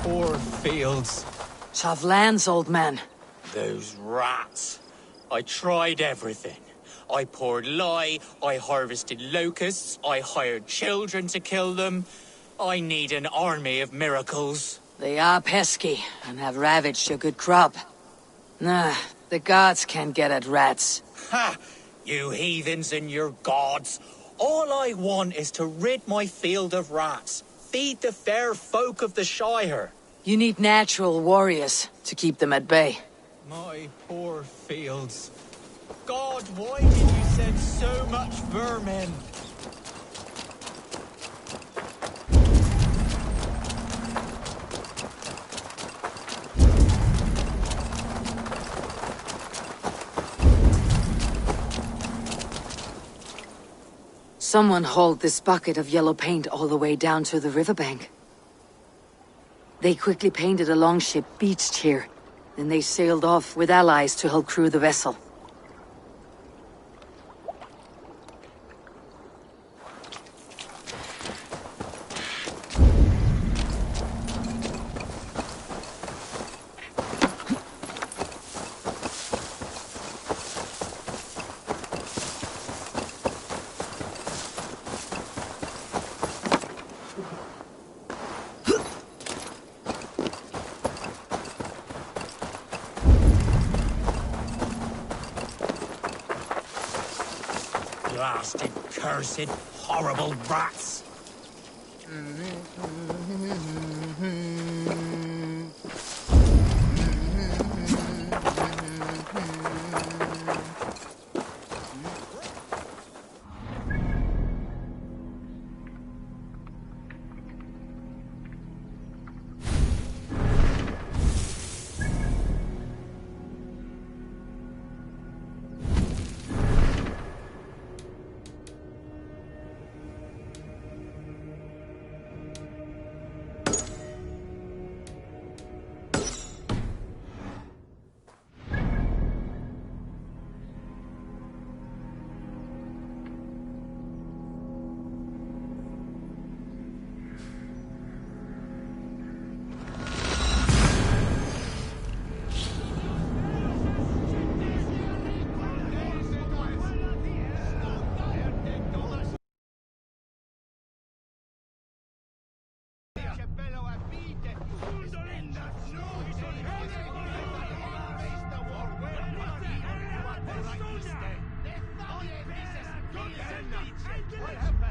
poor fields. Tough lands, old man. Those rats. I tried everything. I poured lye, I harvested locusts, I hired children to kill them. I need an army of miracles. They are pesky, and have ravaged your good crop. Nah, the gods can't get at rats. Ha! You heathens and your gods. All I want is to rid my field of rats. Feed the fair folk of the Shire. You need natural warriors to keep them at bay. My poor fields. God, why did you send so much vermin? Someone hauled this bucket of yellow paint all the way down to the riverbank. They quickly painted a longship beached here. Then they sailed off with allies to help crew the vessel. Blasted, cursed, horrible rats! What happened?